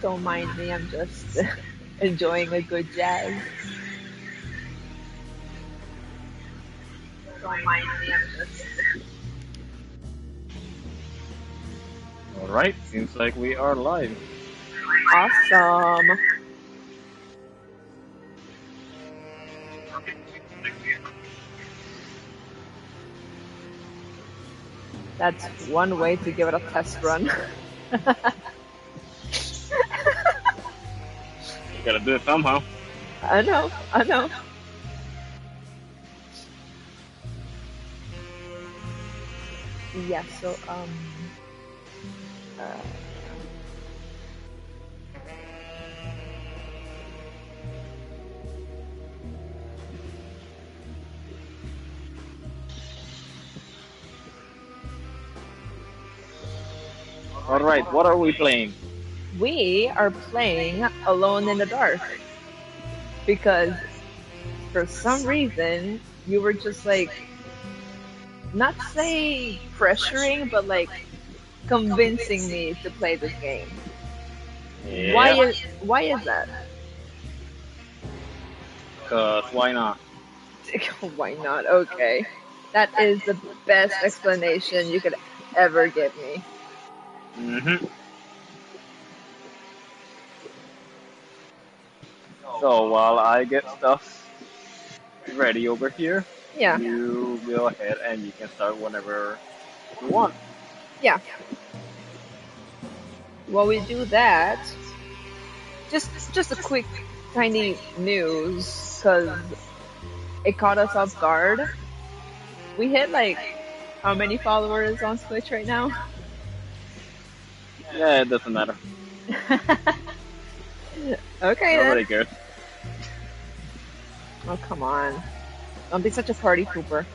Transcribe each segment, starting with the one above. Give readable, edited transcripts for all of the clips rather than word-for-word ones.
Don't mind me, I'm just enjoying a good jazz. Don't mind me, I'm just. Alright, seems like we are live. Awesome. That's one way to give it a test run. You gotta do it somehow. I know, I know. Yeah, so, uh, Alright, what are we playing? we are playing Alone in the Dark because for some reason you were just like, not say pressuring, but like convincing me to play this game. Yeah, Why is that? cause why not? Why not? Okay. That is the best explanation you could ever give me. Mm-hmm. So while I get stuff ready over here, Yeah. you go ahead and you can start whenever you want. Yeah. While we do that, just a quick tiny news because it caught us off guard. We hit like how many followers on Twitch right now? Yeah, it doesn't matter. Okay then. Nobody cares. Oh come on. Don't be such a party pooper.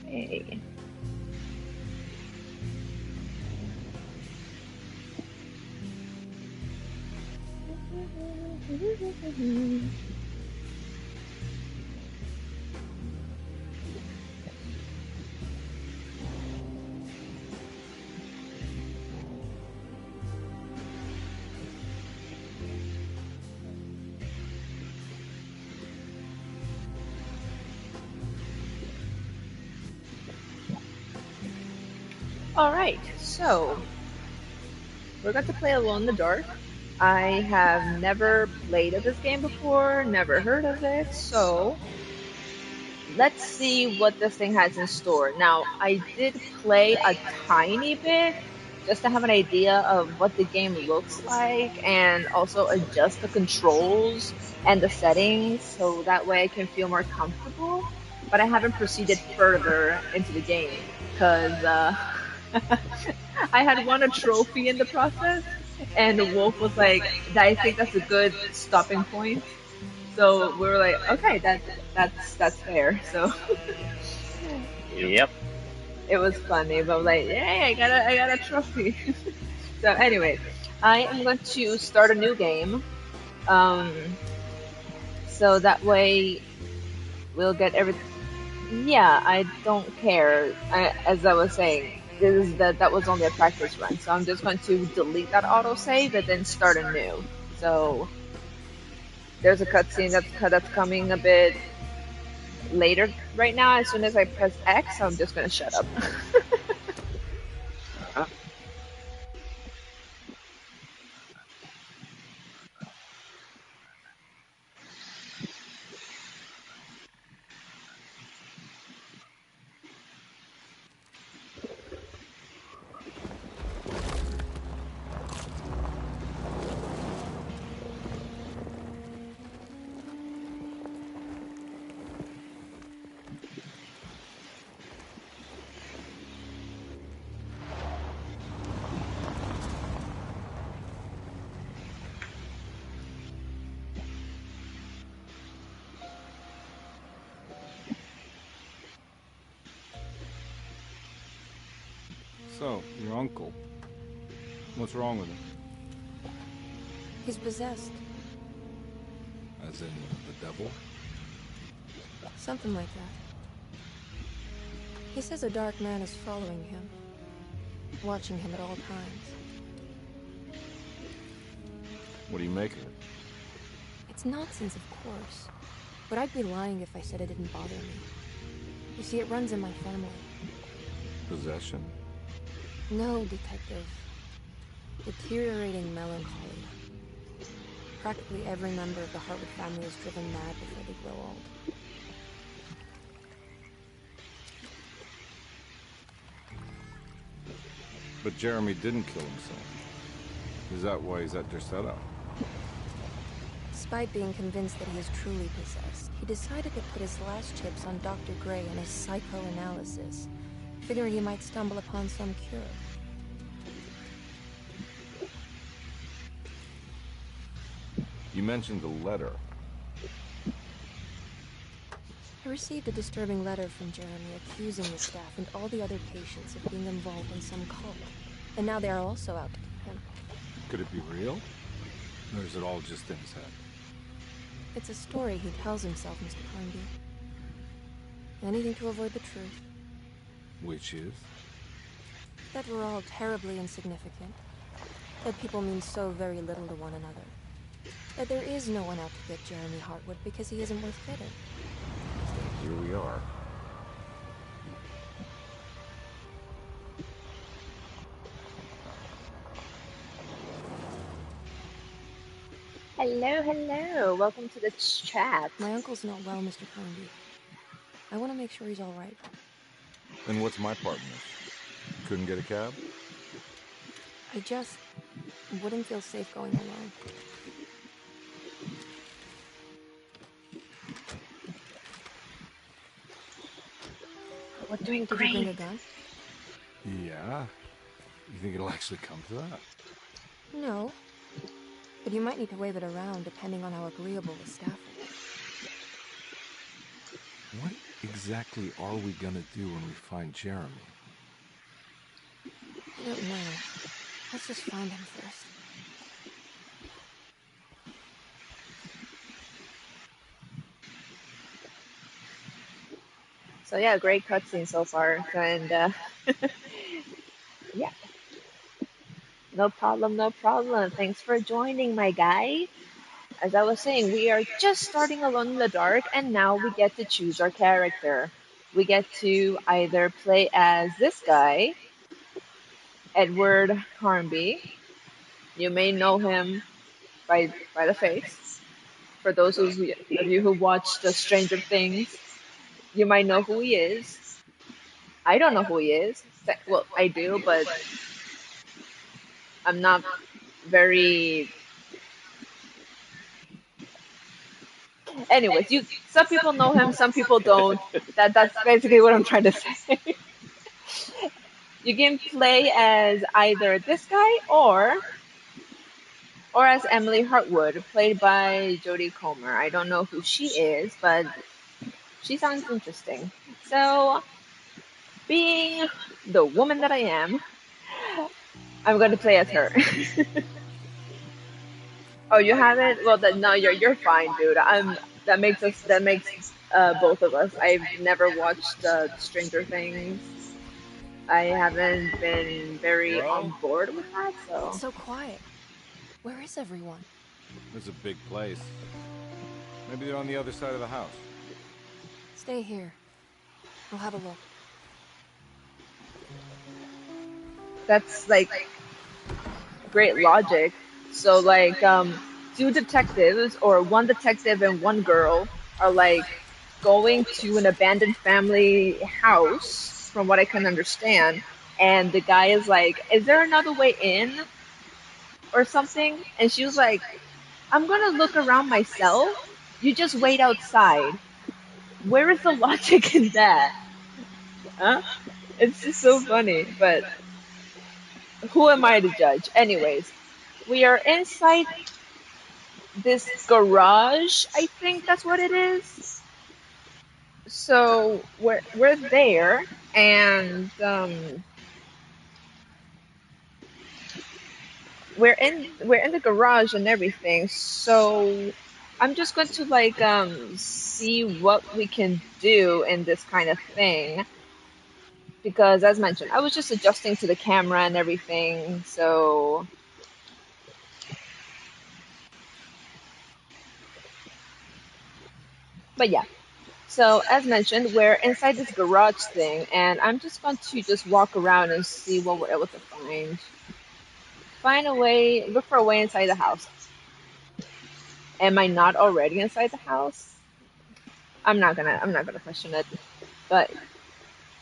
Hey. Alright, so we're going to play Alone in the Dark. I have never played this game before, never heard of it, so let's see what this thing has in store. Now, I did play a tiny bit just to have an idea of what the game looks like and also adjust the controls and the settings so that way I can feel more comfortable. But I haven't proceeded further into the game because I had won a trophy in the process, and the wolf was like, "I think that's a good stopping point." So we were like, "Okay, that's fair." So Yep. it was funny, but like, "Yay, I got a trophy." So anyway, I am going to start a new game, um, so that way we'll get everything. Yeah, I don't care. As I was saying, this is that was only a practice run, so I'm just going to delete that autosave and then start a new. So there's a cutscene that's coming a bit later right now. As soon as I press X, I'm just gonna shut up. Uh-huh. So, your uncle. What's wrong with him? He's possessed. As in the devil? Something like that. He says a dark man is following him, watching him at all times. What do you make of it? It's nonsense, of course. But I'd be lying if I said it didn't bother me. You see, it runs in my family. Possession? No, Detective. Deteriorating melancholy. Practically every member of the Hartwood family is driven mad before they grow old. But Jeremy didn't kill himself. Is that why he's at your setup? Despite being convinced that he is truly possessed, he decided to put his last chips on Dr. Gray and his psychoanalysis, figuring he might stumble upon some cure. You mentioned the letter. I received a disturbing letter from Jeremy accusing the staff and all the other patients of being involved in some cult. And now they are also out to get him. Could it be real? Or is it all just in his head? It's a story he tells himself, Mr. Hornby. Anything to avoid the truth. Which is? That we're all terribly insignificant. That people mean so very little to one another. That there is no one out to get Jeremy Hartwood because he isn't worth getting. Here we are. Hello, hello. Welcome to the chat. My uncle's not well, Mr. Hornby. I want to make sure he's all right. And what's my part in this? Couldn't get a cab? I just wouldn't feel safe going alone. We're doing Did you great. bring a gun? Yeah. You think it'll actually come to that? No. But you might need to wave it around depending on how agreeable the staff is. What exactly are we gonna do when we find Jeremy? I don't know. Let's just find him first. So yeah, great cutscene so far. And yeah, no problem, no problem. Thanks for joining, my guy. As I was saying, we are just starting Alone in the Dark, and now we get to choose our character. We get to either play as this guy, Edward Harnby. You may know him by the face. For those of you who watched the Stranger Things, you might know who he is. I don't know who he is. Well, I do, but I'm not very. Anyways, some people know him, some people don't. That's basically what I'm trying to say. You can play as either this guy or as Emily Hartwood, played by Jodie Comer. I don't know who she is, but she sounds interesting. So, being the woman that I am, I'm going to play as her. Oh, you haven't? Well, then no, you're fine, dude. That makes both of us. I've never watched Stranger Things. I haven't been very on board with that, so. It's so quiet. Where is everyone? It's a big place. Maybe they're on the other side of the house. Stay here. We'll have a look. That's like great logic. So like two detectives or one detective and one girl are like going to an abandoned family house from what I can understand, and the guy is like, "Is there another way in?" or something, and she was like, "I'm gonna look around myself. You just wait outside." Where is the logic in that? Huh? It's just so funny, but who am I to judge? Anyways, we are inside this garage. I think that's what it is. So we're there, and we're in the garage and everything, so I'm just going to like see what we can do in this kind of thing because as mentioned, I was just adjusting to the camera and everything. So, but yeah. So as mentioned, we're inside this garage thing, and I'm just going to just walk around and see what we're able to find. Find a way, look for a way inside the house. Am I not already inside the house? I'm not gonna question it. But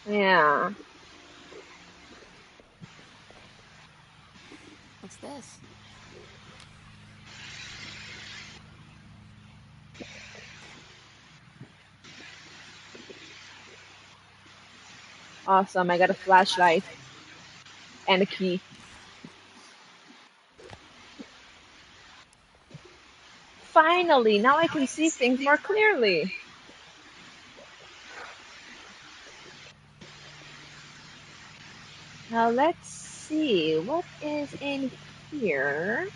yeah. What's this? Awesome. I got a flashlight and a key. Finally, now I can see things more clearly. Now let's see. What is in here?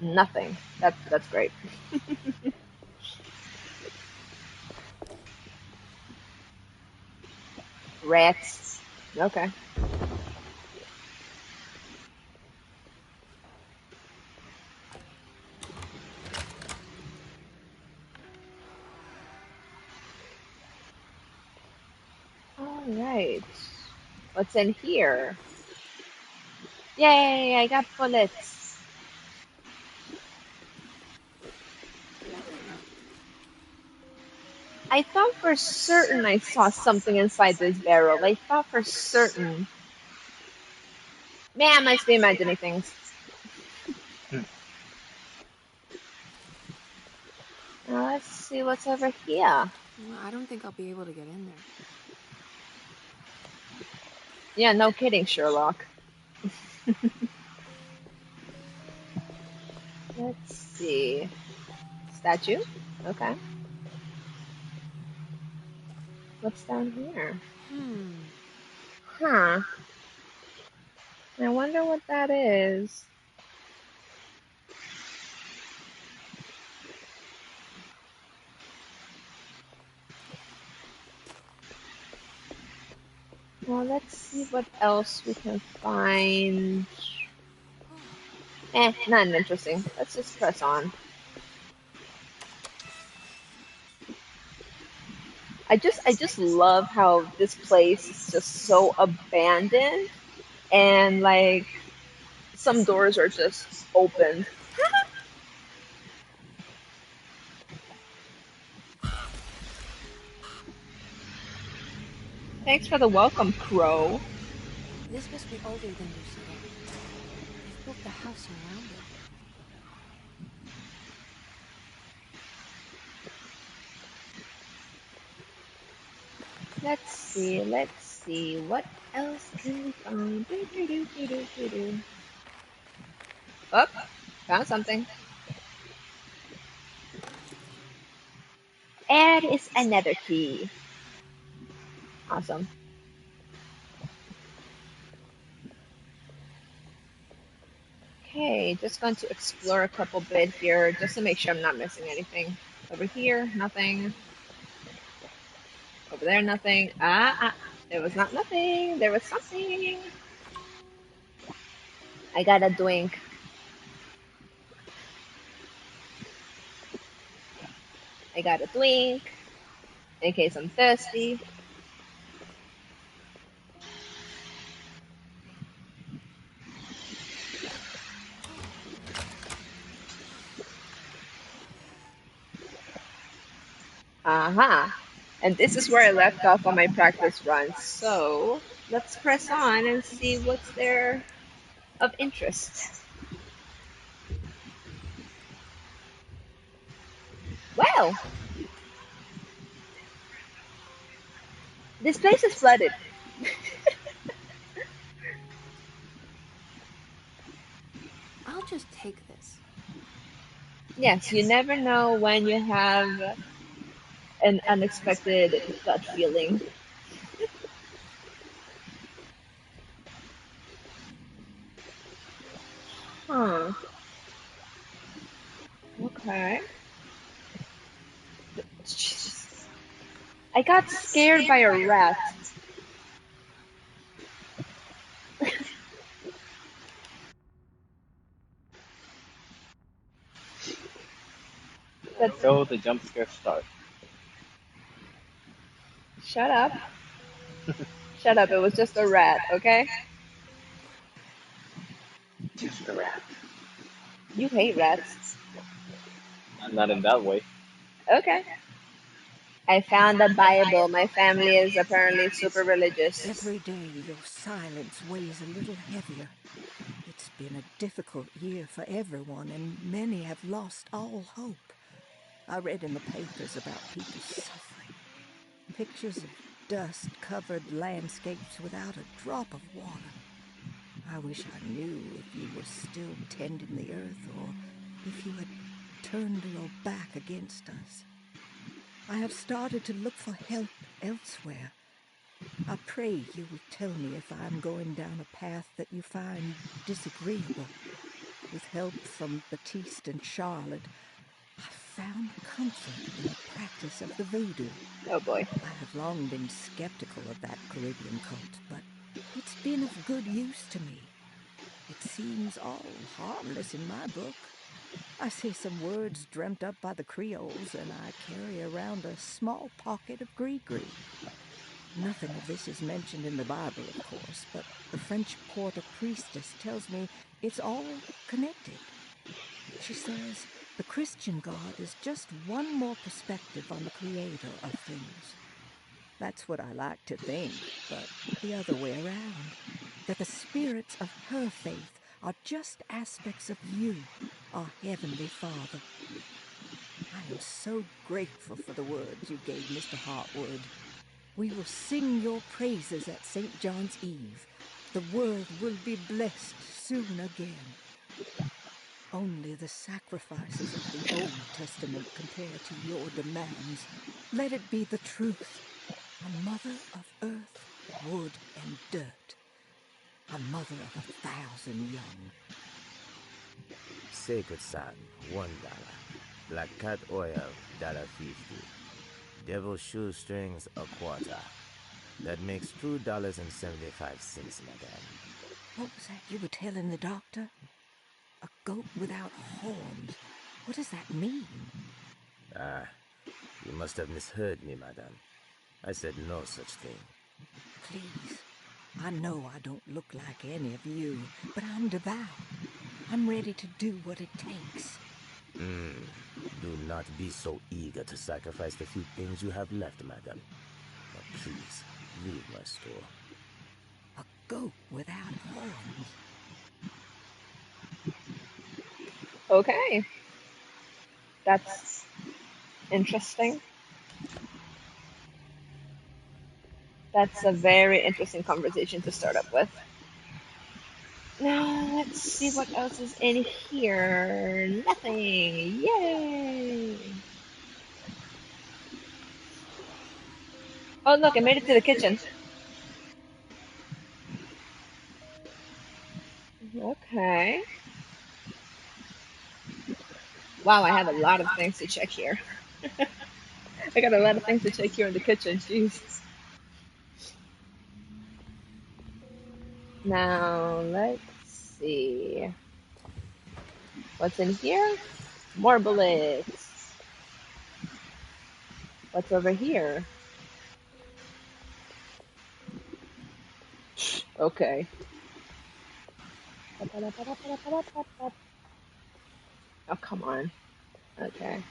Nothing. That's great. Rats. Okay. All right. What's in here? Yay, I got bullets. I thought for certain I saw something inside this barrel. I thought for certain. Man, I must be imagining things. Now let's see what's over here. Well, I don't think I'll be able to get in there. Yeah, no kidding, Sherlock. Let's see. Statue? Okay. What's down here? Hmm. Huh. I wonder what that is. Well, let's see what else we can find. Nothing interesting. Let's just press on. I just love how this place is just so abandoned and like some doors are just open. Thanks for the welcome, Crow. This must be older than Lucille. They've built the house around it. Let's see. What else can we find? Do. Oh, found something. And it's another key. Awesome. Okay, just going to explore a couple bit here just to make sure I'm not missing anything. Over here, nothing. Over there, nothing. There was not nothing. There was something. I got a drink. I got a drink in case I'm thirsty. Uh-huh. And this is where I left off on my practice run. So let's press on and see what's there of interest. Well, this place is flooded. I'll just take this. Yes, you never know when you have an unexpected gut feeling. Huh. Okay. Jesus. I got scared by a rat. And That's so the jump scare starts. shut up. Shut up. It was just a rat, okay? Just a rat. You hate rats. Not in that way. Okay. I found the Bible. My family is apparently super religious. Every day your silence weighs a little heavier. It's been a difficult year for everyone, and many have lost all hope. I read in the papers about people suffering. Pictures of dust-covered landscapes without a drop of water. I wish I knew if you were still tending the earth or if you had turned your back against us. I have started to look for help elsewhere. I pray you will tell me if I am going down a path that you find disagreeable. With help from Baptiste and Charlotte, I found comfort in the practice of the voodoo. Oh boy. I have long been skeptical of that Caribbean cult, but it's been of good use to me. It seems all harmless in my book. I say some words dreamt up by the Creoles, and I carry around a small pocket of gree-gree. Nothing of this is mentioned in the Bible, of course, but the French quarter priestess tells me it's all connected. She says the Christian God is just one more perspective on the creator of things. That's what I like to think, but the other way around. That the spirits of her faith are just aspects of you, our Heavenly Father. I am so grateful for the words you gave Mr. Hartwood. We will sing your praises at St. John's Eve. The world will be blessed soon again. Only the sacrifices of the Old Testament compare to your demands. Let it be the truth. A mother of earth, wood, and dirt. A mother of 1,000 young. Sacred sand, $1. Black cat oil, $1.50. Devil shoestrings, a quarter. That makes $2.75, madame. What was that you were telling the doctor? A goat without horns. What does that mean? Ah, you must have misheard me, madame. I said no such thing. Please. I know I don't look like any of you, but I'm devout. I'm ready to do what it takes. Do not be so eager to sacrifice the few things you have left, madame. Now please, leave my store. A goat without horns. Okay. That's interesting. That's a very interesting conversation to start up with. Now, let's see what else is in here. Nothing. Yay! Oh, look, I made it to the kitchen. Okay. Wow, I have a lot of things to check here. I got a lot of things to check here in the kitchen. Jeez. Now, let's see. What's in here? More bullets. What's over here? Okay. Oh, come on. Okay.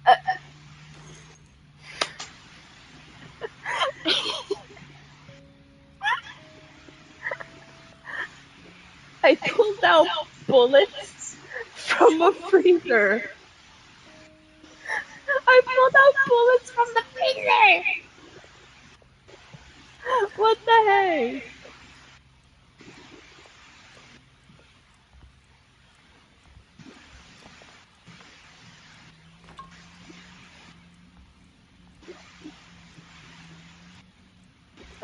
Uh, I pulled out bullets from a freezer. I pulled out bullets from the freezer. What the heck?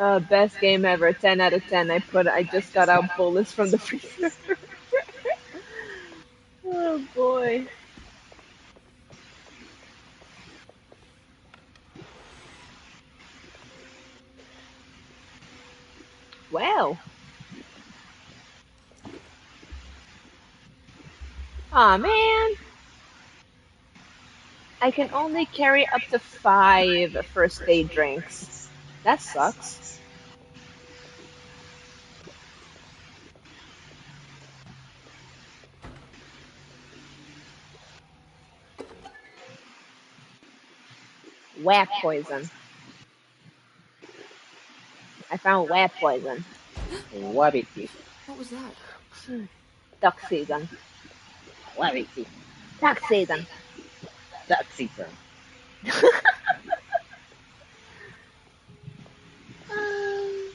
Best game ever. 10 out of 10. I just got out bullets from the freezer. Oh boy. Wow. Aw, man. I can only carry up to 5 first aid drinks. That sucks. Whack poison. I found whack poison. Wabiti. What was that? Duck season. Wabiti. Duck season. That's season. Um,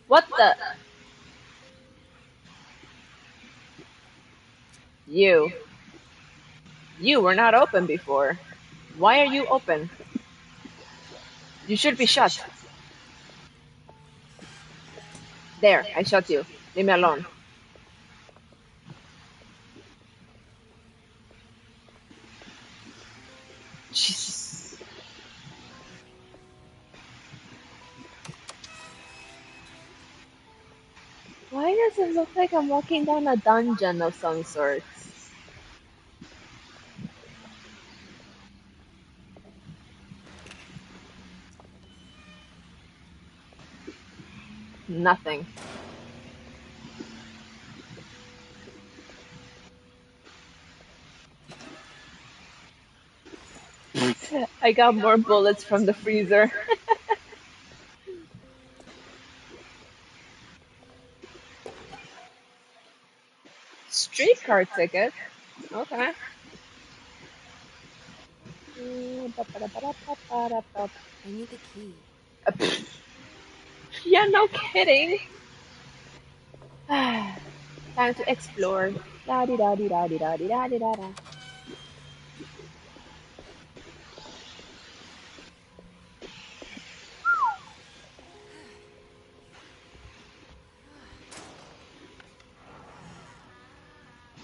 what the? You. You were not open before. Why are you open? You should be shut. There, I shot you. Leave me alone. Jesus. Why does it look like I'm walking down a dungeon of some sort? Nothing. I got more bullets from the freezer. Streetcar ticket? Okay. I need the key. Yeah, no kidding. Time to explore. Da di da di da di da di da di da da.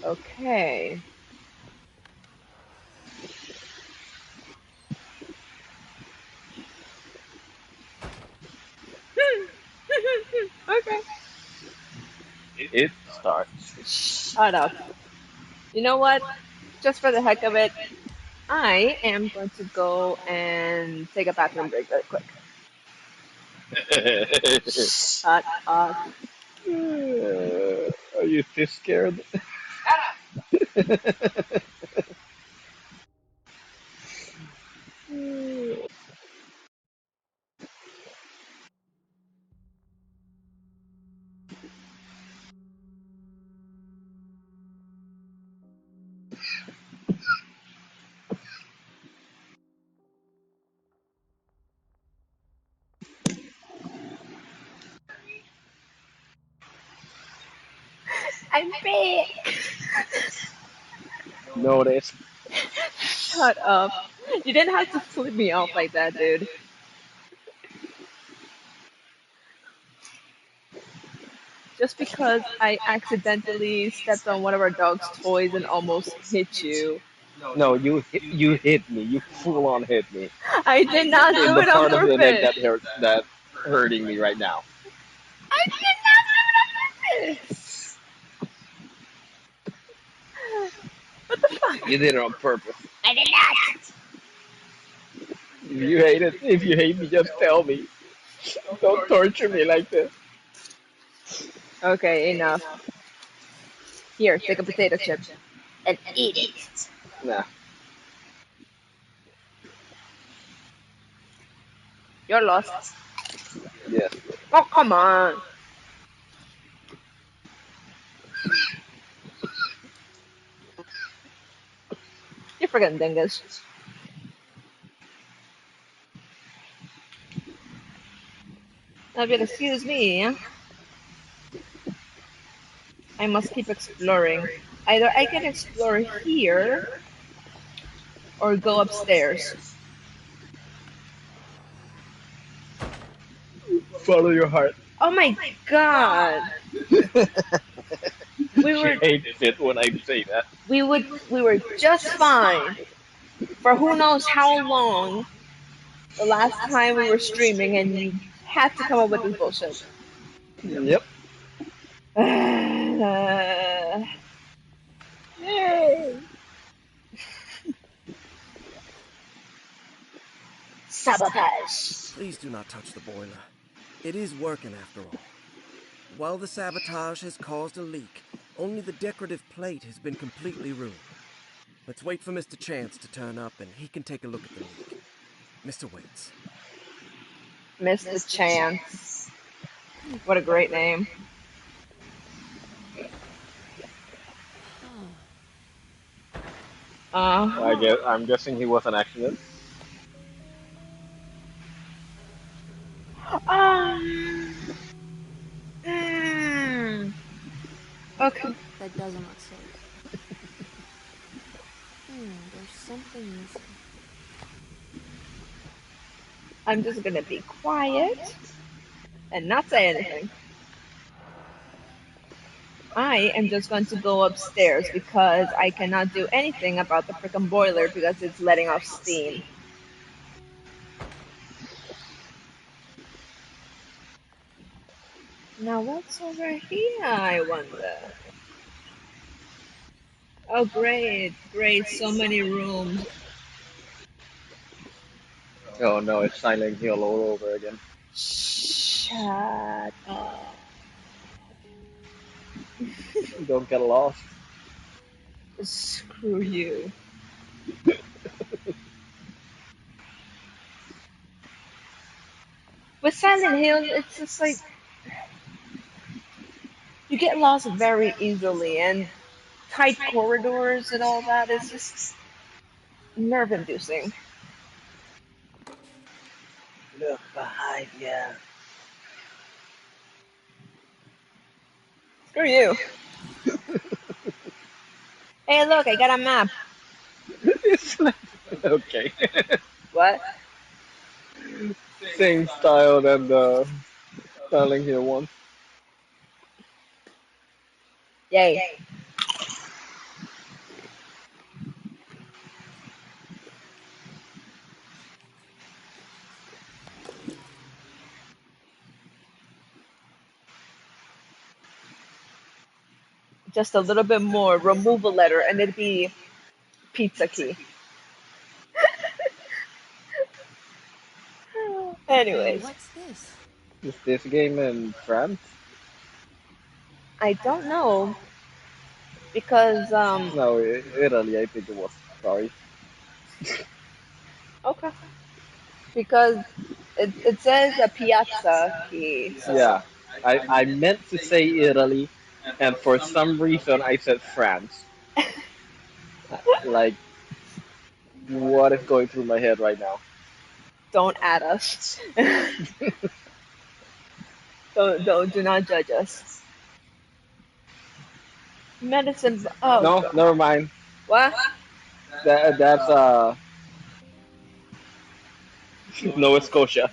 Okay. Okay. It starts. Shut up. You know what? Just for the heck of it, I am going to go and take a bathroom break really quick. Shut up. Are you too scared? I'm back. Notice. Shut up. You didn't have to flip me off like that, dude. Just because I accidentally stepped on one of our dog's toys and almost hit you. No, you hit me. You full on hit me I did not in do the it on part of the neck purpose. that hurting me right now. I did not do it on purpose. What the fuck? You did it on purpose. I did not. If you hate me, just tell me. Don't torture me like this. Okay, enough. Here, take a potato chip and eat it. Nah. You're lost. Yes. Oh, come on. You're freaking dingus. Now, if you'll excuse me, huh? I must keep exploring. Either I can explore here or go upstairs. Follow your heart. Oh my god. We She were hates it when I say that. we were just fine for who knows how long the last time we were streaming and you had to come up with this bullshit. Yep. Yay. Sabotage. Please do not touch the boiler. It is working after all. While the sabotage has caused a leak, only the decorative plate has been completely ruined. Let's wait for Mr. Chance to turn up and he can take a look at the leak. Mr. Waits. Mr. Chance. What a great name. I'm guessing he was an accident. Mm. Okay. That doesn't look safe. There's something missing. I'm just gonna be quiet and not say anything. I am just going to go upstairs because I cannot do anything about the freaking boiler because it's letting off steam. Now what's over here, I wonder? Oh great, great, so many rooms. Oh no, it's Silent Hill all over again. Shut up. Don't get lost. Screw you. With Silent Hill, it's just like you get lost very easily, and tight corridors and all that is just nerve inducing. Look behind you. Screw you. Hey, look, I got a map. It's like, okay. What? Same style than the Silent Hill one. Yay. Just a little bit more. Remove a letter, and it'd be pizza key. Hey, Anyways, what's this? Is this game in France? I don't know because No, Italy, I think it was. Sorry. okay, because it says a piazza key, so Yeah. I meant to say Italy, and for some reason I said France. Like, what is going through my head right now? don't add us. Don't do not judge us. Medicine. Oh No, god. never mind. What? That's Nova Scotia.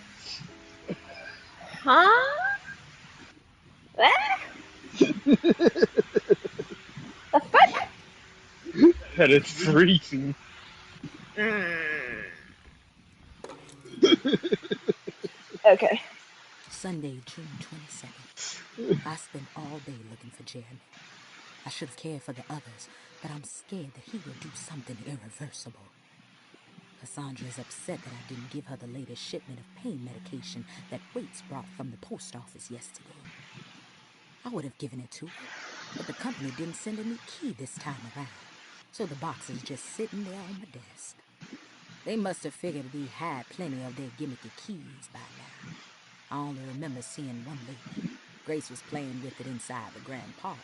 Huh? What? The fuck? And it's freezing. Mm. Okay. Sunday, June 22nd. I spent all day looking for Jeremy. I should have cared for the others, but I'm scared that he will do something irreversible. Cassandra is upset that I didn't give her the latest shipment of pain medication that Waits brought from the post office yesterday. I would have given it to her, but the company didn't send a new key this time around, so the box is just sitting there on my desk. They must have figured we had plenty of their gimmicky keys by now. I only remember seeing one lately. Grace was playing with it inside the grand parlor.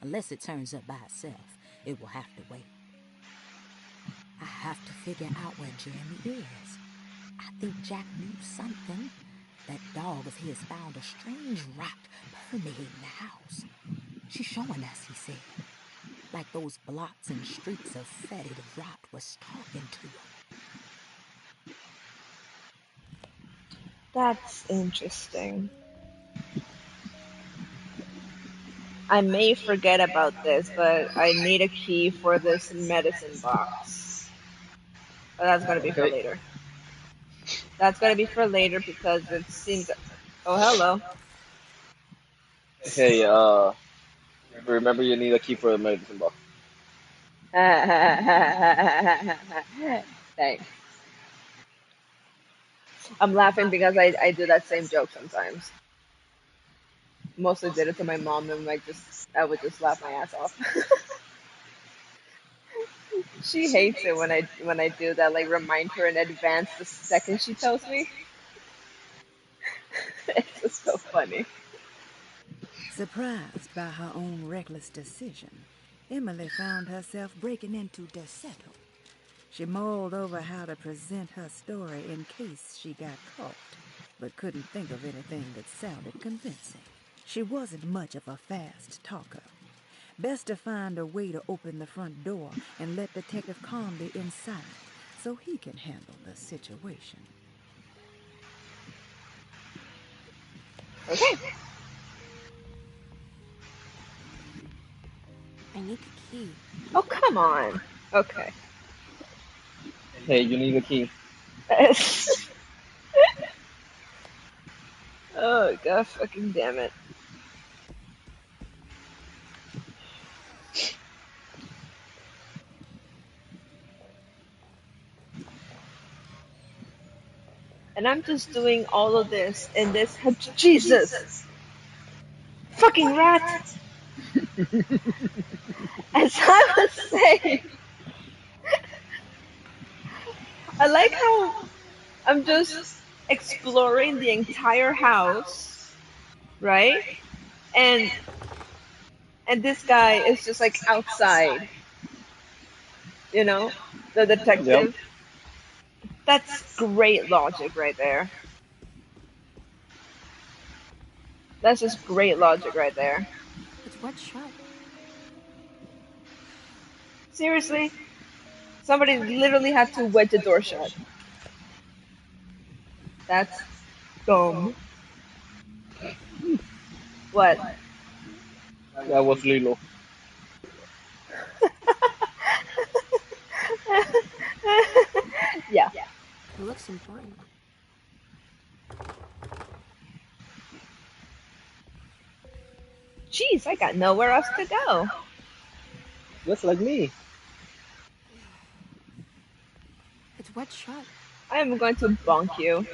Unless it turns up by itself, it will have to wait. I have to figure out where Jeremy is. I think Jack knew something. That dog of his found a strange rot permeating the house. She's showing us, he said. Like those blots and streaks of fetid rot was talking to her. That's interesting. I may forget about this, but I need a key for this medicine box. But that's gonna be for Okay. later. That's gonna be for later because it seems. Oh, hello. Hey, remember you need a key for the medicine box. Thanks. I'm laughing because I do that same joke sometimes. Mostly did it to my mom, and I would just laugh my ass off. She hates it when I do that. Like remind her in advance the second she tells me. It's just so funny. Surprised by her own reckless decision, Emily found herself breaking into Desetto. She mulled over how to present her story in case she got caught, but couldn't think of anything that sounded convincing. She wasn't much of a fast talker. Best to find a way to open the front door and let Detective Calmly inside so he can handle the situation. Okay. I need the key. Oh, come on. Okay. Hey, you need a key. Oh, god fucking damn it. And I'm just doing all of this and this. Jesus! Fucking rat! As I was saying, I like how I'm just exploring the entire house, right? And this guy is just like outside, you know, the Yep. detective. That's great logic right there. That's just great logic right there. It's wet shut. Seriously? Somebody literally had to wedge the door shut. That's dumb. What? That was Lilo. Yeah. It looks important. Jeez, I got nowhere else to go. Just like me. It's wet shut. I am going to bonk you.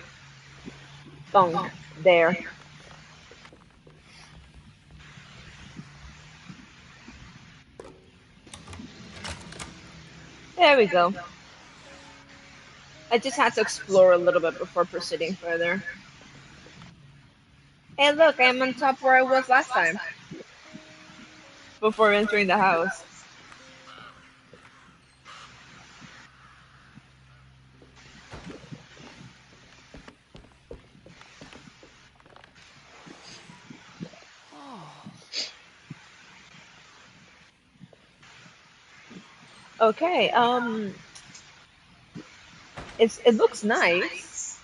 Bonk. There. There we go. I just had to explore a little bit before proceeding further. Hey, look, I'm on top where I was last time before entering the house. Okay, it looks nice,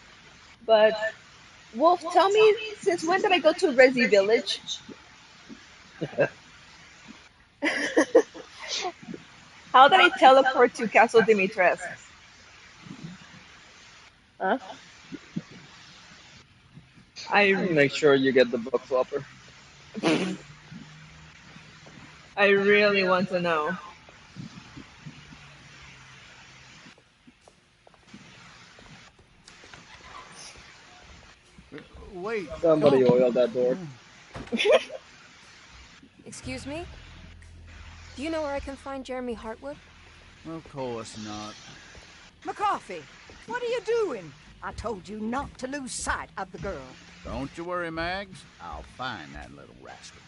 but Wolf, tell me, since when did I go to Resi Village? How did I teleport to Castle Dimitrescu? Huh? I Make sure you get the book swapper. I really want to know. Wait, Somebody don't. oil that door. Excuse me? Do you know where I can find Jeremy Hartwood? Of course not. McCarthy, what are you doing? I told you not to lose sight of the girl. Don't you worry, Mags. I'll find that little rascal.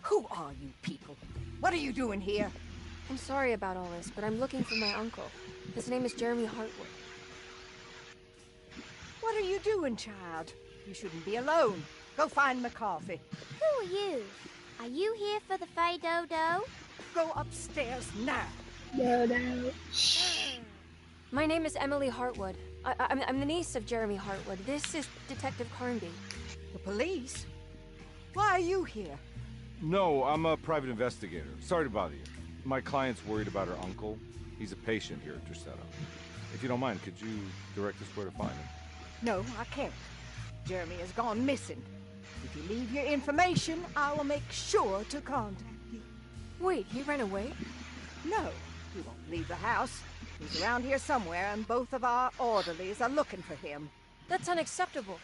Who are you people? What are you doing here? I'm sorry about all this, but I'm looking for my uncle. His name is Jeremy Hartwood. What are you doing, child? You shouldn't be alone. Go find McCarthy. Who are you? Are you here for the Fey Dodo? Go upstairs now. No. My name is Emily Hartwood. I'm the niece of Jeremy Hartwood. This is Detective Carnby. The police? Why are you here? No, I'm a private investigator. Sorry to bother you. My client's worried about her uncle. He's a patient here at Tercetto. If you don't mind, could you direct us where to find him? No, I can't. Jeremy has gone missing. If you leave your information, I will make sure to contact you. Wait, he ran away? No, he won't leave the house. He's around here somewhere, and both of our orderlies are looking for him. That's unacceptable.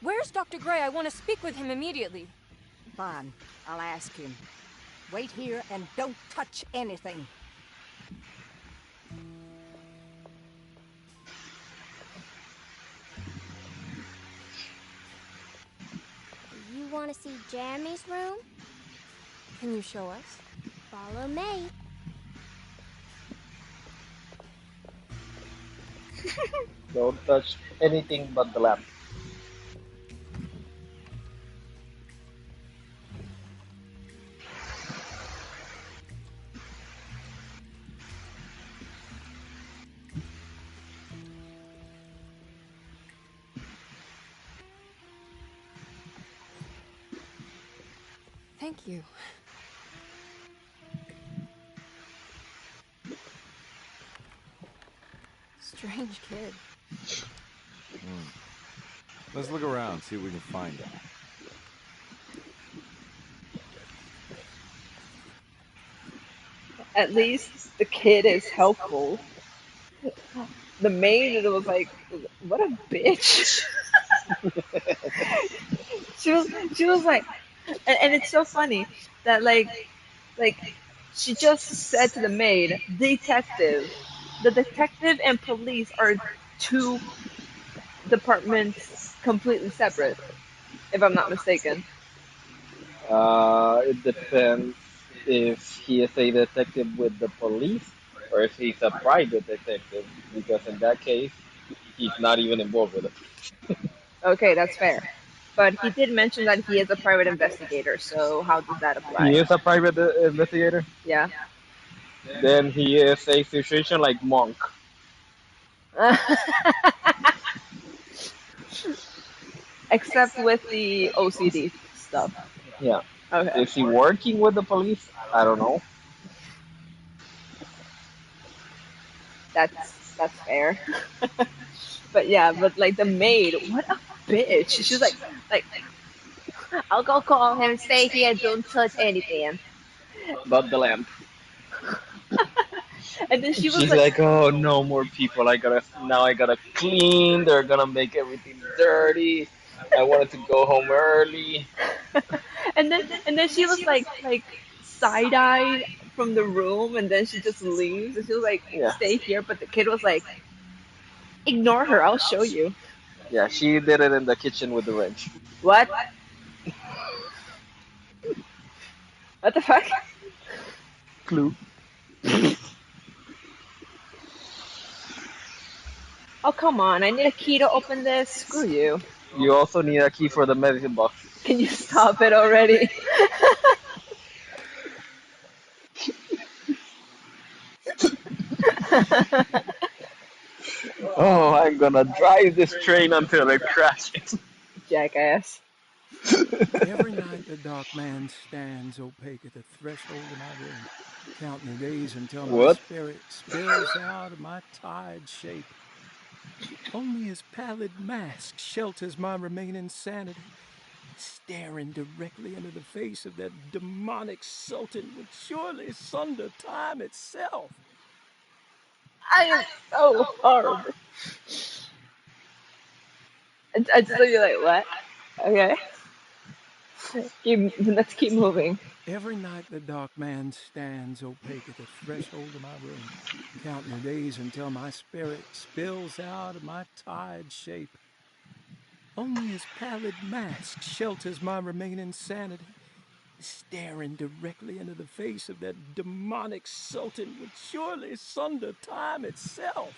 Where's Dr. Gray? I want to speak with him immediately. Fine, I'll ask him. Wait here and don't touch anything. Do you want to see Jeremy's room? Can you show us? Follow me. Don't touch anything but the lamp. Thank you. Strange kid. Let's look around, see what we can find. At least the kid is helpful. The maid was like, "What a bitch." She was like, and it's so funny that like she just said to the maid, detective. The detective and police are two departments completely separate, if I'm not mistaken. It depends if he is a detective with the police or if he's a private detective, because in that case, he's not even involved with it. Okay, that's fair. But he did mention that he is a private investigator, so how does that He apply? is a private investigator. Yeah. Then he is a situation like Monk. Except with the OCD stuff. Yeah. Okay. Is he working with the police? I don't know. That's fair. But yeah, but like the maid, what a bitch. She was like I'll go call him, stay here, don't touch anything. But the lamp. And then she was She's like, like, oh, no more people. I gotta clean. They're gonna make everything dirty. I wanted to go home early. and then she was like side eyed from the room, and then she just leaves, and she was like, Yeah, stay here. But the kid was like, ignore her, I'll show you. yeah. She did it in the kitchen with the wrench. What? What the fuck? Clue. Oh come on! I need a key to open this. Screw you. You also need a key for the medicine box. Can you stop it already? Oh, I'm gonna drive this train until it crashes. Jackass. Every night the dark man stands opaque at the threshold of my room, counting the days until my What? spirit spills out of my tired shape. Only his pallid mask shelters my remaining sanity, staring directly into the face of that demonic sultan would surely sunder time itself. I am so horrible. I just look like, what? Okay. Let's keep moving. Every night the dark man stands opaque at the threshold of my room, counting the days until my spirit spills out of my tired shape. Only his pallid mask shelters my remaining sanity, staring directly into the face of that demonic sultan would surely sunder time itself.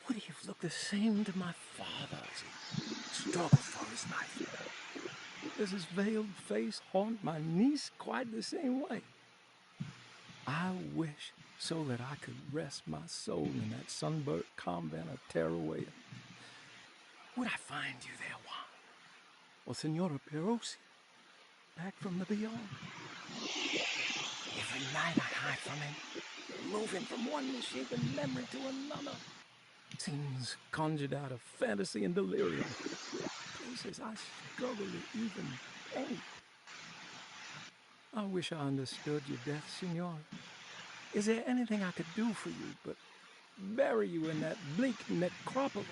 Would he have looked the same to my father as he struggled for his life? Does his veiled face haunt my niece quite the same way? I wish so that I could rest my soul in that sunburnt convent of Teruel. Would I find you there, Juan? Or Senora Perosi, back from the beyond? Every night I hide from him, moving from one misshapen memory to another. Scenes conjured out of fantasy and delirium. Places I struggle to even paint. I wish I understood your death, Signora. Is there anything I could do for you but bury you in that bleak necropolis?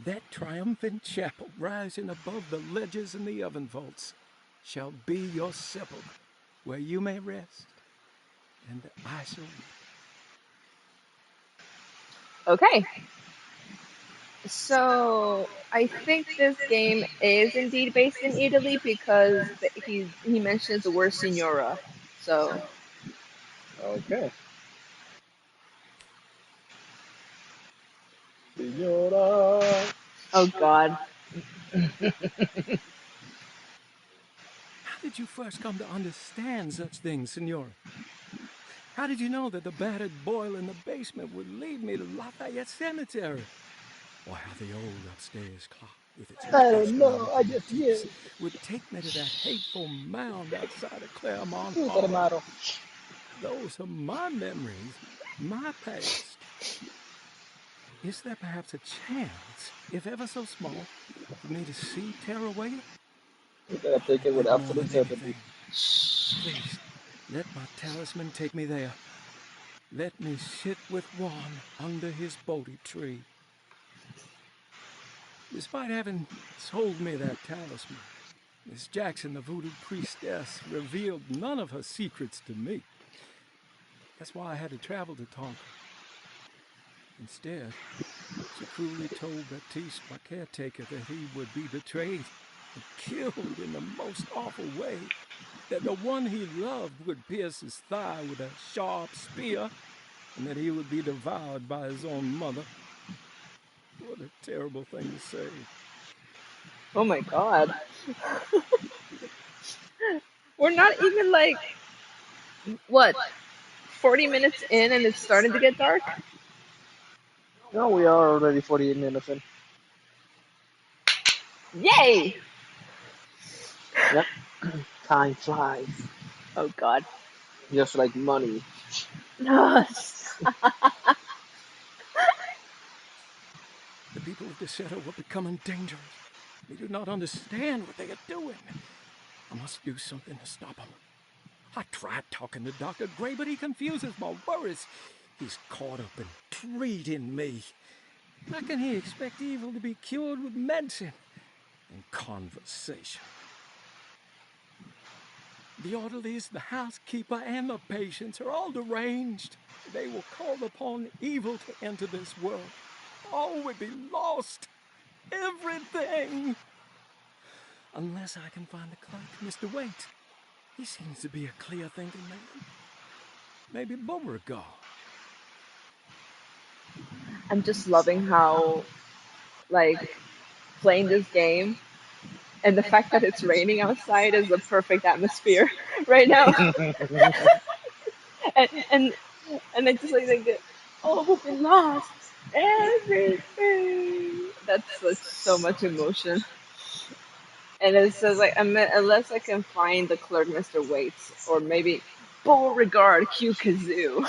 That triumphant chapel rising above the ledges and the oven vaults shall be your sepulchre, where you may rest, and I shall weep. Okay. So I think this game is indeed based in Italy because he mentions the word signora. So Okay. Senora. oh god. How did you first come to understand such things, Signora? How did you know that the battered boiler in the basement would lead me to Lafayette Cemetery? Or how the old upstairs clock, with its I don't know. I astronomical just ticks, knew. would take me to that hateful mound outside of Claremont Who's the Hall? matter? Those are my memories, my past. Is there perhaps a chance, if ever so small, for me to see Teruel? You gotta take it with That more absolute than certainty. anything. Please, let my talisman take me there. Let me sit with Juan under his Bodhi tree. Despite having sold me that talisman, Miss Jackson, the voodoo priestess, revealed none of her secrets to me. That's why I had to travel to Tonka. Instead, she cruelly told Baptiste, my caretaker, that he would be betrayed and killed in the most awful way, that the one he loved would pierce his thigh with a sharp spear, and that he would be devoured by his own mother. What a terrible thing to say. Oh my god. We're not even like what 40 minutes in and it's starting to get dark? No, we are already 48 minutes in. Yay! Yep. Time flies. Oh god. Just like money. No. The people of Deseto were becoming dangerous. They do not understand what they are doing. I must do something to stop them. I tried talking to Dr. Gray, but he confuses my worries. He's caught up in treating me. How can he expect evil to be cured with medicine and conversation? The orderlies, the housekeeper, and the patients are all deranged. They will call upon evil to enter this world. All would be lost. Everything. Unless I can find the clerk, Mr. Waite. He seems to be a clear-thinking man. Maybe Beauregard. I'm just loving how like playing this game and the fact that it's raining outside is the perfect atmosphere right now. and and and I just like oh we lost everything. That's like so much emotion. And it says like unless I can find the clerk, Mr. Waits, or maybe Beauregard Q Kazoo.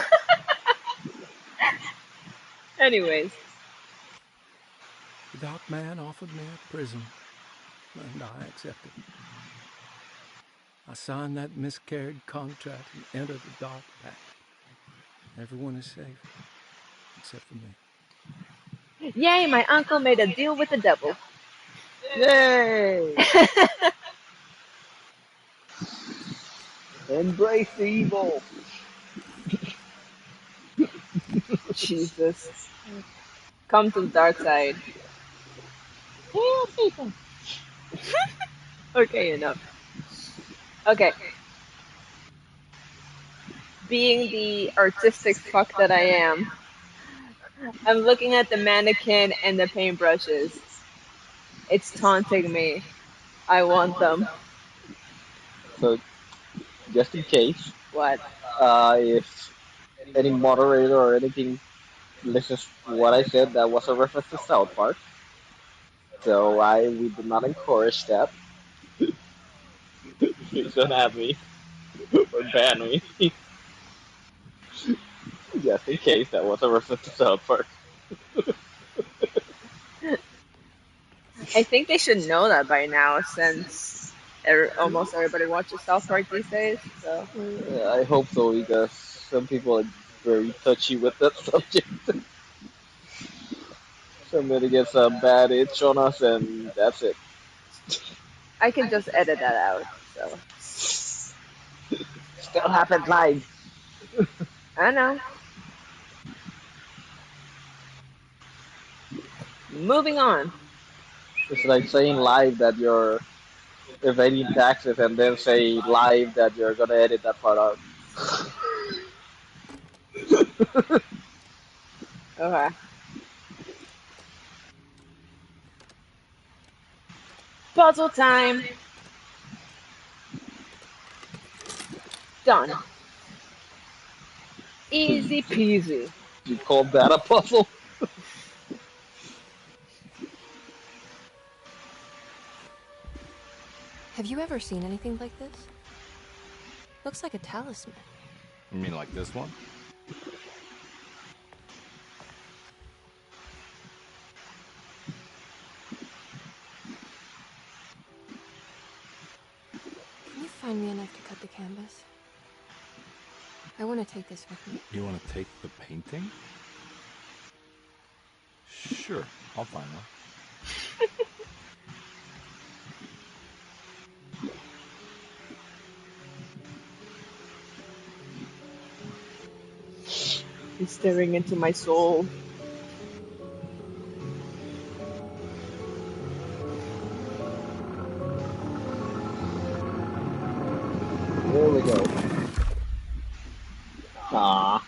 Anyways, The dark man offered me a prison, and I accepted. I signed that miscarried contract and entered the dark pact. Everyone is safe, except for me. yay! My uncle made a deal with the devil. Yay! Embrace the evil. Jesus, come to the dark side. Okay, enough. Okay, being the artistic fuck that I am, I'm looking at the mannequin and the paintbrushes. It's taunting me. I want them. So just in case, What? if any moderator or anything listens to what I said, that was a reference to South Park. So we do not encourage that. Please don't have me or ban me. Just in case that was a reference to South Park. I think they should know that by now, since almost everybody watches South Park these days. So I hope so because some people are very touchy with that subject. Somebody gets a bad itch on us and that's it. I can just edit that out. So Still happened live. I know. Moving on. It's like saying live that you're evading taxes and then say live that you're gonna edit that part out. Okay. Puzzle time. Done. Easy peasy. You call that a puzzle? Have you ever seen anything like this? Looks like a talisman. You mean like this one? Can you find me enough to cut the canvas? I want to take this with me. You want to take the painting? Sure, I'll find one. He's staring into my soul. There we go. Ah.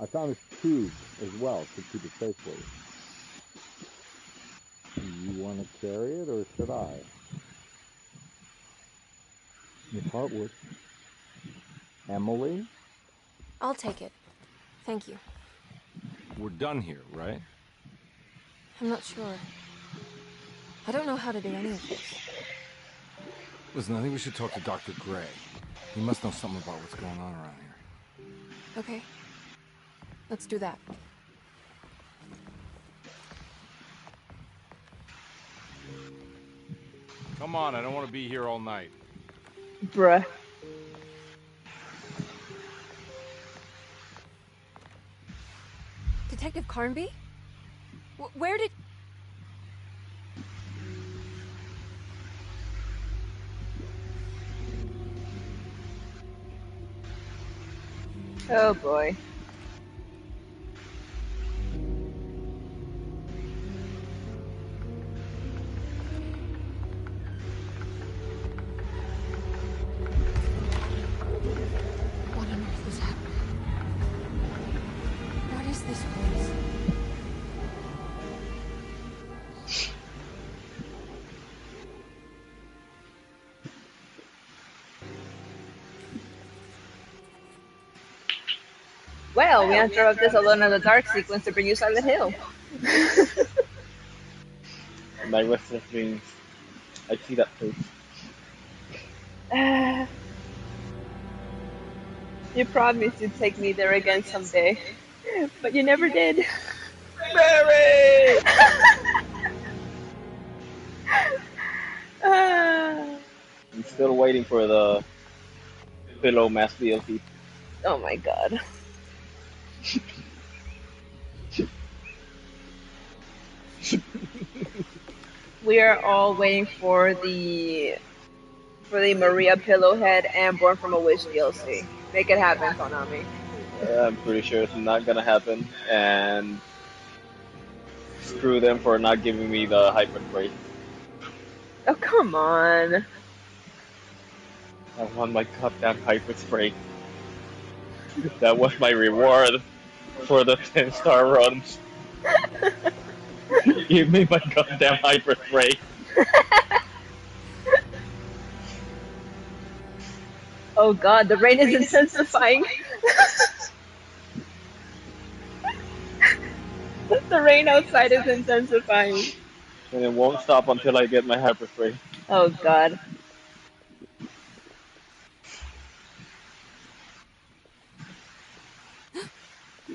I found a tube as well to keep it safe for you. Do you want to carry it or should I? Miss Hartwood. Emily? I'll take it. Thank you. We're done here, right? I'm not sure. I don't know how to do any of this. Listen, I think we should talk to Dr. Gray. He must know something about what's going on around here. Okay. Let's do that. Come on, I don't want to be here all night. Bruh. Detective Carnby? Where did... Oh boy. What on earth is happening? What is this place? Well, we interrupt this Alone in the Dark sequence to bring you Silent Hill. My restless dreams. I see that too. You promised you'd take me there again someday, but you never did. Mary! I'm still waiting for the Pillow Mask DLC. Oh my god. We are all waiting for the Maria Pillowhead and Born from a Wish DLC. Make it happen, Konami. I'm pretty sure it's not gonna happen, and screw them for not giving me the hyper spray. Oh, come on. I want my goddamn hyper spray. That was my reward for the 10-star runs. Give me my goddamn hyper spray. Oh god, the rain is intensifying. The rain outside is intensifying. And it won't stop until I get my hyper spray. Oh god.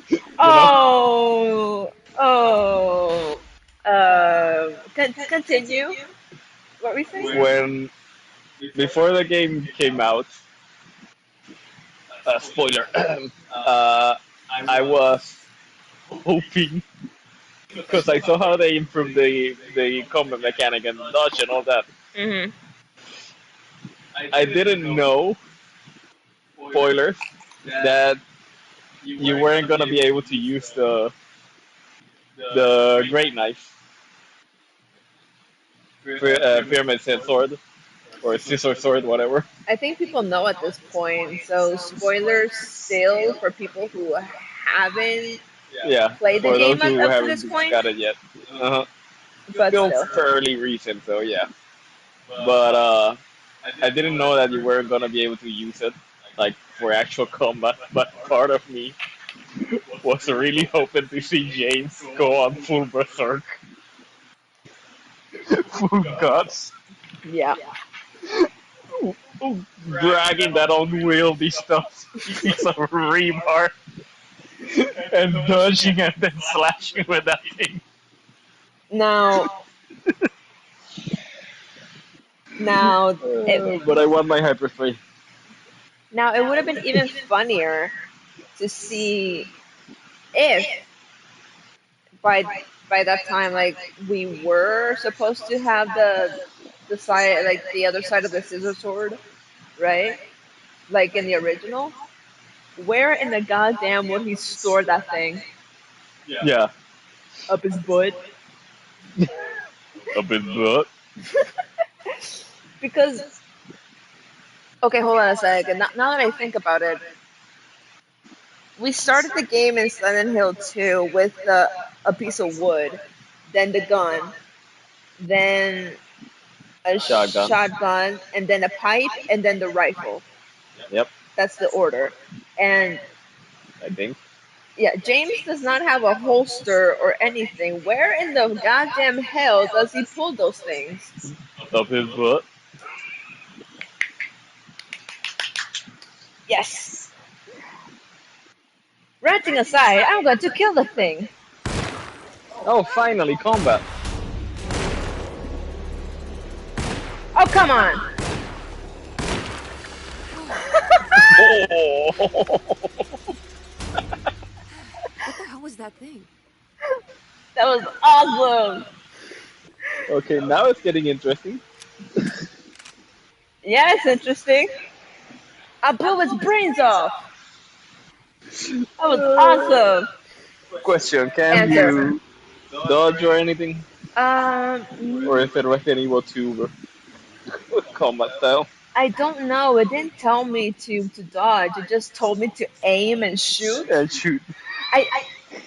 You know, Oh, oh. Continue. What were we saying? when before the game came out, spoiler, I was hoping because I saw how they improved the combat mechanic and dodge and all that. Hmm. I didn't know, spoilers, that you weren't gonna be able to use the great knife, pyramid head sword or scissor sword, whatever. I think people know at this point, so spoilers still for people who haven't Yeah, played the for those game who up to this haven't point, got it yet. Uh-huh. but Still still. fairly recent, so yeah. But I didn't know that you weren't gonna be able to use it like for actual combat. But part of me was really hoping to see James go on full berserk, full guts, Yeah. dragging that unwieldy stuff piece of rebar and dodging and then slashing with that thing. Now, now, But I want my hyper spray. now it would have been even funnier to see if by by that time, like we were supposed to have the side, like the other side of the scissor sword, right? Like in the original. Where in the goddamn would he store that thing? Yeah, Up his butt? a bit butt. Because okay, hold on a second. Now that I think about it, we started the game in Silent Hill 2 with a piece of wood, then the gun, then a Shotgun. shotgun, and then a pipe, and then the rifle. Yep, That's the order. And I think. yeah, James does not have a holster or anything. Where in the goddamn hell does he pull those things? Up his butt. Yes. Ranting aside, I'm going to kill the thing. Oh, finally, combat. Oh, come on. Oh. What the hell was that thing? That was awesome. Okay, now it's getting interesting. Yeah, it's interesting. I blew his brains off. That was awesome. Question: can Answer. you dodge or anything, or Um, is it Resident Evil 2 combat style? I don't know. It didn't tell me to dodge. It just told me to aim and shoot. And shoot. I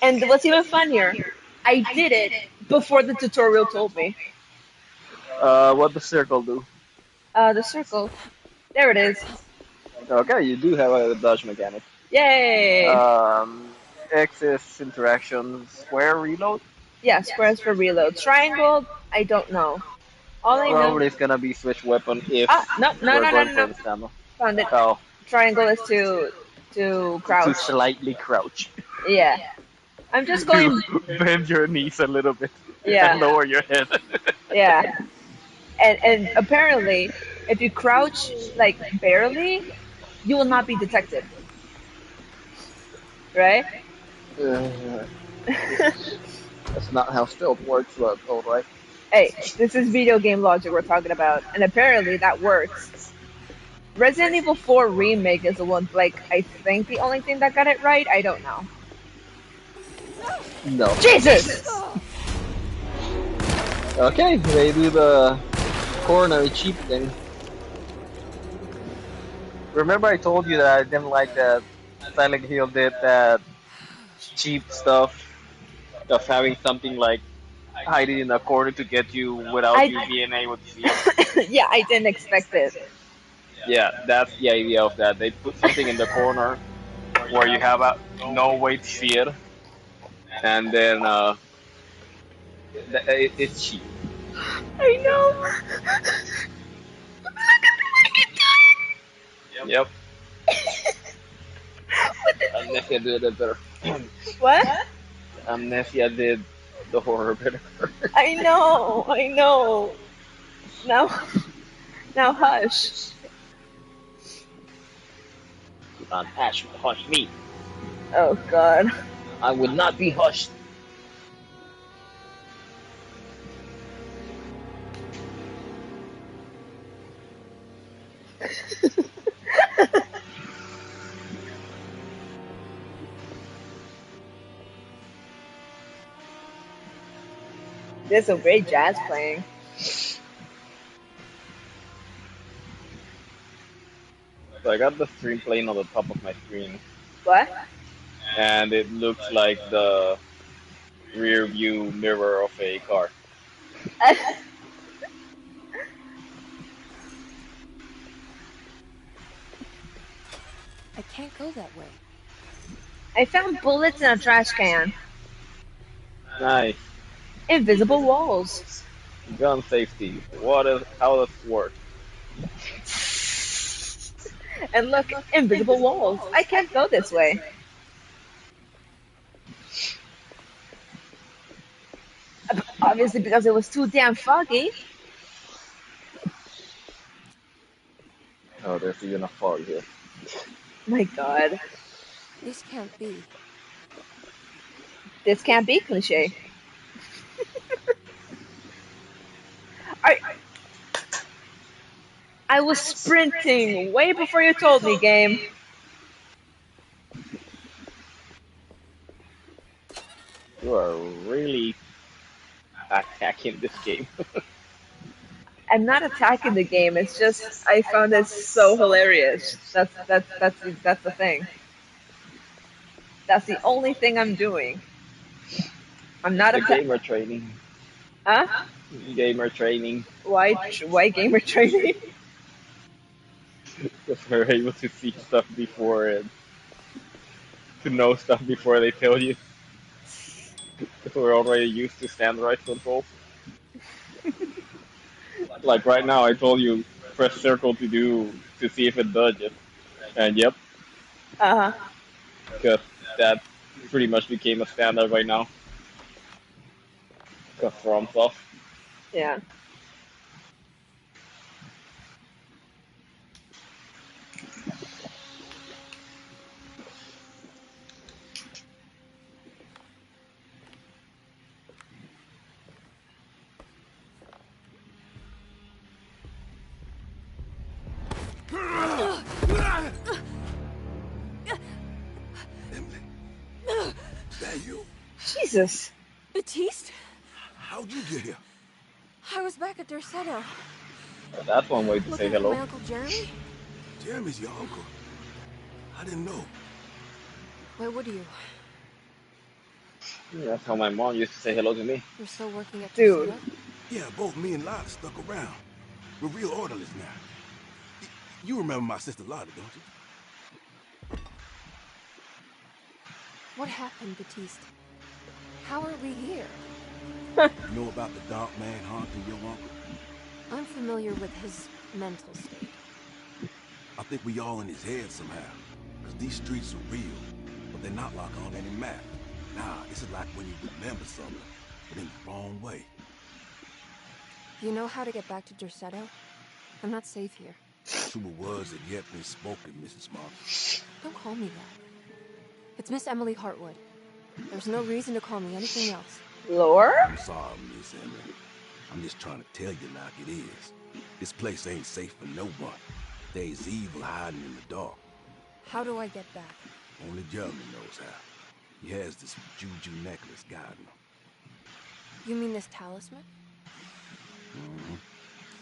and what's even funnier, I did it before the tutorial told me. What does circle do? The circle. There it is. Okay, you do have a dodge mechanic. Yay! X is interaction, square reload. Yeah, squares for reload. Triangle, I don't know. All I know. Probably it's gonna be switch weapon if Ah, no, no, we're no, no, going no, for no. the stamina. Found it. Oh, Triangle is to to crouch. slightly crouch. Yeah. I'm just To going. bend your knees a little bit and Yeah, lower your head. yeah. And apparently, if you crouch like barely, you will not be detected, right? Uh, that's not how stealth works, but alright. Hey, this is video game logic we're talking about, and apparently that works. Resident Evil 4 Remake is the one, like, I think the only thing that got it right. I don't know. No. Jesus! Okay, they do the coronary cheap thing. Remember I told you that I didn't like that Silent Hill did that cheap stuff of having something like hiding in a corner to get you without you I, being able to see it. yeah, I didn't expect it. Yeah, that's the idea of that. They put something in the corner where you have no way to see it, and then it's cheap. I know. Yep, What the- Amnesia did it better. what? Amnesia did the horror better. I know. I know. Now, now, hush. Hush me. Oh God. I will not be hushed. There's some great jazz playing. So I got the stream playing on the top of my screen, What? and it looks like the rear view mirror of a car. I can't go that way. I found bullets in a trash can. Nice. Invisible walls. Gun safety. How does it work? And look, invisible walls. I can't go this way. Obviously, because it was too damn foggy. Oh, there's even a fog here. My God. This can't be. This can't be cliche. I I was sprinting way before you told me, game. You are really attacking this game. I'm not attacking the game. It's just I found it so hilarious. That's the thing. That's the only thing I'm doing. I'm not The atta- gamer training. Huh? Gamer training. Why gamer training? Because we're able to see stuff before and to know stuff before they tell you. Because we're already used to standardized controls. Like right now, I told you press circle to see if it dodges, and yep, Uh huh. because that pretty much became a standard right now. Because from stuff. Yeah. That you? Jesus. Batiste? How'd you get here? I was back at Derceto. That's one way to say Looking for hello. my Uncle Jeremy? Jeremy's your uncle. I didn't know. Why would you? That's how my mom used to say hello to me. You're still working at Dude. Derceto? Yeah, both me and Lotta stuck around. We're real orderlies now. You remember my sister Lotta, don't you? What happened, Batiste? How are we here? You know about the dark man haunting your uncle? I'm familiar with his mental state. I think we all in his head somehow. Because these streets are real, but they're not like on any map. Nah, this is like when you remember something, but in the wrong way. You know how to get back to Derceto? I'm not safe here. Truer words have yet been spoken, Mrs. Marks. Don't call me that. It's Miss Emily Hartwood. There's no reason to call me anything else. Lore? I'm sorry, Miss Emily. I'm just trying to tell you like it is. This place ain't safe for no one. There's evil hiding in the dark. How do I get back? Only Jeremy knows how. He has this juju necklace guiding him. You mean this talisman?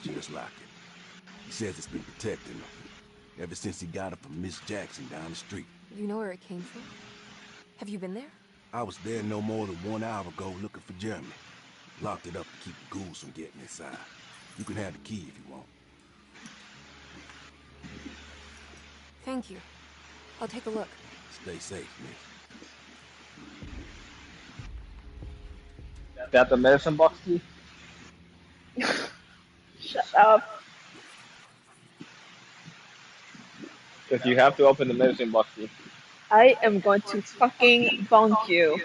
Just like it. He says it's been protecting him ever since he got it from Miss Jackson down the street. You know where it came from? Have you been there? I was there no more than 1 hour ago looking for Jeremy. Locked it up to keep the ghouls from getting inside. You can have the key if you want. Thank you. I'll take a look. Stay safe, Nick. That the medicine box key? Shut up. Because you have to open the medicine box key. I am going to fucking bonk you.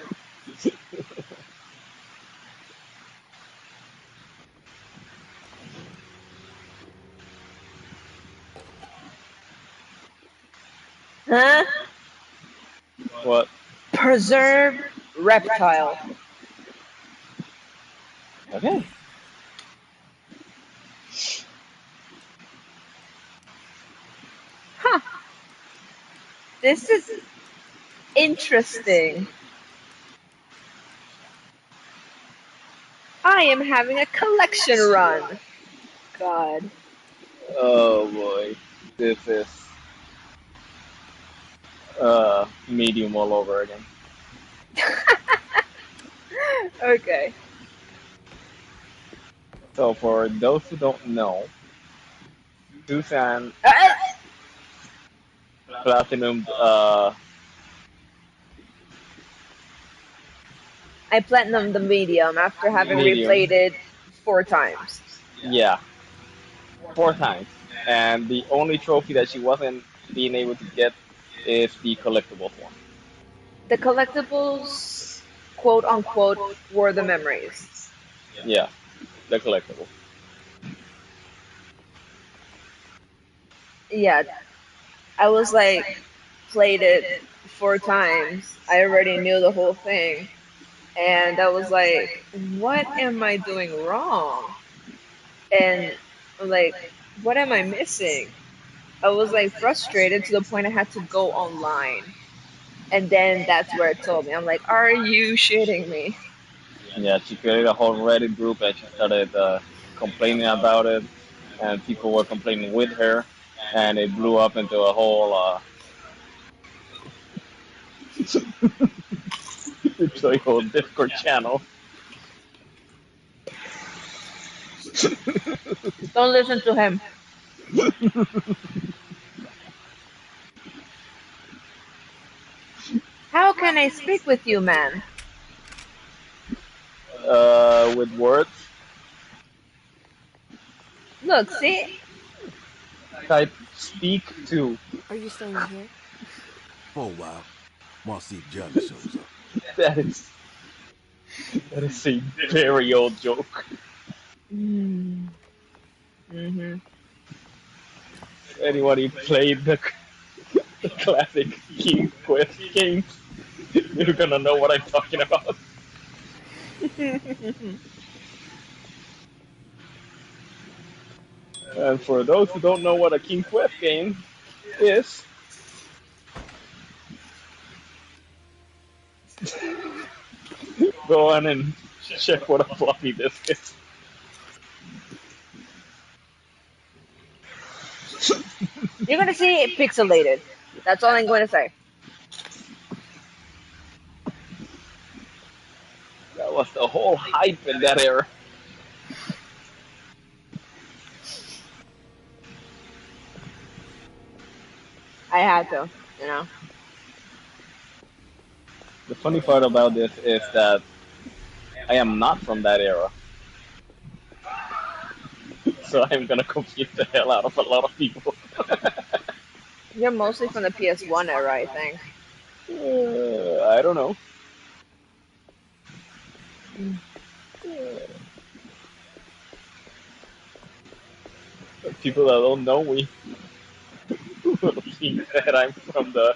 Huh? What? Preserved reptile. Okay. Huh. This is interesting. I am having a collection run. God. Oh boy. This is medium all over again. Okay. So for those who don't know, Susan Platinum I platinumed the medium after having medium. replayed it 4 times. Yeah, 4 times. And the only trophy that she wasn't being able to get is the collectibles one. The collectibles, quote unquote, were the memories. Yeah, the collectible. Yeah, I was like, played it 4 times. I already knew the whole thing. And I was like, what am I doing wrong? And I'm like, what am I missing? I was like frustrated to the point I had to go online. And then that's where it told me. I'm like, are you shitting me? Yeah, she created a whole Reddit group and she started complaining about it, and people were complaining with her, and it blew up into a whole into a whole Discord channel. Don't listen to him. How can I speak with you, man? With words, Look, see? type speak to. Are you staying here? For a while. Want to see if Jeremy shows up. That is a very old joke. Mm. Hmm. Anybody played the classic King Quest games, you're gonna know what I'm talking about. And for those who don't know what a King Quest game is, go on and check what a floppy disk is. You're gonna see it pixelated. That's all I'm going to say. That was the whole hype in that era. I had to, you know. The funny part about this is that I am not from that era. So I'm gonna confuse the hell out of a lot of people. You're mostly from the PS1 era, I think. I don't know. People that don't know me will think that I'm from the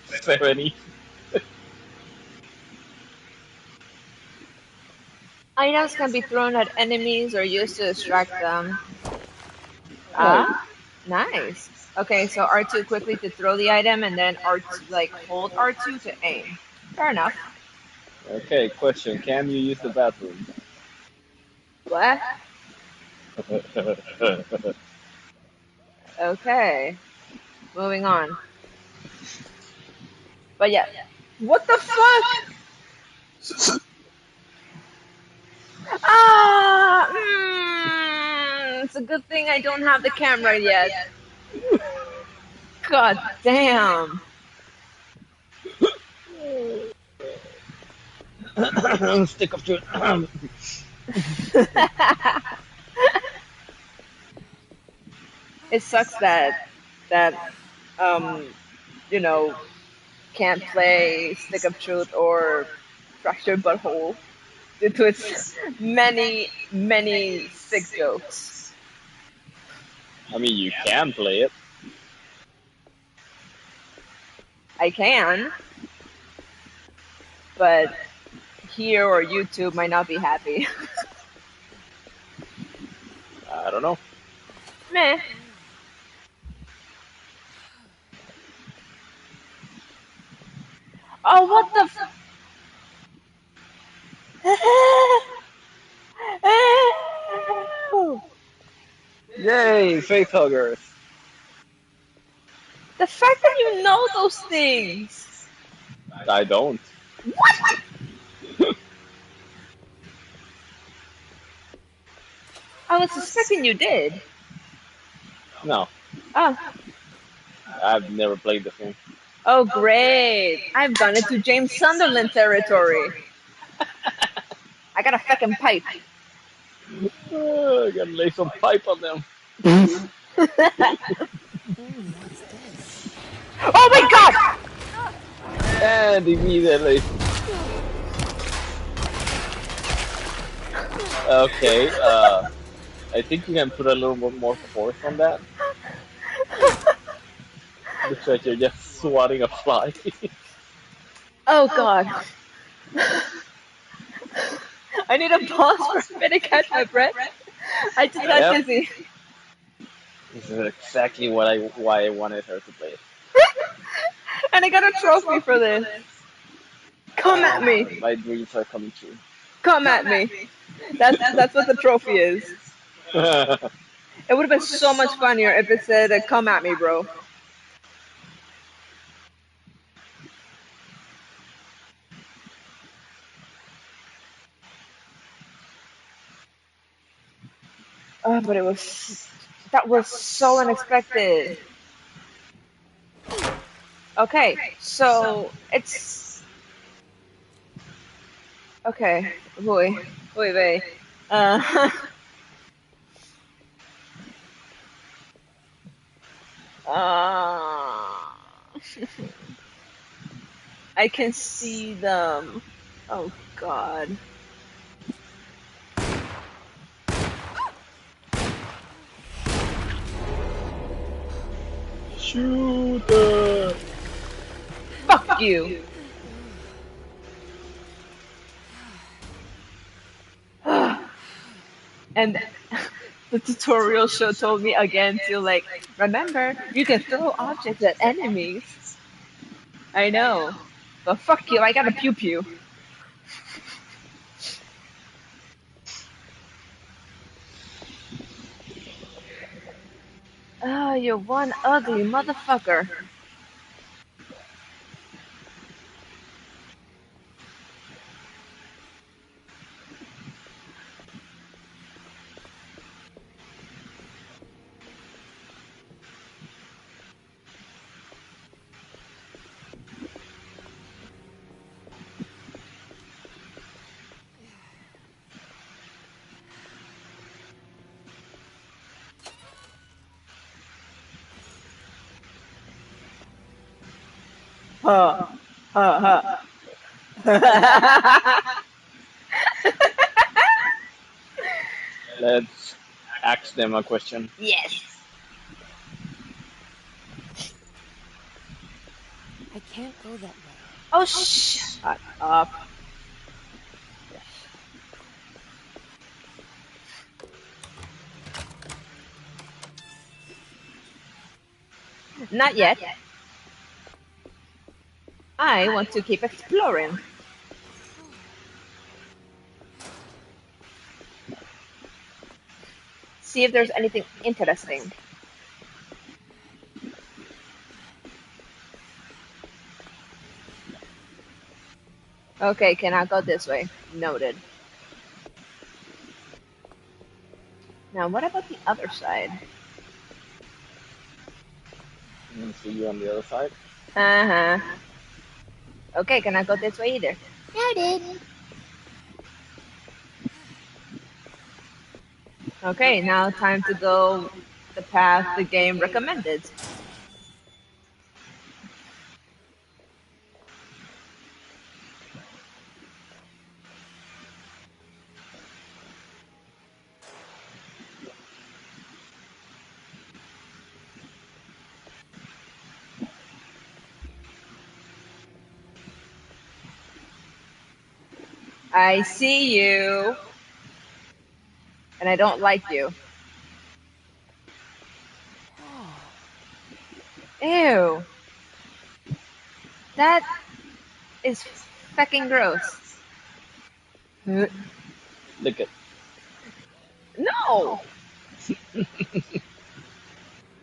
70s. Items can be thrown at enemies or used to distract them. Right. Ah, nice. Okay, so R2 quickly to throw the item, and then R2, like hold R2 to aim. Fair enough. Okay, question. Can you use the bathroom? What? Okay, moving on. But yeah, what the fuck? Ah, it's a good thing I don't have the camera yet. God damn. Stick of truth. It sucks that um you know can't play Stick of Truth or Fractured Butthole due to its many sick jokes. I mean, you can play it. I can, but here or YouTube might not be happy. I don't know. Meh. Oh, what the Yay, face huggers. The fact that you know those things. I don't. I was suspecting you did. No, Oh, I've never played the game. oh great. I've gone into James Sunderland territory. I got a fucking pipe. I gotta lay some pipe on them. What's this? Oh my god! And immediately. Okay, I think you can put a little bit more force on that. Looks like you're just swatting a fly. Oh god. I need a pause for a minute to catch my breath. I just got Yep. dizzy. This is exactly why I wanted her to play it. And I got a trophy for this. Come at me. My dreams are coming true. Come at me. That's what the trophy is. It would have been so much funnier if it said, "Come at me, bro." Oh, but that was so unexpected. Okay, so it's okay. Wait. Uh, uh, I can see them. Oh God. Shoot her! Fuck you. And the tutorial show told me again to like remember you can throw objects at enemies. I know, but fuck you. I got a pew pew. Oh, you're one ugly motherfucker. Huh. Huh. Let's ask them a question. Yes. I can't go that way. Oh, shut up. Not yet. I want to keep exploring. See if there's anything interesting. Okay, cannot go this way. Noted. Now, what about the other side? And see you on the other side. Uh-huh. Okay, can I go this way either? Noted. Okay, now time to go the path the game recommended. I see you, and I don't like you. Ew. That is fucking gross. Look at. No!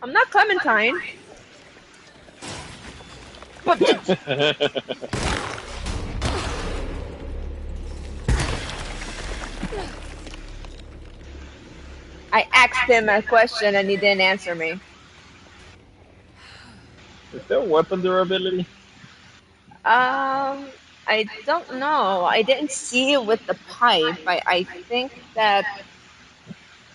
I'm not Clementine. But I asked him a question and he didn't answer me. Is there weapon durability? I don't know. I didn't see it with the pipe. I think that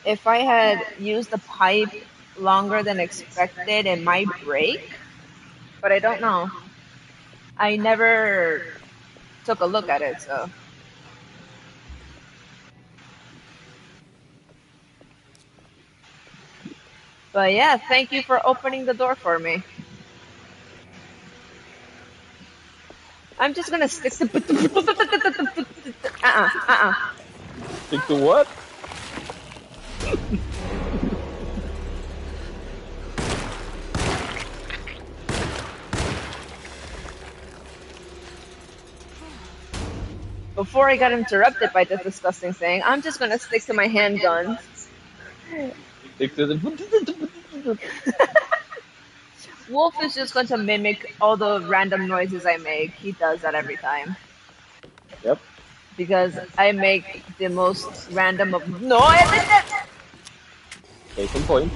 if I had used the pipe longer than expected, it might break, but I don't know. I never took a look at it, so. But yeah, thank you for opening the door for me. I'm just gonna stick to. Stick to what? Before I got interrupted by this disgusting thing, I'm just gonna stick to my handguns. Stick to the. Wolf is just going to mimic all the random noises I make. He does that every time. Yep. Because I make the most random of noises. Case in point.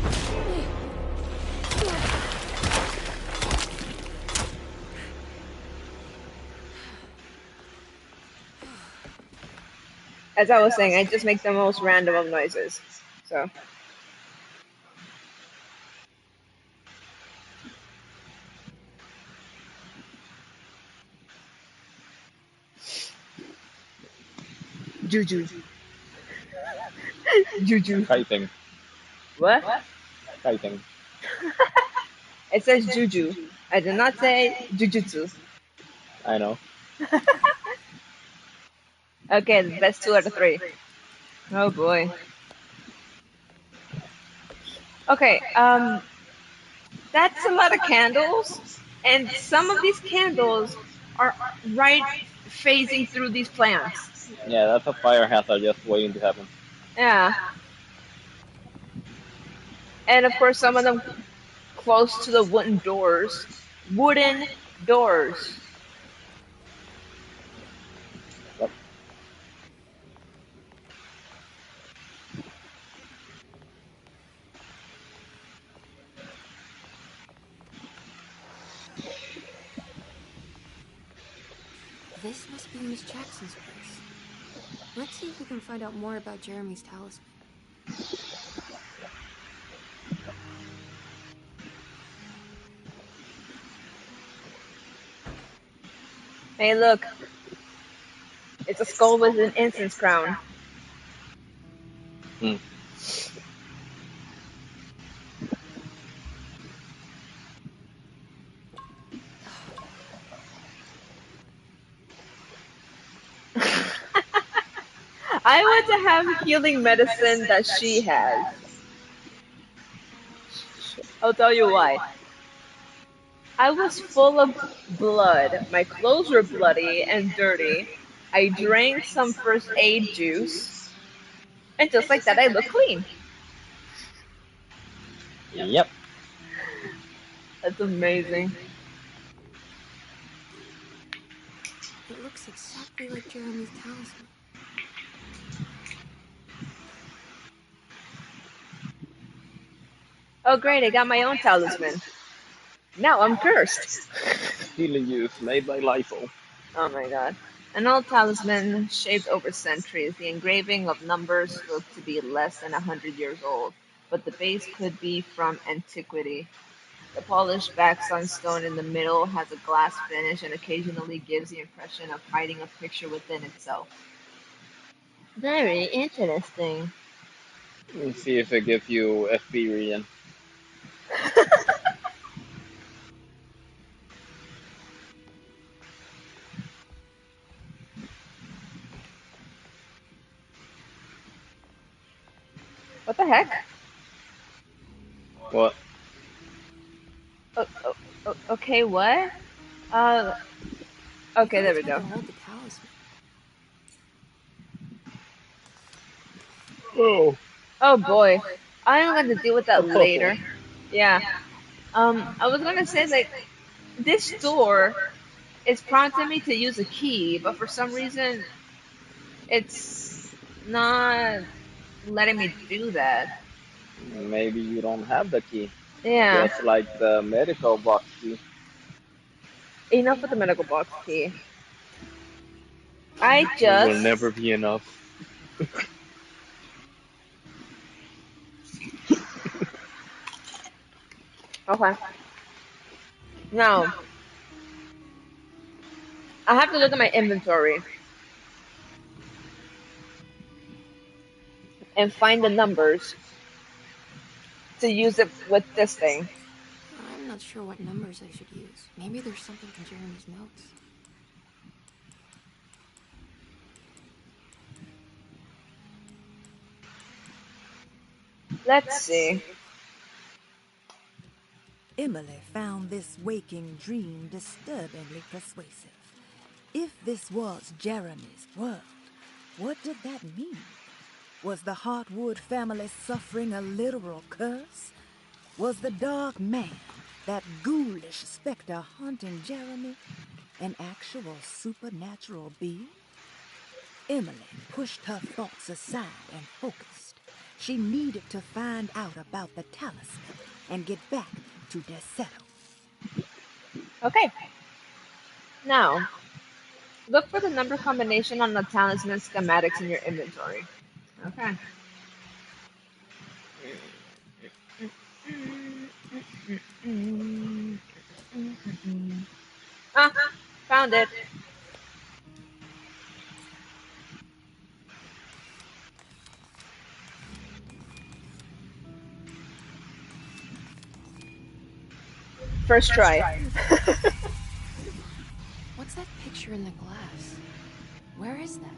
As I was saying, I just make the most random of noises. So. Juju. Juju. Kiting. What? Kiting. It says Juju. I did not say Jujutsu. I know. Okay, the best 2 out of 3. Oh boy. Okay, that's a lot of candles, and some of these candles are right phasing through these plants. Yeah, that's a fire hazard just waiting to happen. Yeah. And of course, some of them close to the wooden doors. Wooden doors. Yep. This must be Miss Jackson's place. Let's see if we can find out more about Jeremy's talisman. Hey, look. It's a skull with an incense crown. Hmm. I want to have healing medicine that she has. I'll tell you why. I was full of blood. My clothes were bloody and dirty. I drank some first aid juice. And just like that, I look clean. Yep. That's amazing. It looks exactly like Jeremy's talisman. Oh, great, I got my own talisman. Now I'm cursed. Healing use made by Lifo. Oh my god. An old talisman shaped over centuries. The engraving of numbers look to be less than 100 years old, but the base could be from antiquity. The polished back sunstone in the middle has a glass finish and occasionally gives the impression of hiding a picture within itself. Very interesting. Let's see if it gives you FB region. What the heck? What? Okay, what? Uh, okay, there we go. Hold the talisman. Oh. Oh boy. I'm going to deal with that later. Yeah. I was gonna say like this door is prompting me to use a key, but for some reason it's not letting me do that. Maybe you don't have the key. Yeah. Just like the medical box key. Enough with the medical box key. I It will just never be enough. okay. Now I have to look at my inventory and find the numbers to use it with this thing. I'm not sure what numbers I should use. Maybe there's something in Jeremy's notes. Let's see. Emily found this waking dream disturbingly persuasive. If this was Jeremy's world, what did that mean? Was the Hartwood family suffering a literal curse? Was the dark man, that ghoulish specter haunting Jeremy, an actual supernatural being? Emily pushed her thoughts aside and focused. She needed to find out about the talisman and get back to Desetto. Okay. Now look for the number combination on the talisman schematics in your inventory. Okay. Ah, found it. First try. What's that picture in the glass? Where is that?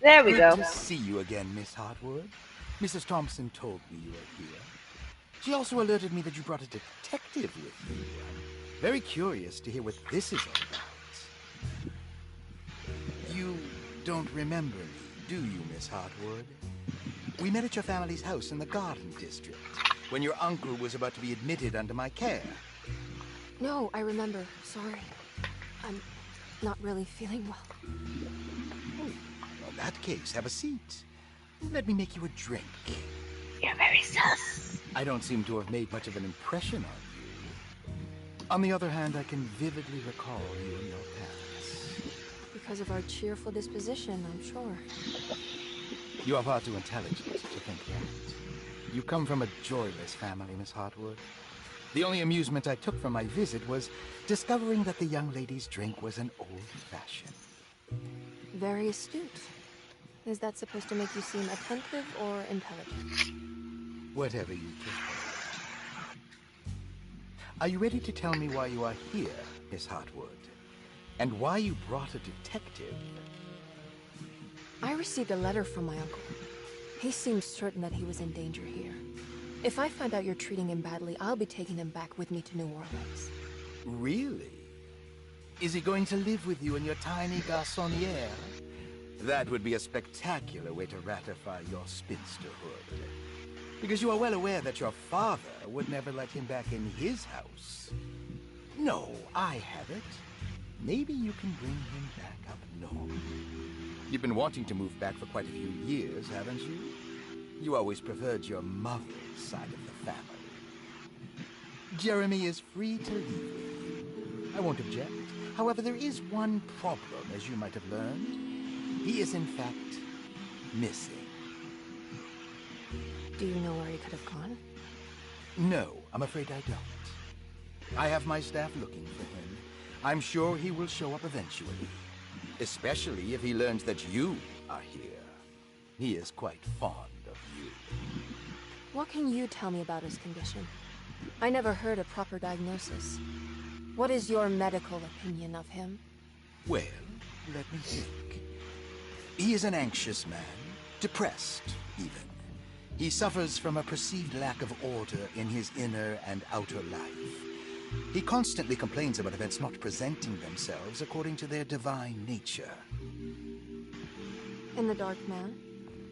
There we go. Good to see you again, Miss Hartwood. Mrs. Thompson told me you were here. She also alerted me that you brought a detective with you. I'm very curious to hear what this is all about. You don't remember me, do you, Miss Hartwood? We met at your family's house in the Garden District, when your uncle was about to be admitted under my care. No, I remember. Sorry. I'm not really feeling well. Oh, in that case, have a seat. Let me make you a drink. You're very sus. I don't seem to have made much of an impression on you. On the other hand, I can vividly recall you in your past. Because of our cheerful disposition, I'm sure. You are far too intelligent to think that. You come from a joyless family, Miss Hartwood. The only amusement I took from my visit was discovering that the young lady's drink was an old-fashioned. Very astute. Is that supposed to make you seem attentive or intelligent? Whatever you prefer. Are you ready to tell me why you are here, Miss Hartwood? And why you brought a detective? I received a letter from my uncle. He seems certain that he was in danger here. If I find out you're treating him badly, I'll be taking him back with me to New Orleans. Really? Is he going to live with you in your tiny garçonniere? That would be a spectacular way to ratify your spinsterhood. Because you are well aware that your father would never let him back in his house. No, I have it. Maybe you can bring him back up north. You've been wanting to move back for quite a few years, haven't you? You always preferred your mother's side of the family. Jeremy is free to leave with you. I won't object. However, there is one problem, as you might have learned. He is, in fact, missing. Do you know where he could have gone? No, I'm afraid I don't. I have my staff looking for him. I'm sure he will show up eventually. Especially if he learns that you are here. He is quite fond of you. What can you tell me about his condition? I never heard a proper diagnosis. What is your medical opinion of him? Well, let me think. He is an anxious man, depressed, even. He suffers from a perceived lack of order in his inner and outer life. He constantly complains about events not presenting themselves according to their divine nature. And the Dark Man?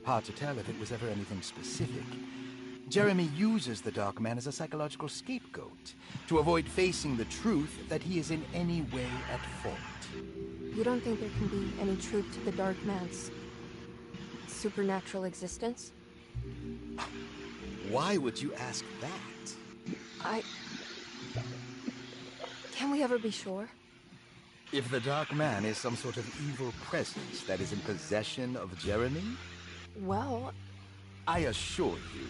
Hard to tell if it was ever anything specific. Jeremy uses the Dark Man as a psychological scapegoat to avoid facing the truth that he is in any way at fault. You don't think there can be any truth to the Dark Man's supernatural existence? Why would you ask that? Can we ever be sure? If the Dark Man is some sort of evil presence that is in possession of Jeremy? Well, I assure you,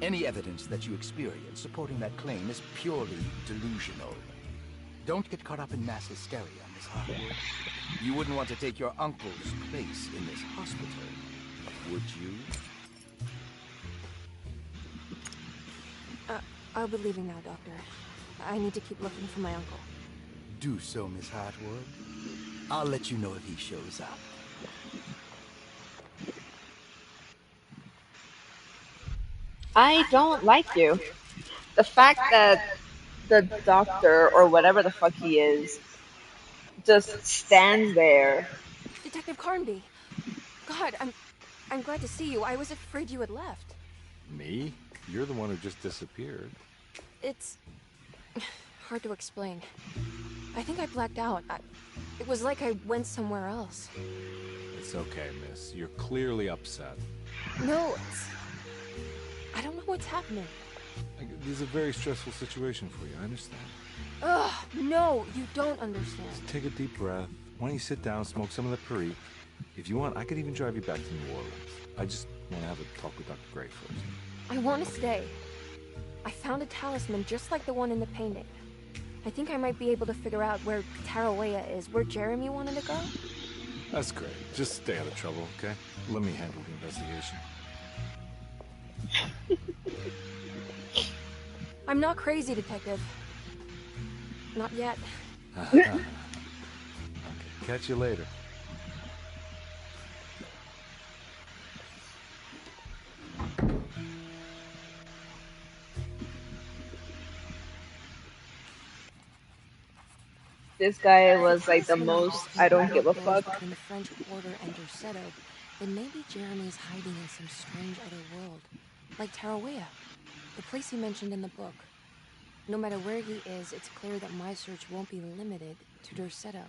any evidence that you experience supporting that claim is purely delusional. Don't get caught up in mass hysteria, Miss Hartwood. You wouldn't want to take your uncle's place in this hospital, would you? I'll be leaving now, Doctor. I need to keep looking for my uncle. Do so, Miss Hartwood. I'll let you know if he shows up. I don't like you. The fact that the doctor, or whatever the fuck he is, just stands there. Detective Carnby! God, I'm glad to see you. I was afraid you had left. Me? You're the one who just disappeared. It's hard to explain. I think I blacked out. It was like I went somewhere else. It's okay, miss. You're clearly upset. No, I don't know what's happening. This is a very stressful situation for you, I understand. Ugh, no, you don't understand. Just take a deep breath. Why don't you sit down, smoke some of the Perique? If you want, I could even drive you back to New Orleans. I just want to have a talk with Dr. Gray first. I want to stay. I found a talisman just like the one in the painting. I think I might be able to figure out where Tarawea is, where Jeremy wanted to go. That's great. Just stay out of trouble, okay? Let me handle the investigation. I'm not crazy, Detective. Not yet. Okay, catch you later. This guy was like the most I don't give a fuck. Between the French Quarter and Derceto, then maybe Jeremy's hiding in some strange other world, like Tarawea, the place he mentioned in the book. No matter where he is, it's clear that my search won't be limited to Derceto.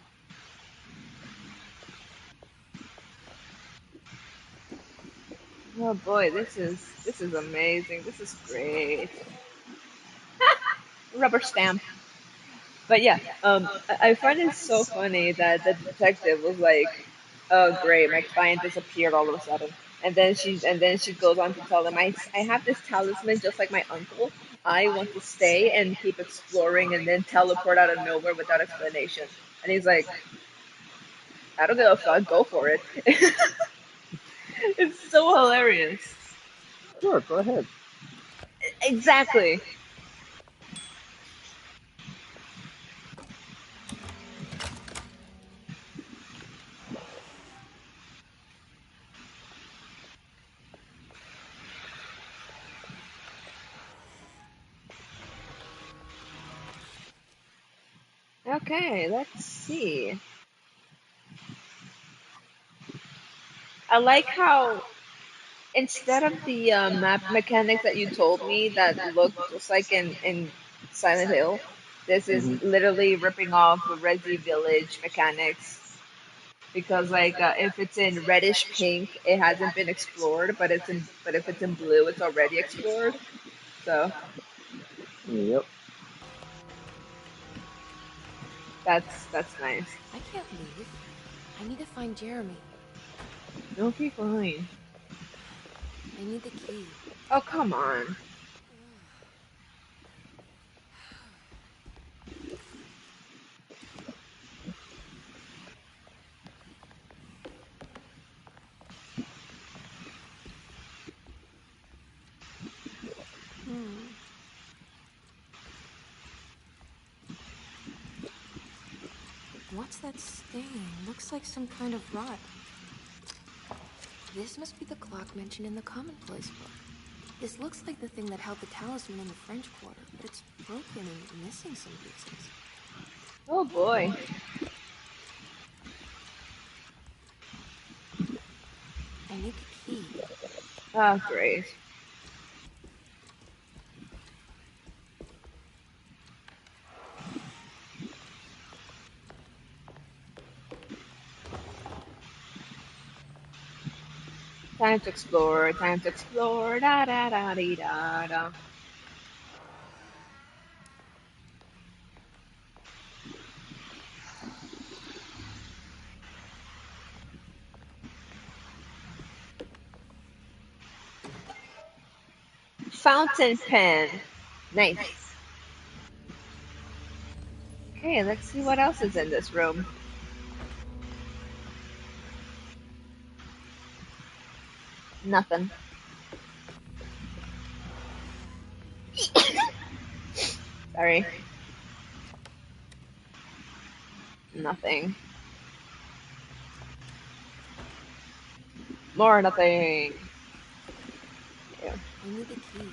Oh boy, this is amazing. This is great. Rubber stamp. But yeah, I find it so funny that the detective was like, "Oh great, my client disappeared all of a sudden," and then she goes on to tell them, "I have this talisman just like my uncle. I want to stay and keep exploring, and then teleport out of nowhere without explanation." And he's like, "I don't give a fuck. Go for it." It's so hilarious. Sure, go ahead. Exactly. Okay, let's see. I like how instead of the map mechanics that you told me that look just like in Silent Hill, this is Hmm. literally ripping off Resi Village mechanics. Because like if it's in reddish pink, it hasn't been explored, but if it's in blue, it's already explored. So Yep. that's nice. I can't leave. I need to find Jeremy. Okay, fine. I need the key. Oh, come on. Hmm. What's that stain? Looks like some kind of rot. This must be the clock mentioned in the Commonplace book. This looks like the thing that held the talisman in the French Quarter, but it's broken and missing some pieces. Oh boy. I need the key. Oh, great. Time to explore, time to explore, da da da dee da da. Fountain pen. Nice. Okay, let's see what else is in this room. Nothing. Sorry. Nothing. More nothing. Yeah. I need the key.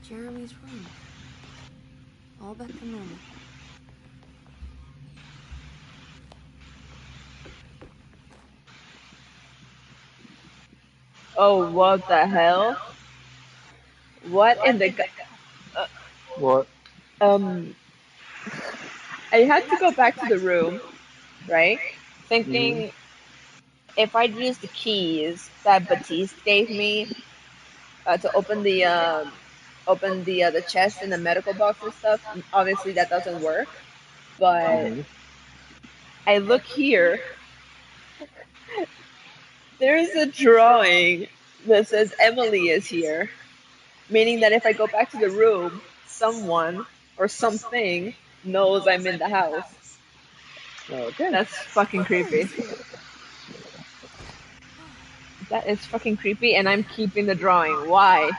Jeremy's room. All back to normal. Oh, what the hell? What in the uh, What? um I had to go back to the room, right? Hmm. Thinking if I'd use the keys that Batiste gave me to open the chest and the medical box and stuff, obviously that doesn't work. But Hmm. I look here, there's a drawing that says Emily is here, meaning that if I go back to the room, someone or something knows I'm in the house. Okay. That's fucking creepy. That is fucking creepy, and I'm keeping the drawing. Why?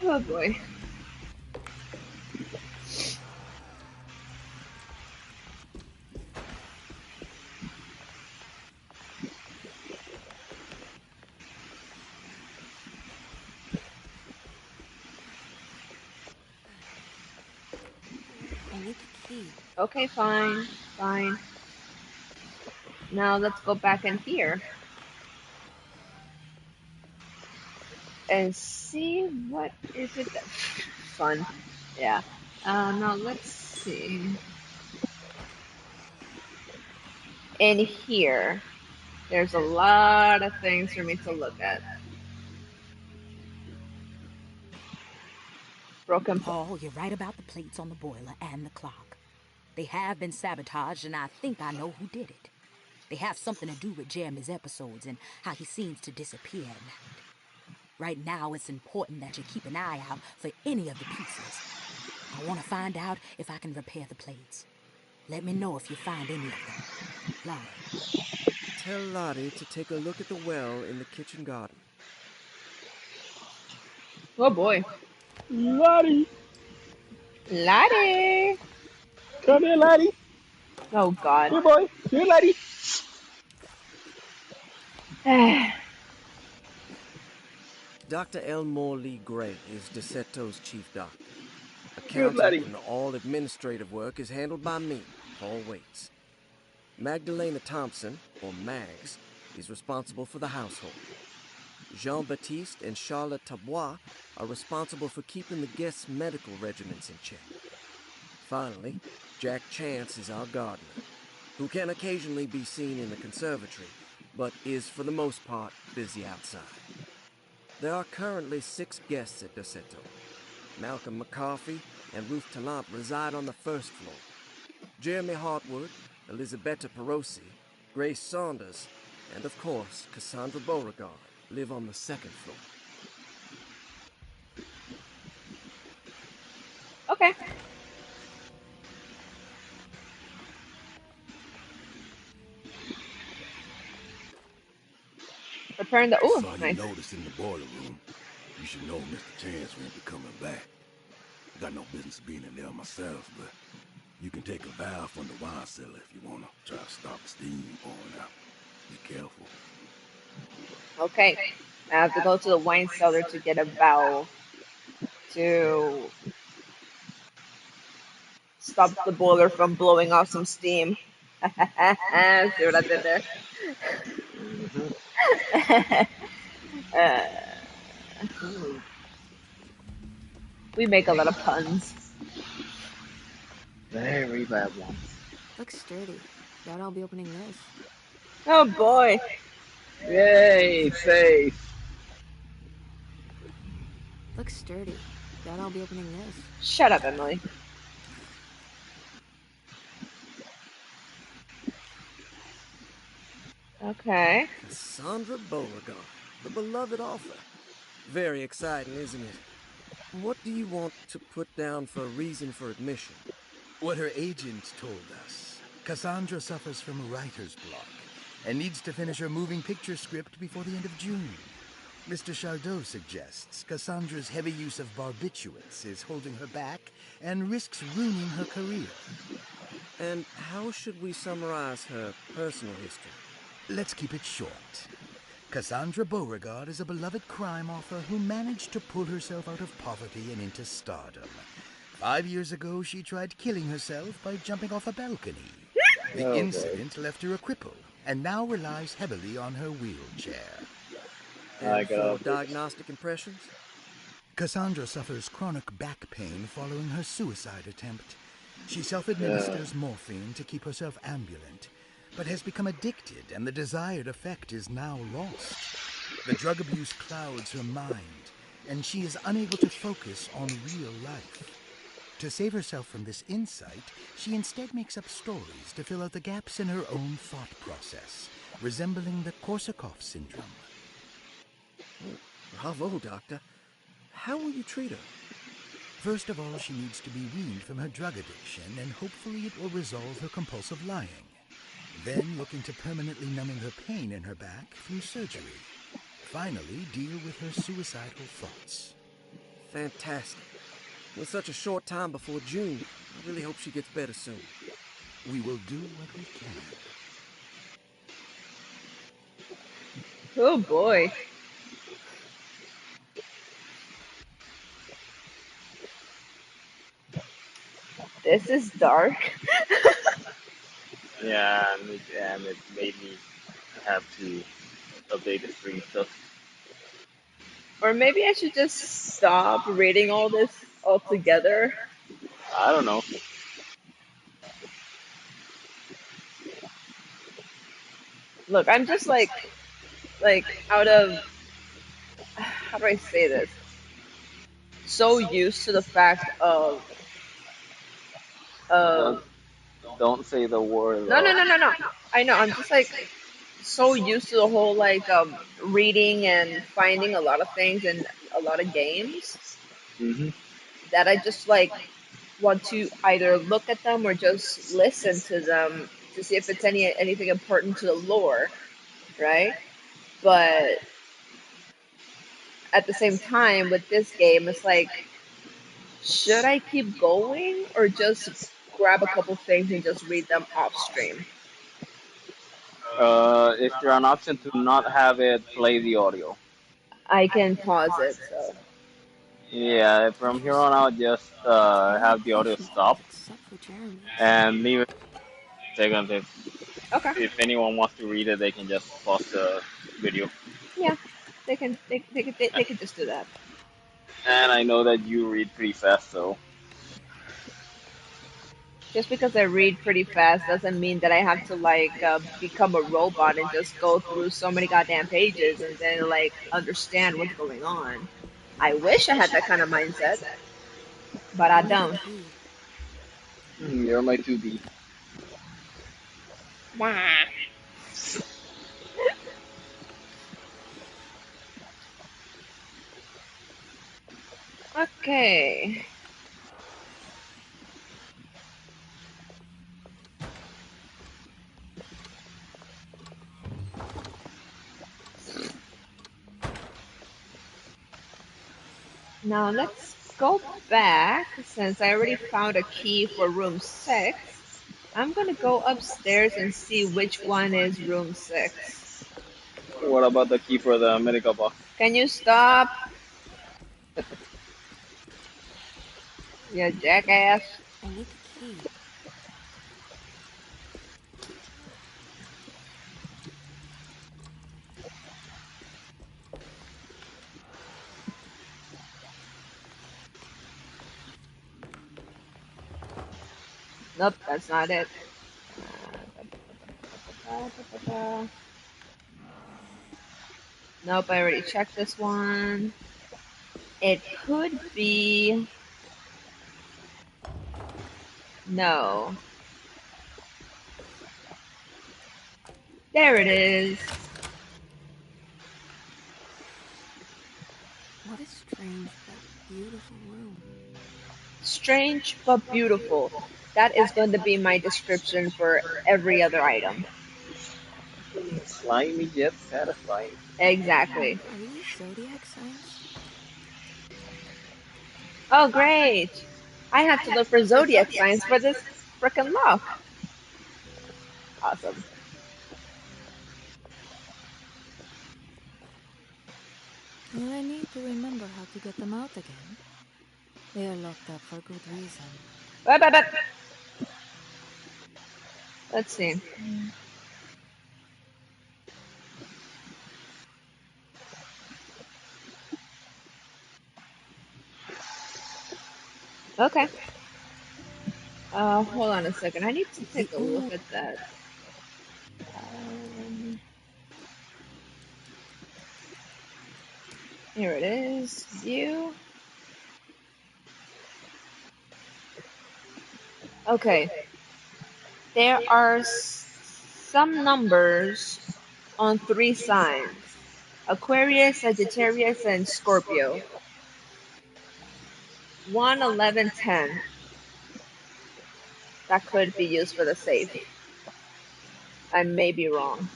Oh boy. I need the key. Okay, fine, fine. Now let's go back in here and see what is it that fun. Yeah. Now let's see. In here, there's a lot of things for me to look at. Broken. Paul, you're right about the plates on the boiler and the clock. They have been sabotaged, and I think I know who did it. They have something to do with Jeremy's episodes and how he seems to disappear at night. Right now, it's important that you keep an eye out for any of the pieces. I want to find out if I can repair the plates. Let me know if you find any of them. Lottie. Tell Lottie to take a look at the well in the kitchen garden. Oh boy. Lottie, Laddie. come here, Lottie. Oh god. Here, boy. Here, Lottie. Dr. Elmore Lee Gray is Desetto's chief doctor. Good Accounting laddie. and all administrative work is handled by me, Paul Waits. Magdalena Thompson, or Mags, is responsible for the household. Jean-Baptiste and Charlotte Tabois are responsible for keeping the guests' medical regimens in check. Finally, Jack Chance is our gardener, who can occasionally be seen in the conservatory, but is for the most part busy outside. There are currently 6 guests at Desetto. Malcolm McCarthy and Ruth Tallant reside on the first floor. Jeremy Hartwood, Elisabetta Perosi, Grace Saunders, and of course, Cassandra Beauregard live on the second floor. Okay. Return the. I Ooh, saw you nice. Lotus in the boiler room. You should know Mr. Chance won't be coming back. I got no business being in there myself, but you can take a valve from the wine cellar if you want to try to stop the steam pouring out. Be careful. Okay. I have to go to the wine cellar to get a valve to stop the boiler from blowing off some steam. See what I did there? uh, we make a lot of puns. Very bad ones. Looks sturdy. Doubt I'll be opening this. Oh boy. Yay, safe. Looks sturdy. Doubt I'll be opening this. Shut up, Emily. Okay. Cassandra Beauregard, the beloved author. Very exciting, isn't it? What do you want to put down for a reason for admission? What her agent told us. Cassandra suffers from writer's block and needs to finish her moving picture script before the end of June. Mr. Chardot suggests Cassandra's heavy use of barbiturates is holding her back and risks ruining her career. And how should we summarize her personal history? Let's keep it short. Cassandra Beauregard is a beloved crime author who managed to pull herself out of poverty and into stardom. 5 years ago, she tried killing herself by jumping off a balcony. The incident left her a cripple and now relies heavily on her wheelchair. And for diagnostic impressions? Cassandra suffers chronic back pain following her suicide attempt. She self-administers morphine to keep herself ambulant, but has become addicted and the desired effect is now lost. The drug abuse clouds her mind, and she is unable to focus on real life. To save herself from this insight, she instead makes up stories to fill out the gaps in her own thought process, resembling the Korsakoff syndrome. Bravo, Doctor. How will you treat her? First of all, she needs to be weaned from her drug addiction, and hopefully it will resolve her compulsive lying. Then look into permanently numbing her pain in her back through surgery. Finally, deal with her suicidal thoughts. Fantastic. With such a short time before June, I really hope she gets better soon. We will do what we can. Oh boy. This is dark. Yeah, and it made me have to update the screen stuff. Or maybe I should just stop reading all this altogether. I don't know. Look, I'm just like out of, how do I say this? So used to the fact of Don't, don't say the word. no. I know. I'm just like so used to the whole like reading and finding a lot of things and a lot of games Mm-hmm. that I just like want to either look at them or just listen to them to see if it's anything important to the lore, right? But at the same time with this game, it's like, should I keep going or just grab a couple things and just read them off stream? Is there an option to not have it play the audio? I can pause it, so. Yeah, from here on Interesting. out, just No have the audio patient calls stop except for Jeremy's. and leave it seconds. Okay. If anyone wants to read it, they can just pause the video. Yeah, they can just do that. And I know that you read pretty fast, so Just because I read pretty fast doesn't mean that I have to like become a robot and just go through so many goddamn pages and then like understand what's going on. I wish I had that kind of mindset, but I I need a don't. key. you're my 2B. Wah. Okay. Now let's go back since I already found a key for room 6. I'm gonna go upstairs and see which one is room 6. What about the key for the medical box? Can you stop, you jackass? I need the key. Nope, that's not it. Nope, I already checked this one. It could be. No. There it is. What a strange but beautiful room. Strange but beautiful. That is going to be my description for every other item. Slimy yet satisfying. Exactly. Are these zodiac signs? Oh, great. I have to look for zodiac signs for this frickin' lock. Awesome. And I need to remember how to get them out again. They are locked up for good reason. But. Let's see. Okay. Hold on a second. I need to The take a look only at that. Um, Here it is. View. Okay. There are some numbers on 3 signs: Aquarius, Sagittarius, and Scorpio. 1, 11, 10. That could be used for the safe. I may be wrong.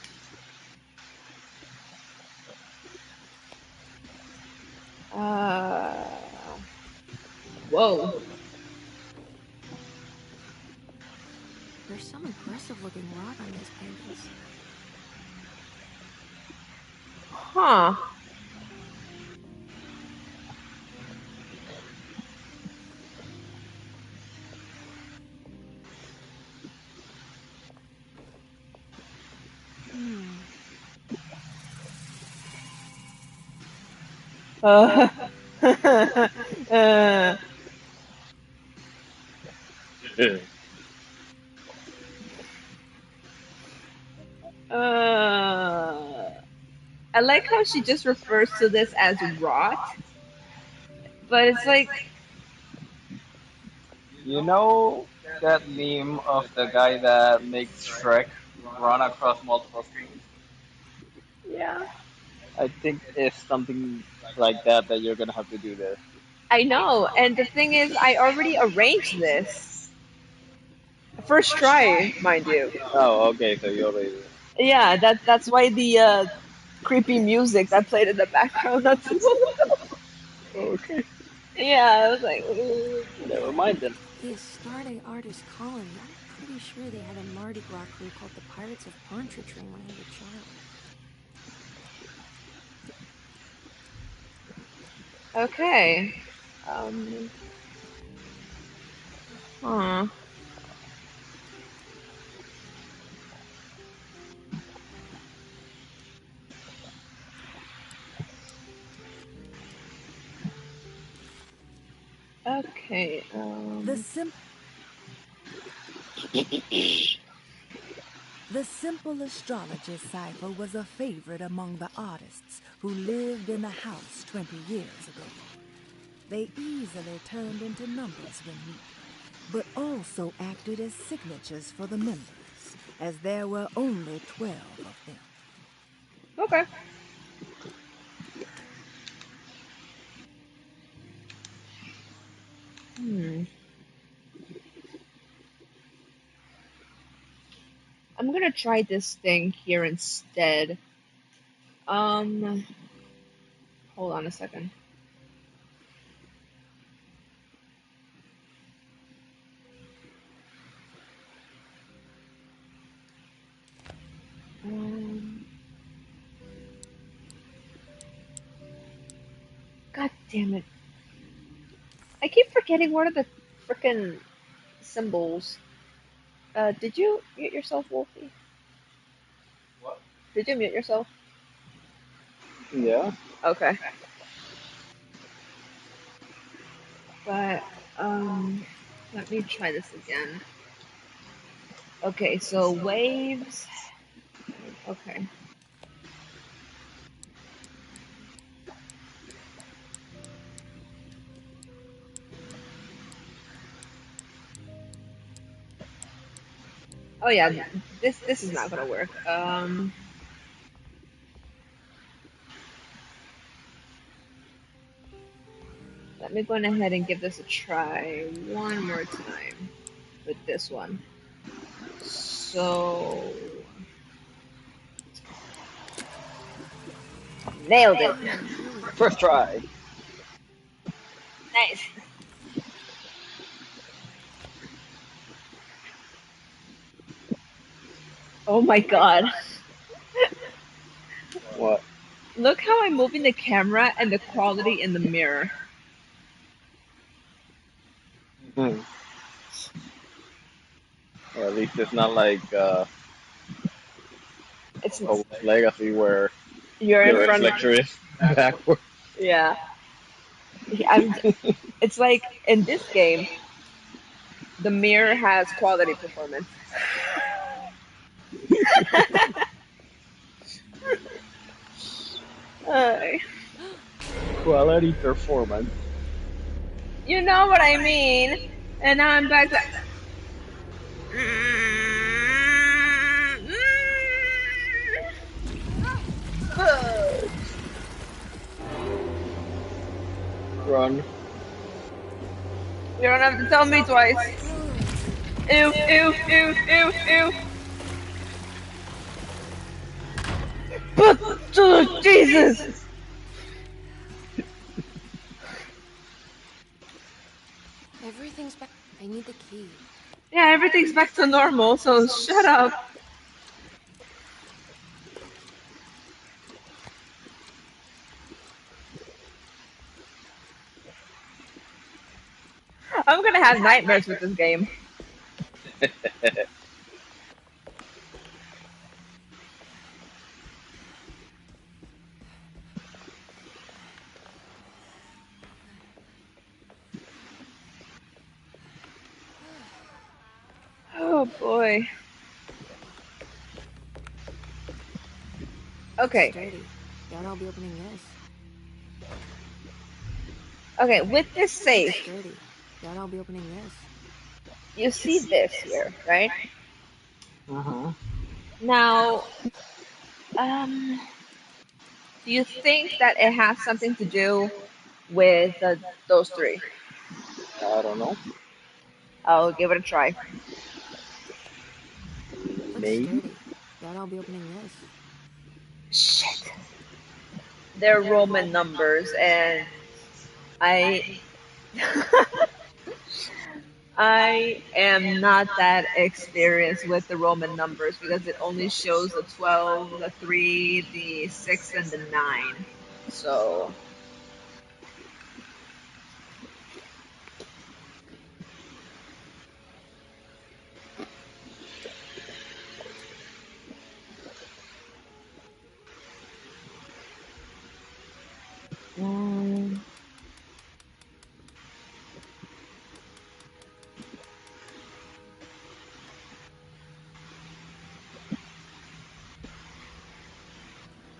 Uh, Whoa. There's some aggressive looking rock on these pages. Huh. Hmm. Uh, uh, uh, I like how she just refers to this as rot, but it's like, You know that meme of the guy that makes Shrek run across multiple screens? yeah, I think it's something like that that you're gonna have to do this. I know. And the thing is, I already arranged this. First try, mind you. Oh, okay, so you already did. Yeah, that's why the creepy music that played in the background not too long ago. Okay, Yeah, I was like, "Ooh." never mind then. The Astarte artist colony. I'm pretty sure they had a Mardi Gras crew called the Pirates of Pontchartrain when I was a child. Okay. Huh. Okay, The simple astrologer's cipher was a favorite among the artists who lived in the house 20 years ago. They easily turned into numbers when needed, but also acted as signatures for the members, as there were only 12 of them. Okay. I'm gonna try this thing here instead. Hold on a second. God damn it. I keep forgetting what are the frickin' symbols. Did you mute yourself, Wolfie? What? Did you mute yourself? Yeah. Okay. But, let me try this again. Okay, so waves. Okay. Oh yeah, this is not gonna work. Let me go ahead and give this a try one more time with this one. So nailed it. First try. Nice. Oh my god. What? Look how I'm moving the camera and the quality in the mirror. Hmm. Or at least it's not like It's Hogwarts Legacy where you're the in front. reflector is backwards. Yeah. It's like in this game, the mirror has quality performance. Uh, Quality performance. you know what I mean. And now I'm back to. Run. You don't have to tell me twice. Ew, ew, ew, ew, ew. But, Jesus! Everything's back. I need the key. Yeah, everything's back to normal, so shut up. I'm gonna have nightmares with this game. Oh boy. Okay. Sturdy. Doubt I'll be opening this. Okay, with this safe, Sturdy. Doubt I'll be opening this. you see this here, right? Uh-huh. Now, um, do you think that it has something to do with those three? I don't know. I'll give it a try. Looks Maybe. sturdy. Doubt I'll be opening this. Shit. They're Roman numbers, and I. I am not that experienced with the Roman numbers because it only shows the 12, the 3, the 6, and the 9. So, um,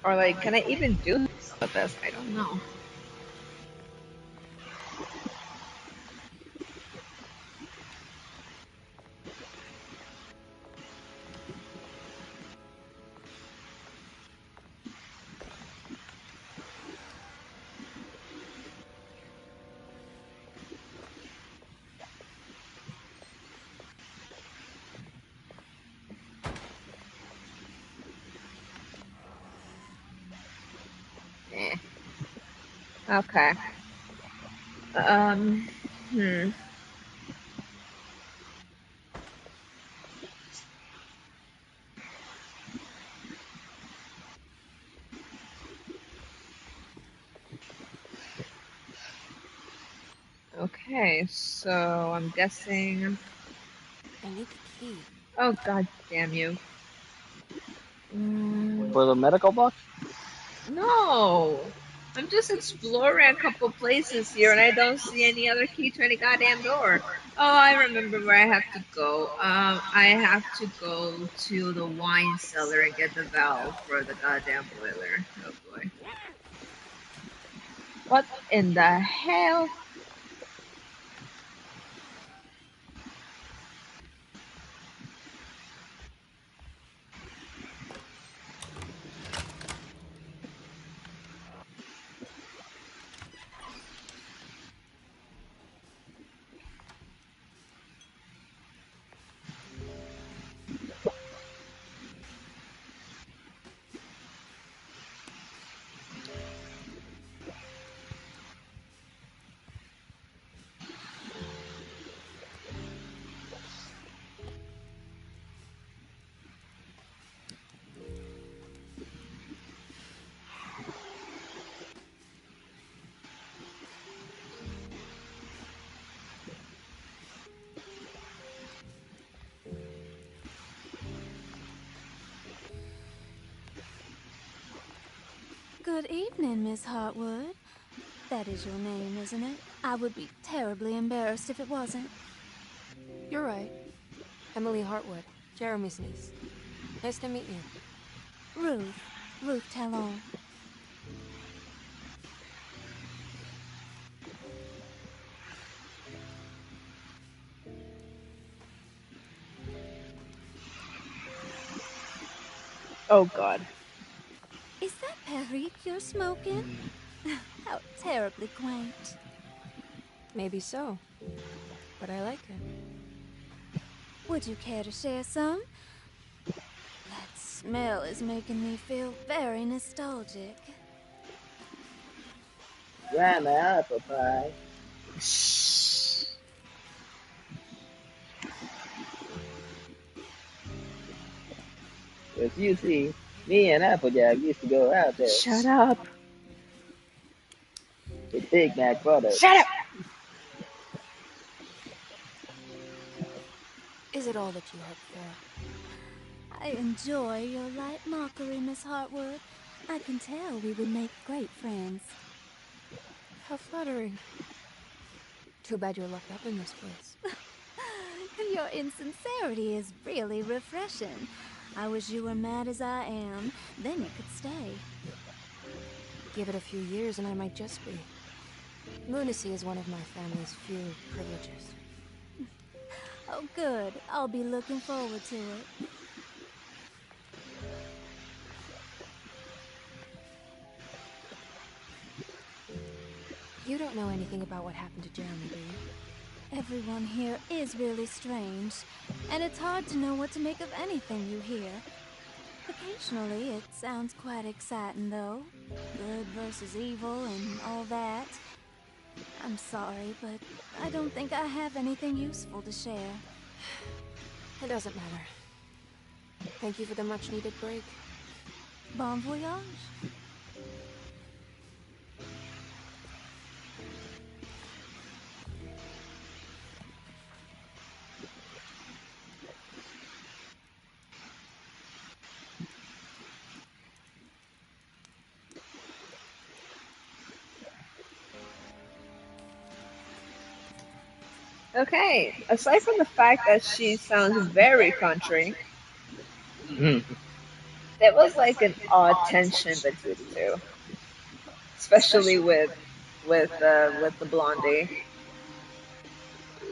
or like, can I even do with this? I don't know. Eh. Okay. Um, hmm. Okay, so I'm guessing. I need the key. Oh, god damn you. For the medical box? No! I'm just exploring a couple places here and I don't see any other key to any goddamn door. Oh, I remember where I have to go. I have to go to the wine cellar and get the valve for the goddamn boiler. Oh boy. What in the hell? Good evening, Miss Hartwood. That is your name, isn't it? I would be terribly embarrassed if it wasn't. You're right. Emily Hartwood, Jeremy's niece. Nice to meet you. Ruth Talon. Oh god. Is that Perique you're smoking? How terribly quaint. Maybe so, but I like it. Would you care to share some? That smell is making me feel very nostalgic. Grandma apple pie. As you see, me and Applejack used to go out there Shut up. with Big Mac brothers. Shut up! Is it all that you hope for? I enjoy your light mockery, Miss Hartwood. I can tell we would make great friends. How flattering. Too bad you're locked up in this place. Your insincerity is really refreshing. I wish you were mad as I am. Then you could stay. Give it a few years and I might just be. Lunacy is one of my family's few privileges. Oh, good. I'll be looking forward to it. You don't know anything about what happened to Jeremy, do you? Everyone here is really strange, and it's hard to know what to make of anything you hear. Occasionally, it sounds quite exciting, though. Good versus evil and all that. I'm sorry, but I don't think I have anything useful to share. It doesn't matter. Thank you for the much-needed break. Bon voyage. Okay, aside from the fact that she sounds very country, there was like an odd tension between the two, especially with the blondie.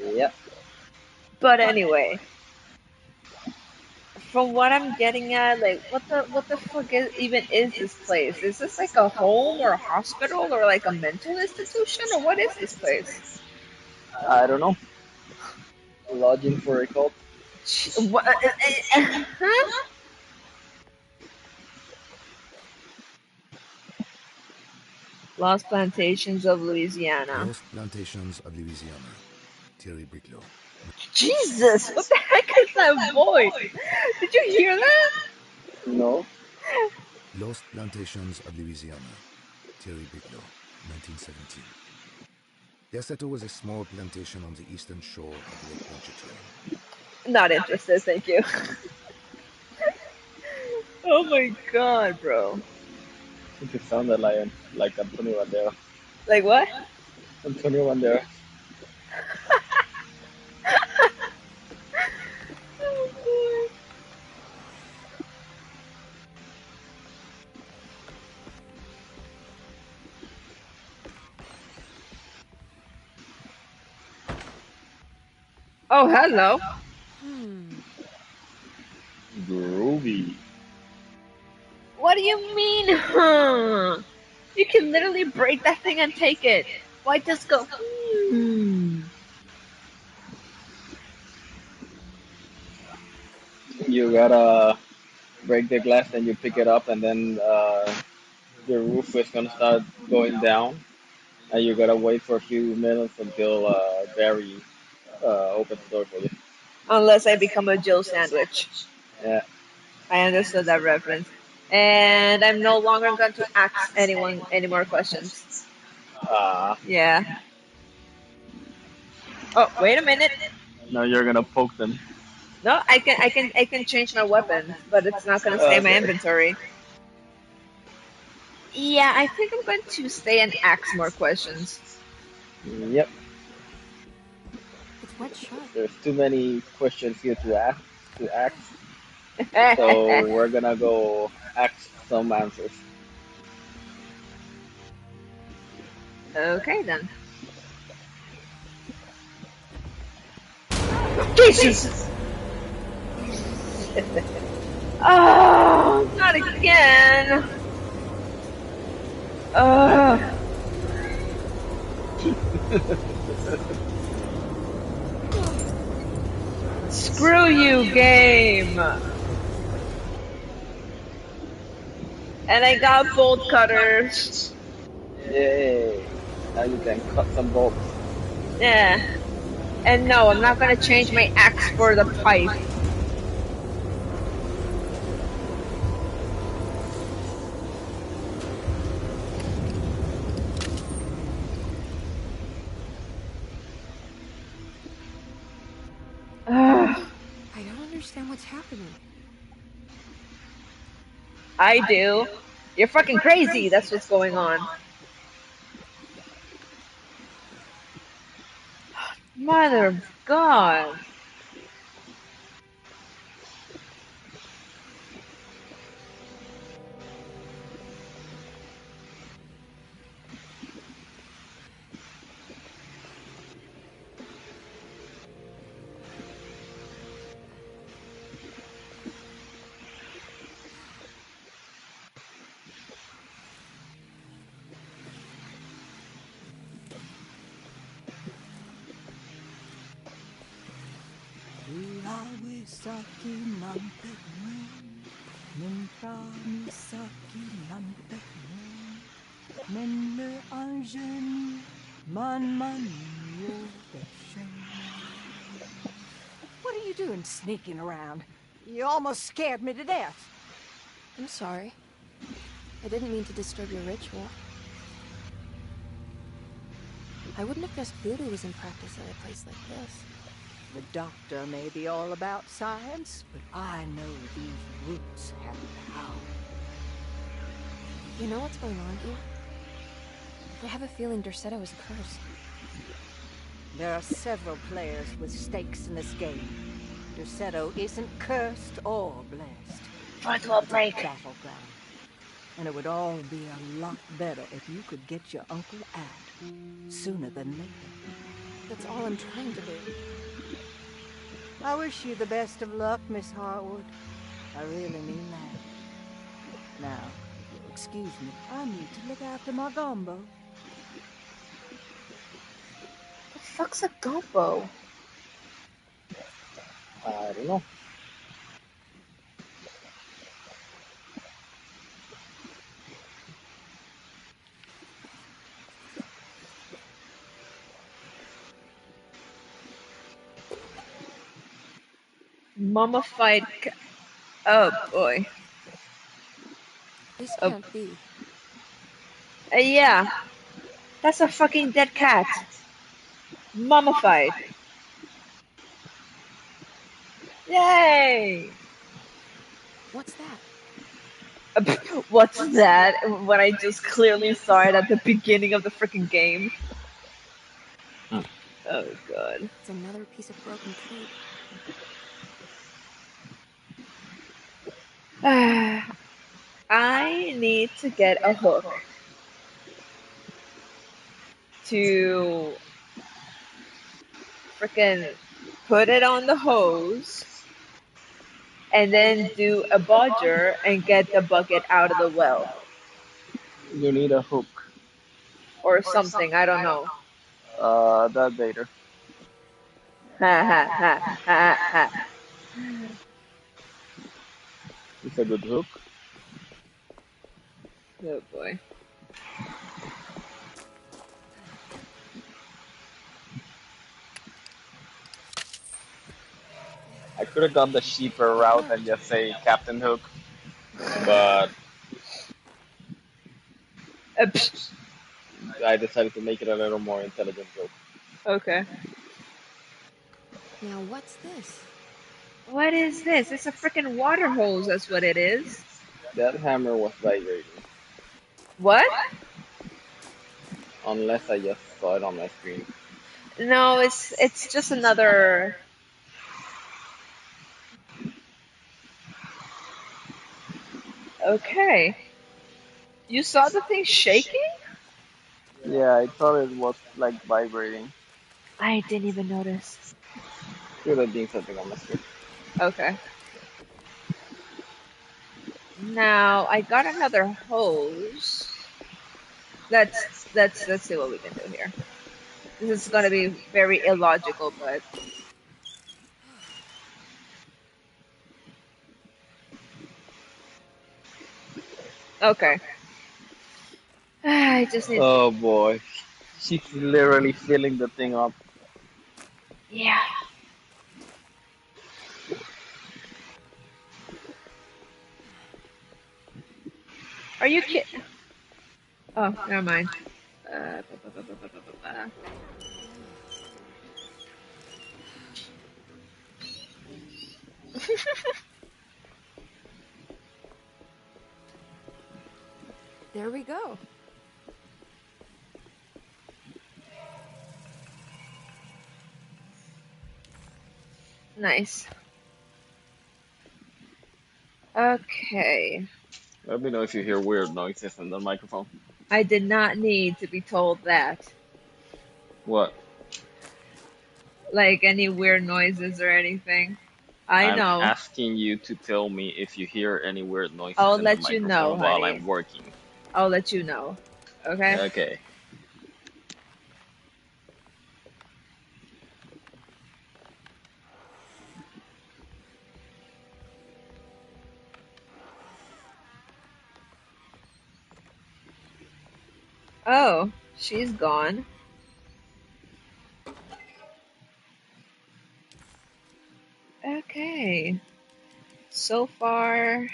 Yep. But anyway, from what I'm getting at, like, what the fuck even is this place? Is this like a home or a hospital or like a mental institution or what is this place? I don't know. Lodging for a cult. What, huh? Lost Plantations of Louisiana. Lost Plantations of Louisiana. Thierry Briclot. Jesus, what the heck is that voice? Did you hear that? No. Lost Plantations of Louisiana. Thierry Briclot. 1917. Deseto was a small plantation on the eastern shore of Lake Pontchartrain. Not interested, thank you. Oh my god, bro. I think it sounded like Antonio Banderas. Like what? Antonio Banderas. Oh, oh, hello. Groovy. What do you mean, huh? You can literally break that thing and take it. Why just go, hmm? You gotta break the glass, then you pick it up, and then the roof is gonna start going down, and you gotta wait for a few minutes until Barry opens the door for you. Unless I become a Jill sandwich. Yeah. I understood that reference. And I'm no longer going to ask anyone any more questions. Yeah. Oh, wait a minute. Now you're gonna poke them. No, I can change my weapons, but it's not gonna stay in my Okay. inventory. Yeah, I think I'm going to stay and ask more questions. Yep. It's wet shut. There's too many questions here to ask. So we're gonna go ask some answers. Okay then. Jesus! Oh, not again! Screw you, game! And I got bolt cutters. Yay! Now you can cut some bolts. Yeah. And no, I'm not gonna change my axe for the pipe. I don't understand what's happening. I do. You're fucking crazy, that's what's going on. Mother of God. Mène-le un genou What are you doing sneaking around? You almost scared me to death. I'm sorry. I didn't mean to disturb your ritual. I wouldn't have guessed voodoo was in practice at a place like this. The doctor may be all about science, but I know these roots have power. You know what's going on here? I have a feeling Derceto is cursed. There are several players with stakes in this game. Derceto isn't cursed or blessed. Frontal break. It's a battleground. And it would all be a lot better if you could get your Uncle out sooner than later. That's all I'm trying to do. I wish you the best of luck, Miss Hartwood. I really mean that. Now, if you'll excuse me, I need to look after my gumbo. The fuck's a gumbo? I don't know. Mummified. Oh boy. This can't be. Yeah. That's a fucking dead cat. Mummified. Yay! What's that? What's that? When I just clearly saw it at the beginning of the freaking game. Oh god. It's another piece of broken flute. I need to get a hook to freaking put it on the hose and then do a bodger and get the bucket out of the well. You need a hook. Or something, I don't know. That later. Ha ha ha ha ha. It's a good hook. Oh boy. I could have gone the cheaper route and just say Captain Hook, but I decided to make it a little more intelligent joke. Okay. Now what's this? What is this? It's a freaking water hose, that's what it is. That hammer was vibrating. What? Unless I just saw it on my screen. No, it's just another. Okay. You saw the thing shaking? Yeah, I thought it was like vibrating. I didn't even notice. Could have been something on my screen. Okay. Now I got another hose. Let's see what we can do here. This is gonna be very illogical, but okay. I just need. Oh boy, she's literally filling the thing up. Yeah. Are you kidding? Oh, never mind. Ba, ba, ba, ba, ba, ba, ba. There we go. Nice. Okay. Let me know if you hear weird noises in the microphone. I did not need to be told that. What? Like any weird noises or anything. I know. I'm asking you to tell me if you hear any weird noises I'll in the let you microphone know, while honey. I'm working. I'll let you know. Okay? Okay. Oh, she's gone. So far,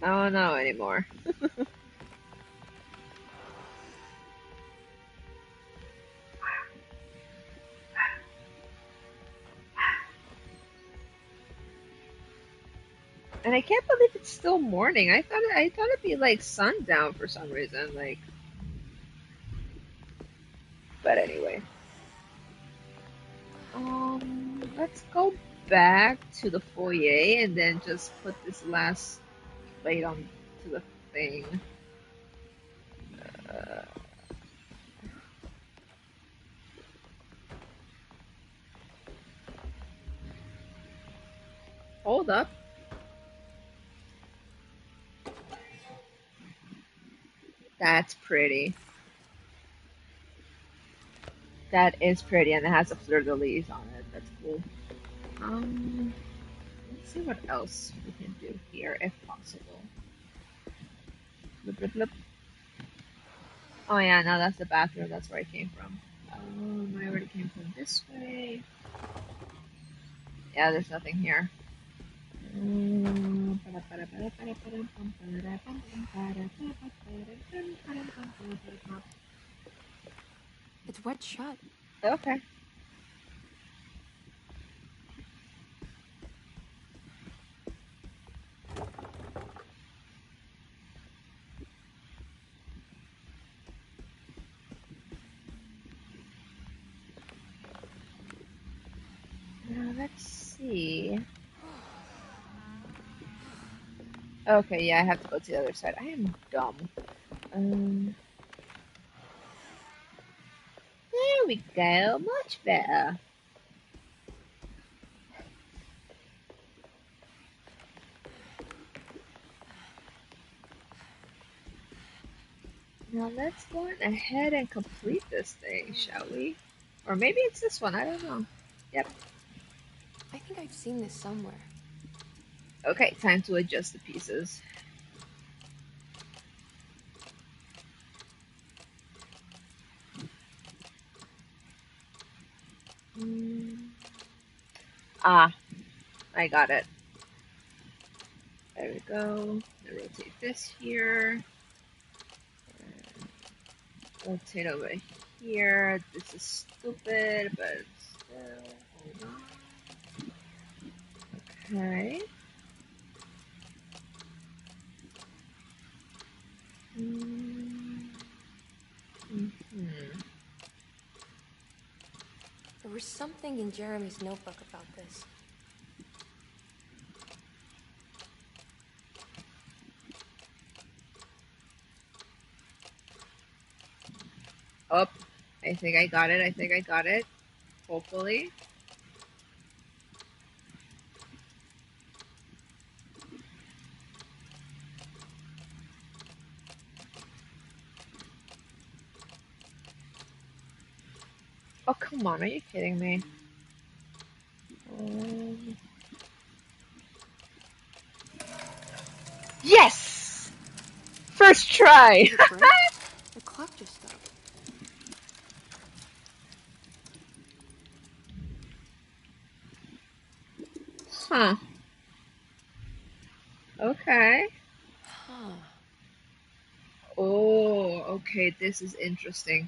I don't know anymore. And I can't believe it's still morning. I thought it'd be like sundown for some reason. Like, but anyway. Let's go back to the foyer and then just put this last plate on to the thing. Uh, hold up. That's pretty. That is pretty, and it has a fleur-de-lis on it. That's cool. Let's see what else we can do here, if possible. Blip, blip, blip. Oh yeah, no, that's the bathroom. That's where I came from. I already came from this way. Yeah, there's nothing here. It's wet shut. Okay. Now let's see. Okay, yeah, I have to go to the other side. I am dumb. There we go. Much better. Now let's go ahead and complete this thing, shall we? Or maybe it's this one. I don't know. Yep. I think I've seen this somewhere. Okay, time to adjust the pieces. Ah, I got it. There we go. Rotate this here. Rotate over here. This is stupid, but still. Hold on. Okay. There was something in Jeremy's notebook about this. Oh, I think I got it. I think I got it. Hopefully. Oh, come on. Are you kidding me? Yes! First try! Did it break? The clock just stopped. Huh. Okay. Huh. Oh, okay. This is interesting.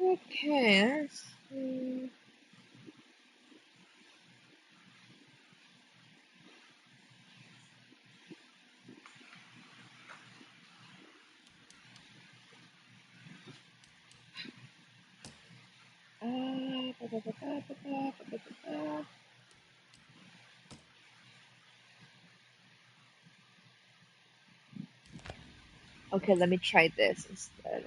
Okay, let's see. Ba, ba, ba, ba, ba, ba, ba, ba, ba. Okay, let me try this instead.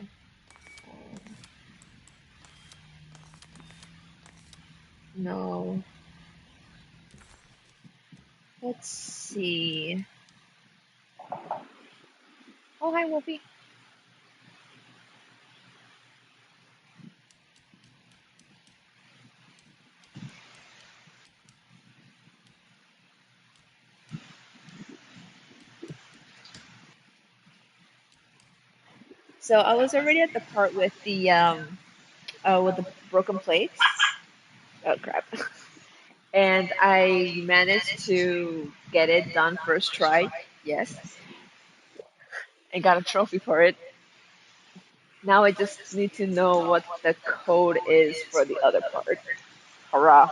No. Let's see. Oh, hi, Wolfie. So I was already at the part with the broken plates. Oh crap. And I managed to get it done first try. Yes. And got a trophy for it. Now I just need to know what the code is for the other part. Hurrah.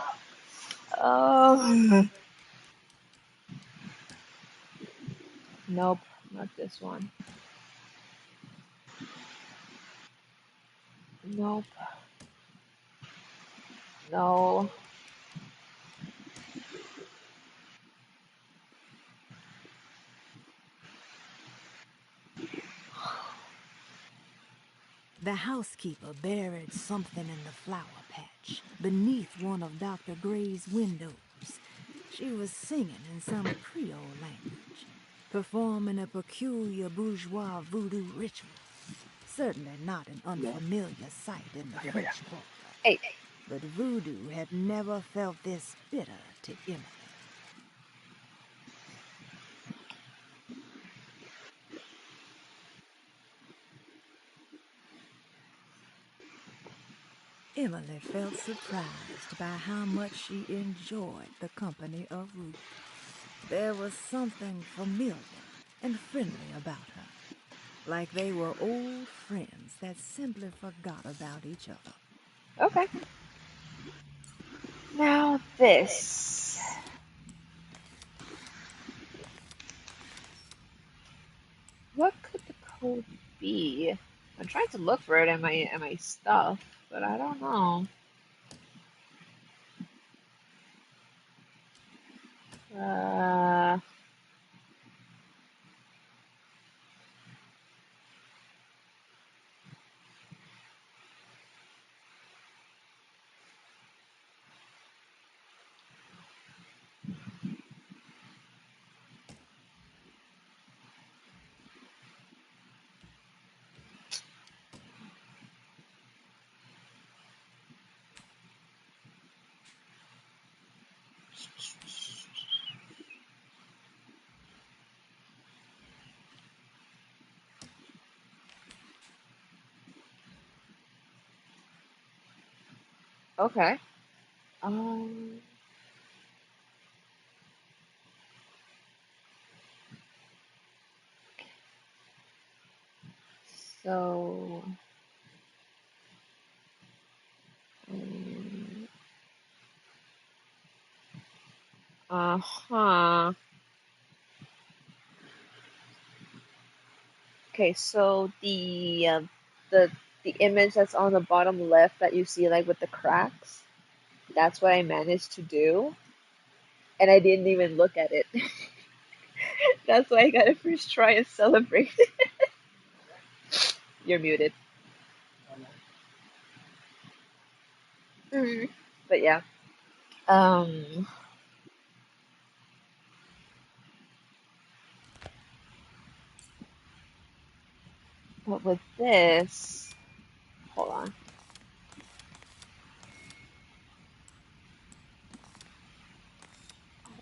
Oh. Nope, not this one. Nope. No. The housekeeper buried something in the flower patch beneath one of Dr. Gray's windows. She was singing in some Creole language, performing a peculiar bourgeois voodoo ritual. Certainly not an unfamiliar sight in the French Quarter. Hey. But voodoo had never felt this bitter to Emily. Emily felt surprised by how much she enjoyed the company of Ruth. There was something familiar and friendly about her, like they were old friends that simply forgot about each other. Okay. Now this. What could the code be? I'm trying to look for it in my stuff, but I don't know. Uh, okay. Um, so, um, uh-huh. Okay, so the the image that's on the bottom left that you see like with the cracks, that's what I managed to do, and I didn't even look at it. That's why I got to first try and celebrate. You're muted. Mm. But yeah. Um, but with this, hold on.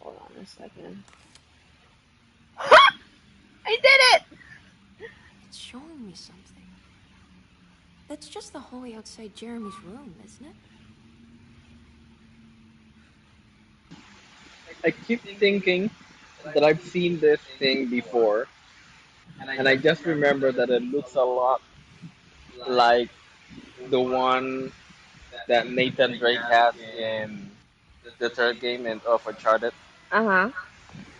Hold on a second. I did it! It's showing me something. That's just the hallway outside Jeremy's room, isn't it? I keep thinking that I've seen this thing before, and I just remember that it looks a lot like the one that Nathan Drake has in the third game of Uncharted. Uh-huh.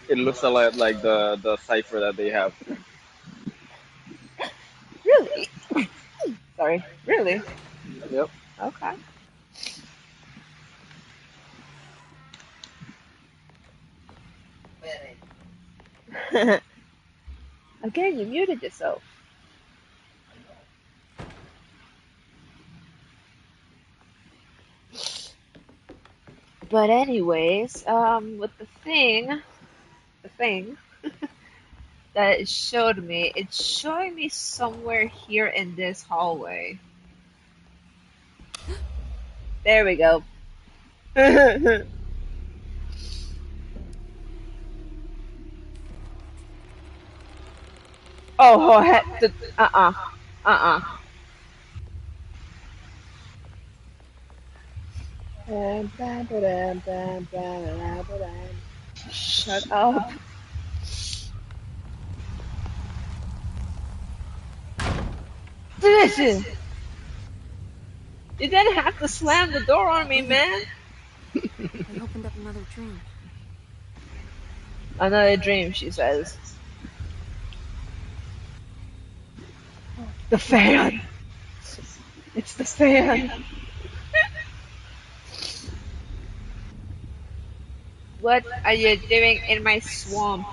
It looks a lot like the cipher that they have. Really? Sorry. Really? Yep. Okay. Again, you muted yourself. But anyways, with the thing that it showed me, it's showing me somewhere here in this hallway. There we go. Oh, uh-uh. Uh-uh. Shut up. Listen, you didn't have to slam the door on me, man. I opened up another dream. Another dream, she says. The fan. It's the fan. What are you doing in my swamp?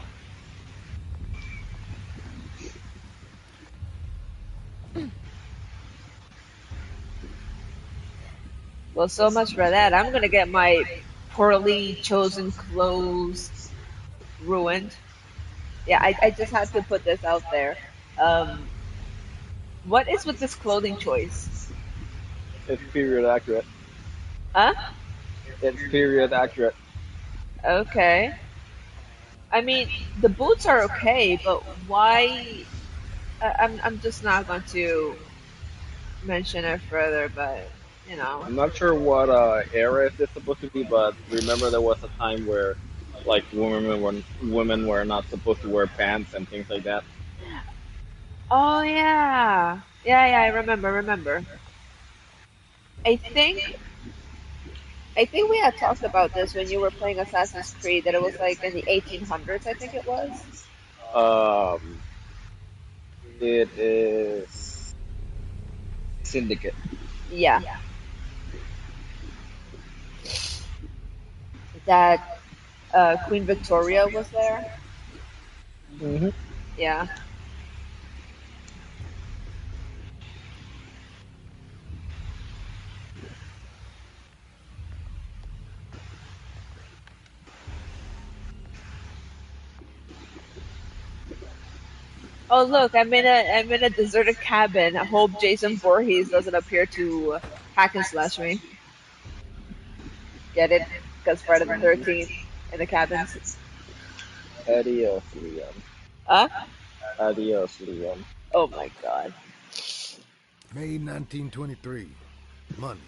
Well, so much for that. I'm gonna get my poorly chosen clothes ruined. Yeah, I just had to put this out there. Um, what is with this clothing choice? It's period accurate. Huh? It's period accurate. Okay. I mean, the boots are okay, but why? I'm just not going to mention it further, but you know. I'm not sure what era is this supposed to be, but remember there was a time where like women were not supposed to wear pants and things like that. Oh yeah, yeah. I remember. I think I think we had talked about this when you were playing Assassin's Creed that it was like in the 1800s. I think it was. Um, it is Syndicate. Yeah, that Queen Victoria was there. Hmm. Yeah. Oh look, I'm in a deserted cabin. I hope Jason Voorhees doesn't appear to hack and slash me. Get it? Because Friday the 13th in the cabins. Adios, Leon. Huh? Adios, Leon. Oh my god. May 1923. Monday.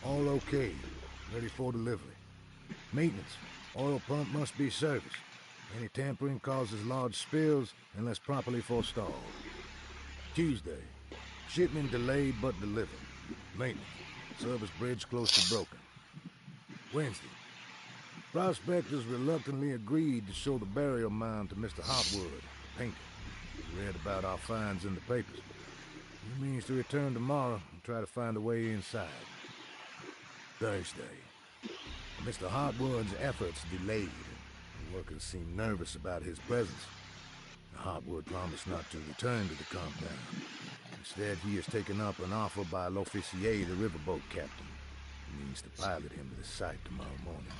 All okay. Ready for delivery. Maintenance. Oil pump must be serviced. Any tampering causes large spills unless properly forestalled. Tuesday. Shipment delayed but delivered. Maintenance. Service bridge close to broken. Wednesday. Prospectors reluctantly agreed to show the burial mound to Mr. Hotwood, the painter. He read about our finds in the papers. He means to return tomorrow and try to find a way inside. Thursday. Mr. Hotwood's efforts delayed. The workers seemed nervous about his presence. Hotwood promised not to return to the compound. Instead, he has taken up an offer by L'Officier, the riverboat captain. He means to pilot him to the site tomorrow morning.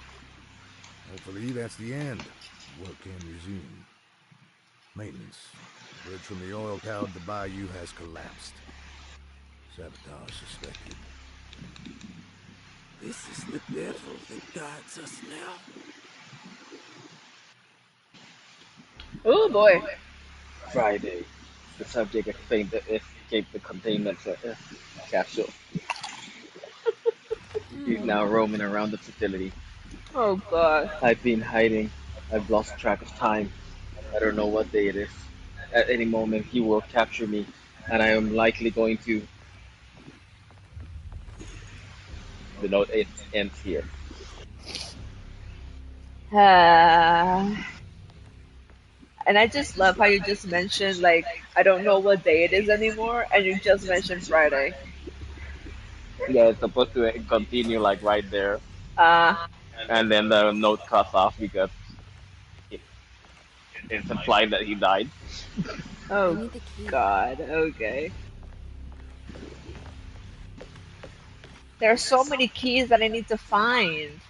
Hopefully, that's the end. Work can resume. Maintenance. The bridge from the oil tower to the bayou has collapsed. Sabotage suspected. This is the devil that guides us now. Oh boy. Friday. The subject escaped the containment capsule. He's now roaming around the facility. Oh god. I've been hiding. I've lost track of time. I don't know what day it is. At any moment, he will capture me, and I am likely going to. The note ends here. And I just love how you just mentioned, like, I don't know what day it is anymore, and you just mentioned Friday. Yeah, it's supposed to continue like right there, Uh, and then the note cuts off because it, it's implied that he died. oh I need the key. god, okay. There are so many keys that I need to find.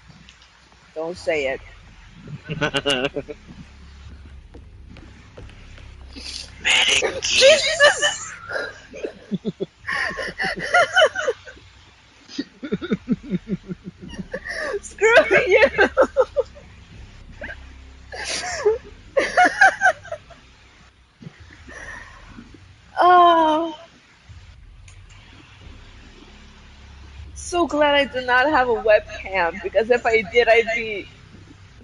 Don't say it. Jesus! Screw you! Oh, So glad I do not have a webcam because if I did, I'd be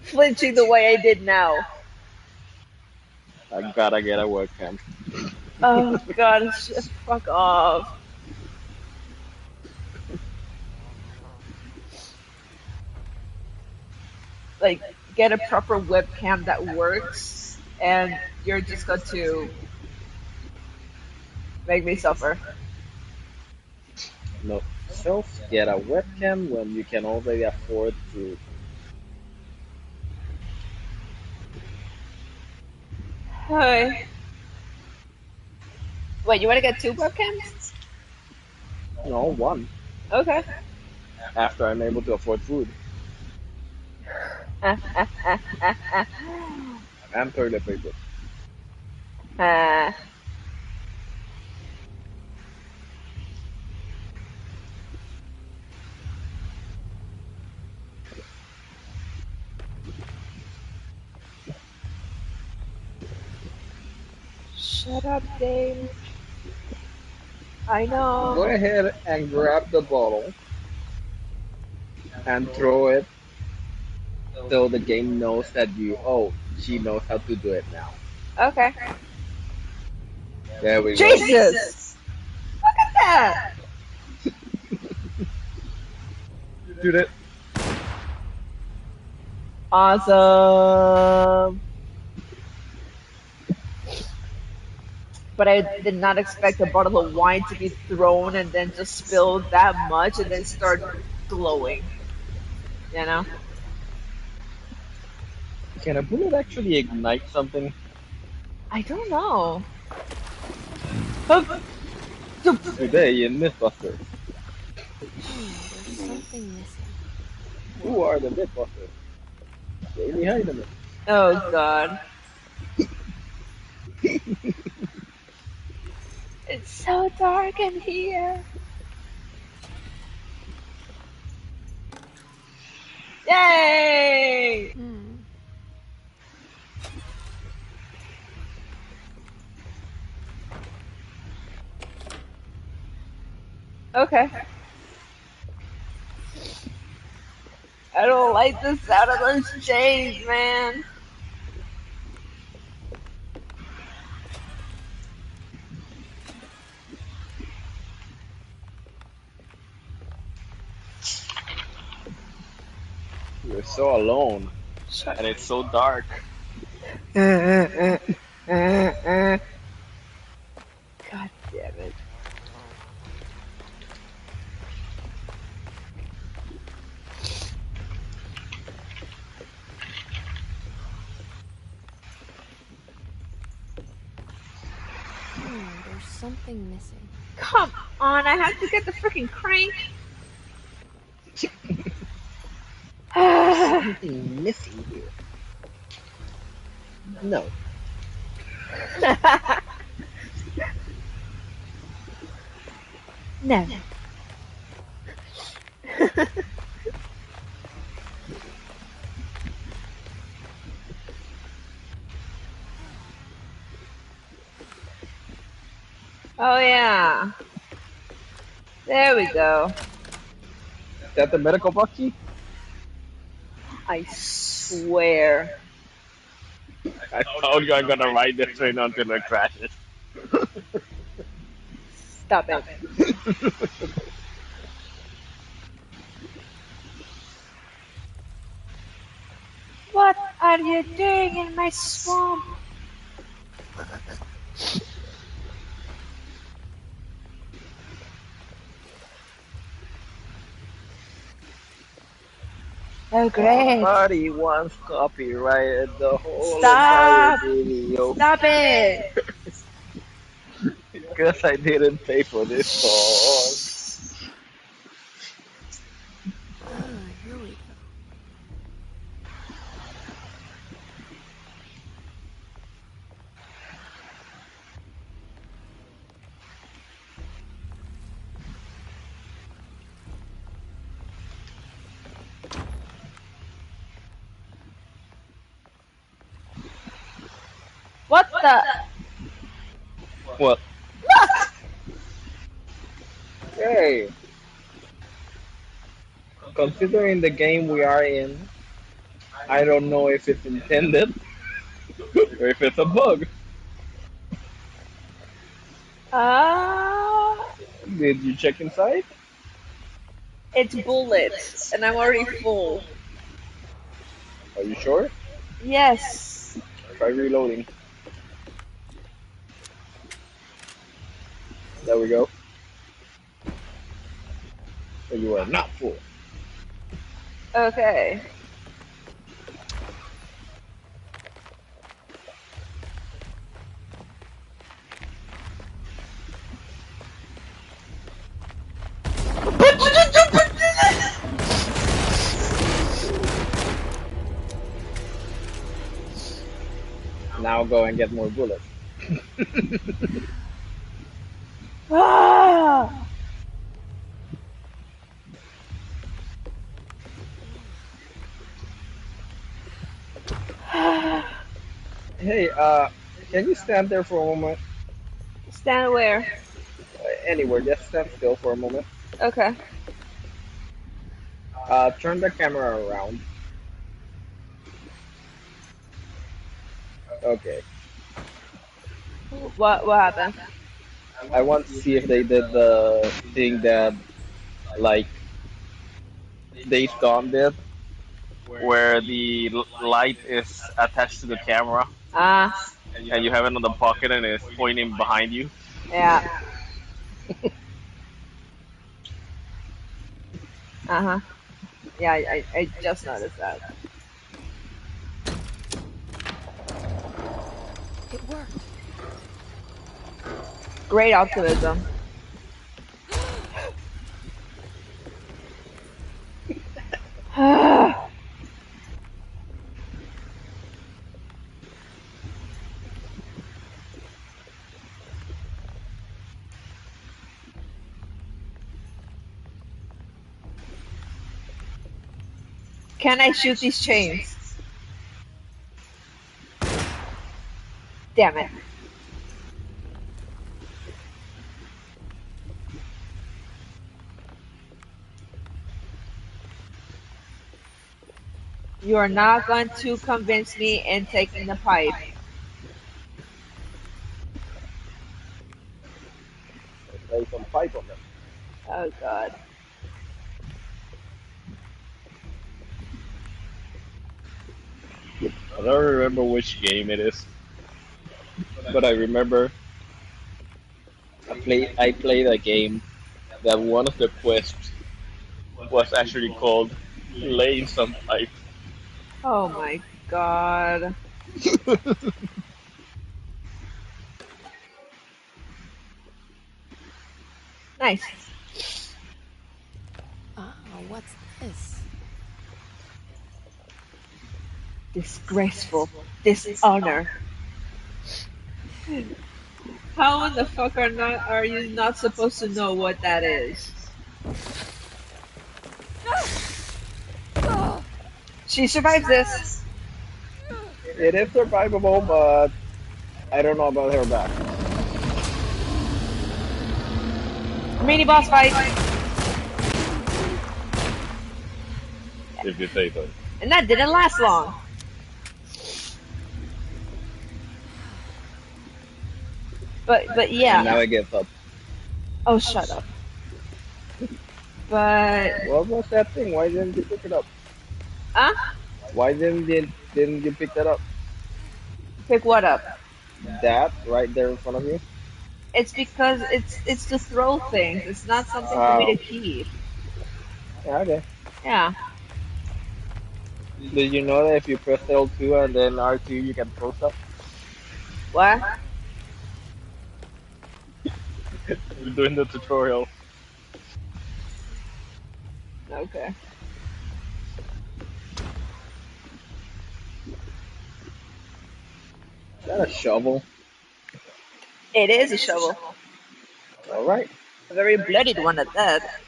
flinching the way I did now. I gotta get a webcam. Oh god, fuck off. Like, get a proper webcam that works, and you're just going to make me suffer. No, self, get a webcam when you can already afford to. Hi. Wait, you want to get two webcams? No, one. Okay. After I'm able to afford food and toilet paper. Shut up, game. I Go know. ahead and grab the bottle and throw it so the game knows that she knows how to do it now. Okay. There we go. Jesus! Look at that! Dude, it. Awesome. But I did not expect a bottle of wine to be thrown and then just spill that much and then start glowing. You know? Can a bullet actually ignite something? I don't know. Today in Mythbusters. There's something missing. Who are the Mythbusters? Jamie Heidemann. Oh god. It's so dark in here. Yay! Okay. I don't like the sound of those chains, man. You're so alone. And it's so dark. God damn it. There's something missing. Come on, I have to get the freaking crank. Something missing here. No. No. Oh yeah. There we go. Is that the medical box key? I swear. I told you I'm gonna ride this train until it crashes. Stop it. What are you doing in my swamp? Oh great. Somebody once copyrighted the whole Stop! entire video. Stop it! Because I didn't pay for this song. Here we go. What the? What? Look! Hey! considering the game we are in, I don't know if it's intended or if it's a bug. Ah, Did you check inside? it's bullets, and I'm already full. Are you sure? Yes. Try reloading. There we go. So you are not full. Okay. Now go and get more bullets. Ah! Hey, can you stand there for a moment? Stand where? Anywhere, just stand still for a moment. Okay. Turn the camera around. Okay. What happened? I want to see if they did the thing that, like, Days Gone did, where the light is attached to the camera Ah, and you have it in the pocket and it's pointing behind you. yeah. Uh-huh. Yeah, I just noticed that. It worked. Great optimism. Can I shoot these chains? Damn it. You are not going to convince me in taking the pipe. Lay some pipe on them. Oh god. I don't remember which game it is, but I remember I played a game that one of the quests was actually called laying some pipe. Oh my god. Nice. Ah, what's this? Disgraceful. Dishonor. How in the fuck are you not supposed to know what that is? She survives this. It is survivable, but I don't know about her back. Mini boss fight. If you say so. And that didn't last long. But yeah. And now it gets up. Oh, shut up. But What was that thing? Why didn't you pick it up? huh? Why didn't you pick that up? Pick what up? That right there in front of you? It's because it's to throw things. It's not something for me to keep. Yeah, okay. Yeah. Did you know that if you press L2 and then R2 you can throw stuff? What? You're doing the tutorial. Okay. Is that a shovel? It is a shovel. Alright. A very bloodied one at that.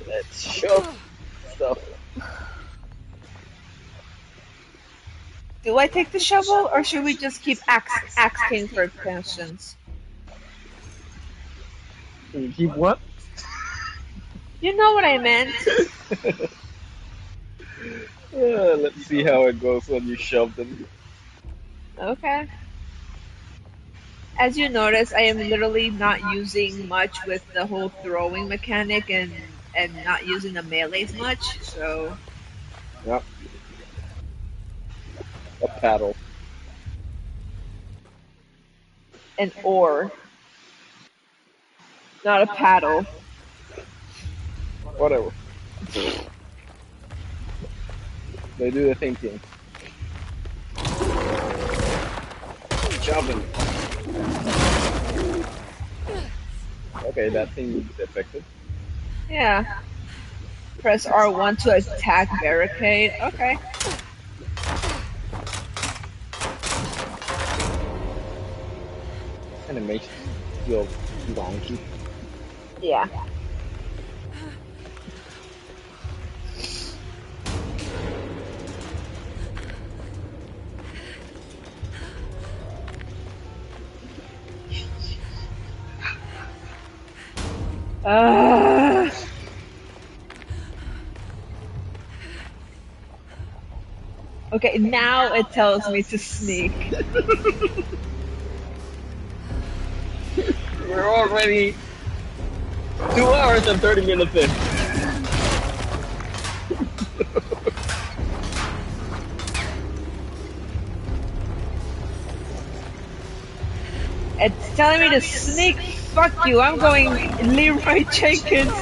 Let's shove stuff. Do I take the shovel or should we just keep asking for questions? Can you keep what? You know what I meant. Let's see how it goes when you shove them. Okay. As you notice, I am literally not using much with the whole throwing mechanic and not using the melees much, so Yep, a paddle. an oar, not a paddle. Whatever. They do the thinking. Shoving. Okay, that thing is effective. Yeah. Press R1 to attack barricade. Okay. Animation feel wonky. Yeah. Okay, now it tells me to sneak. We're already 2 hours and 30 minutes in. It's telling me to sneak. Fuck you, I'm going Leroy Jenkins.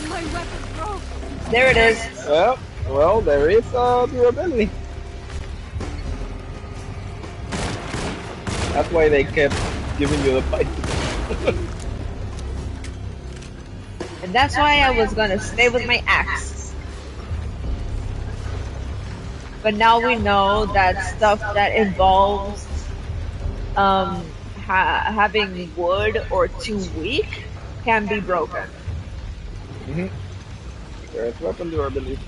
My weapon broke. There it is. Well, there is durability. That's why they kept giving you the fight. And that's why I was gonna stay with my axe. But now we know that stuff that involves having wood or too weak can be broken. There's weapon durability.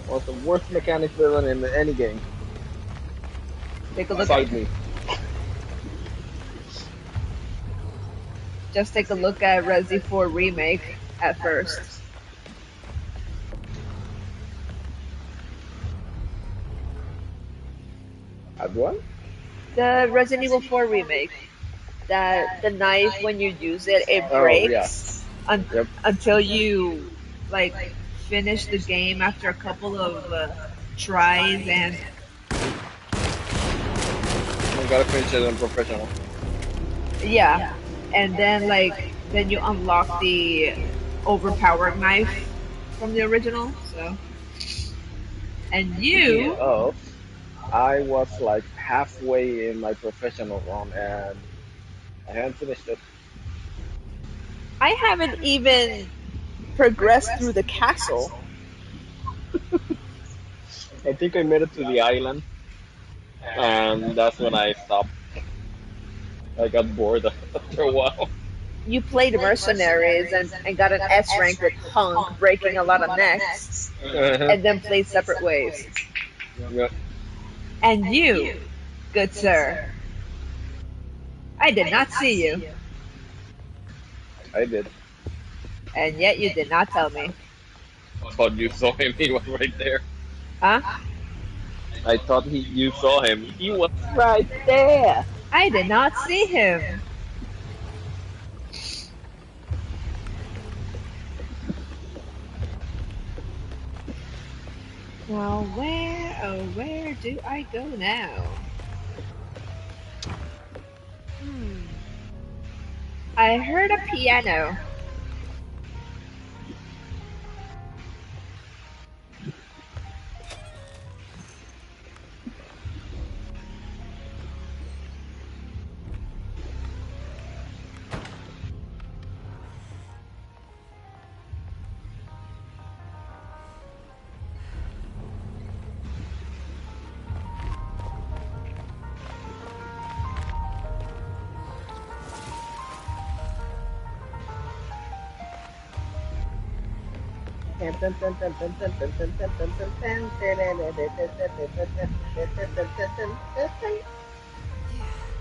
One of the worst mechanic villain in any game. Take a look Beside at me. Just take a look at Resi 4 Remake at first. At what? The Resident Evil 4 Remake. That the knife, when you use it, it breaks until you like finish the game after a couple of tries and. You gotta finish it in professional. Yeah, and then then you unlock the overpowered knife from the original. So, and you. Oh, I was like halfway in my professional run and I hadn't finished it. I haven't even progressed through the castle. I think I made it to the island, and that's when I stopped. I got bored after a while. You played mercenaries and got an S rank with Hunk breaking a lot of necks, and then played separate ways. Yep. And you, good sir, I did not see you. I did. And yet you did not tell me. Thought you saw him. He was right there. Huh? I thought you saw him. He was right there. I did not see him. Now where do I go now? I heard a piano.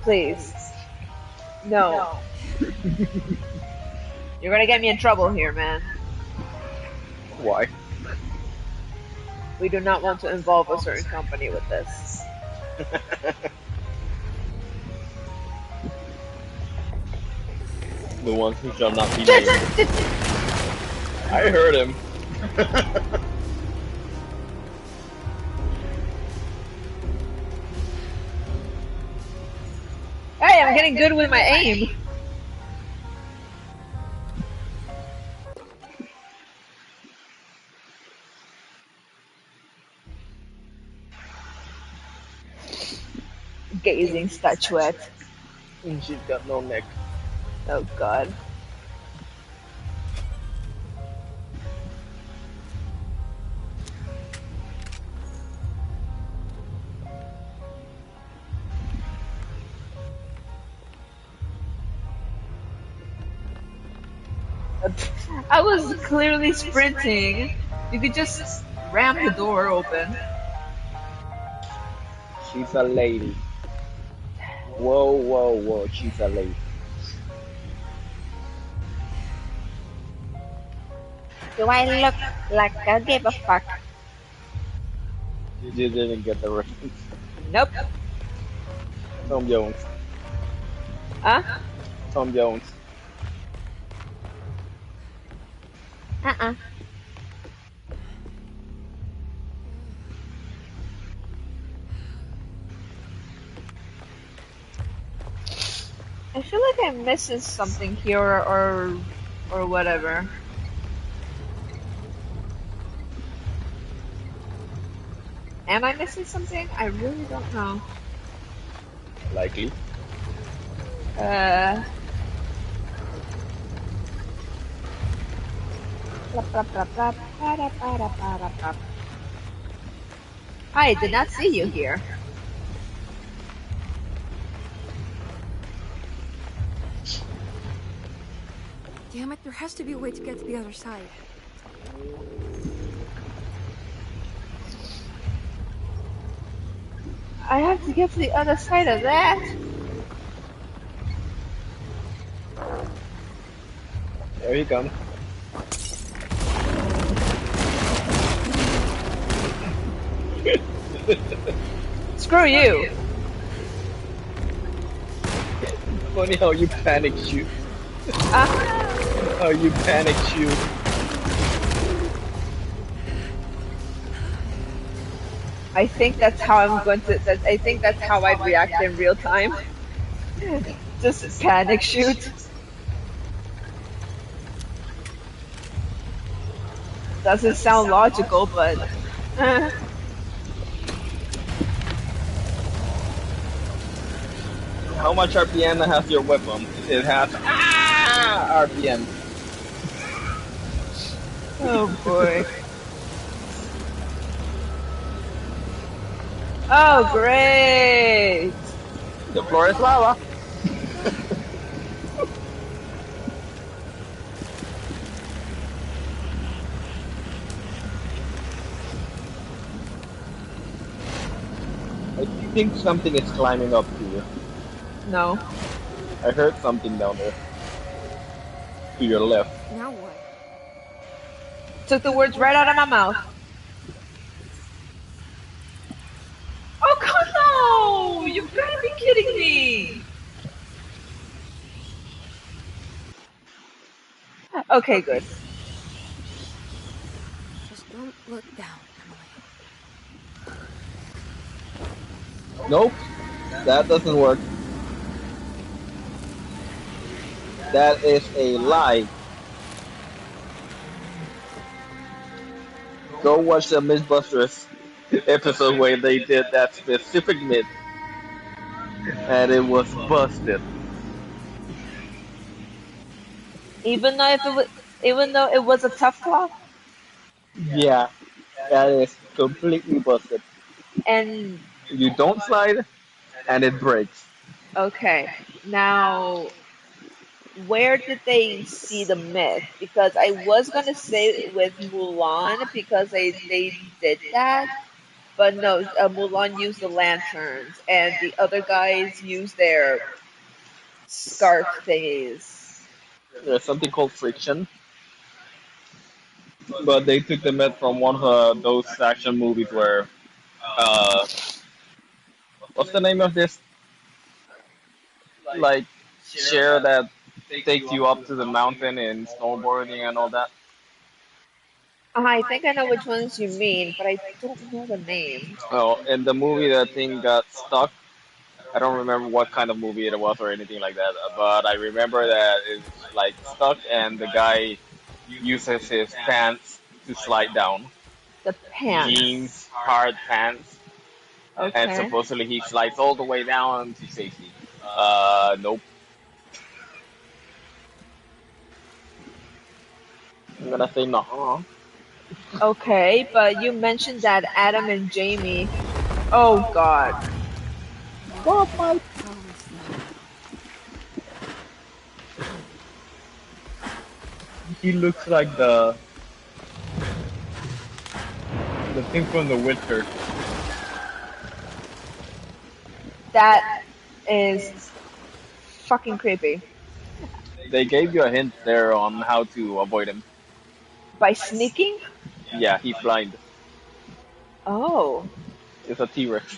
Please. No. You're gonna get me in trouble here, man. Why? We do not want to involve a certain company with this. The ones who shall not be named. I heard him. Hey, I'm getting good with my aim. Gazing statuette. She's got no neck. Oh god. I was clearly sprinting. You could just ram the door open. She's a lady. Whoa, whoa, whoa. She's a lady. Do I look like I give a fuck? You didn't get the reference. Nope. Tom Jones. Huh? Tom Jones. Uh-uh. I feel like I'm missing something here or whatever. Am I missing something? I really don't know. Likely. I did not see you here. Damn it, there has to be a way to get to the other side. I have to get to the other side of that. There he comes. Screw you. Funny how you panic shoot. How you panic shoot. I think that's how I'm going to. I think that's how I'd react in real time. Just panic shoot. Doesn't sound logical, but. How much RPM has your weapon? It has RPM. Oh boy. Oh great! The floor is lava. I think something is climbing up to you. No. I heard something down there. To your left. Now what? Took the words right out of my mouth. Oh god, no! You've got to be kidding me! Okay, good. Just don't look down, Emily. Nope. That doesn't work. That is a lie. Go watch the Mythbusters episode where they did that specific myth. And it was busted. Even though it was a tough call. Yeah, that is completely busted. And You don't slide, and it breaks. okay, now where did they see the myth? Because I was gonna say with Mulan because they did that, but no, Mulan used the lanterns and the other guys used their scarf thingies. There's something called friction. but they took the myth from one of those action movies where uh, what's the name of this like chair that takes you up to the mountain in snowboarding and all that? I think I know which ones you mean, but I don't know the name. Oh, in the movie, that thing got stuck. I don't remember what kind of movie it was or anything like that, but I remember that it's like stuck, and the guy uses his pants to slide down. The pants. Jeans, hard pants, and Okay. supposedly he slides all the way down to safety. Nope. I'm gonna say no. Okay, but you mentioned that Adam and Jamie. Oh God. Boss fight. He looks like the thing from The Witcher. That is fucking creepy. They gave you a hint there on how to avoid him. By sneaking? Yeah, he's blind. Oh. It's a T-Rex.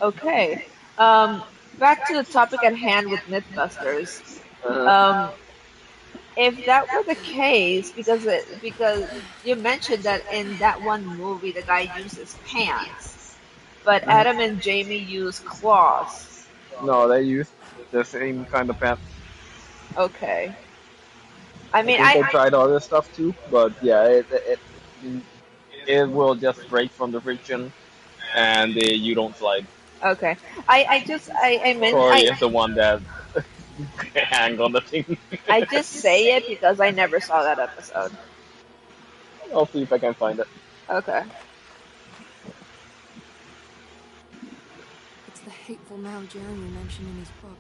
Okay. Back to the topic at hand with Mythbusters. uh, Um, if that were the case, because you mentioned that in that one movie the guy uses pants, but Adam and Jamie use claws. no, they use the same kind of pants. Okay. I I mean, think they tried other stuff too, but yeah, it will just break from the friction, and you don't slide. okay. I meant Corey is the one that hang on the thing. I just say it because I never saw that episode. I'll see if I can find it. Okay. It's the hateful mound Jeremy mentioned in his book.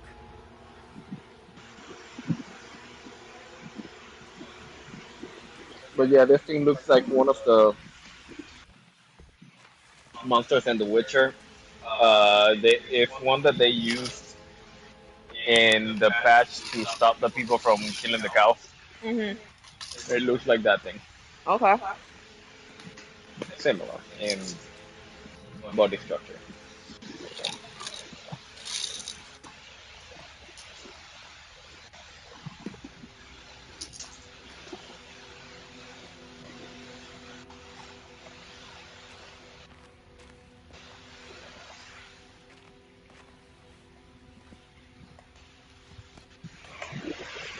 But yeah, this thing looks like one of the monsters in The Witcher. It's one that they used in the patch to stop the people from killing the cows. Mhm. It looks like that thing. Okay. Similar in body structure.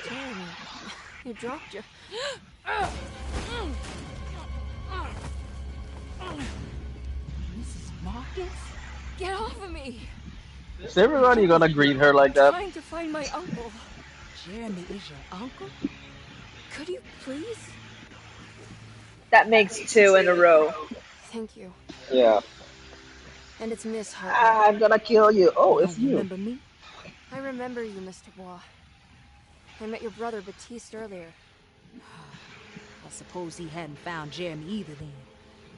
Jeremy, you dropped your... Mrs. Marcus? Get off of me! Is everybody gonna greet her like that? Trying to find my uncle. Jeremy is your uncle? Could you please? That makes 2 in a row. Thank you. Yeah. And it's Miss Hartman. I'm gonna kill you. Oh, it's you. Remember me? I remember you, Mr. Bois. I met your brother Baptiste earlier. I suppose he hadn't found Jeremy either then.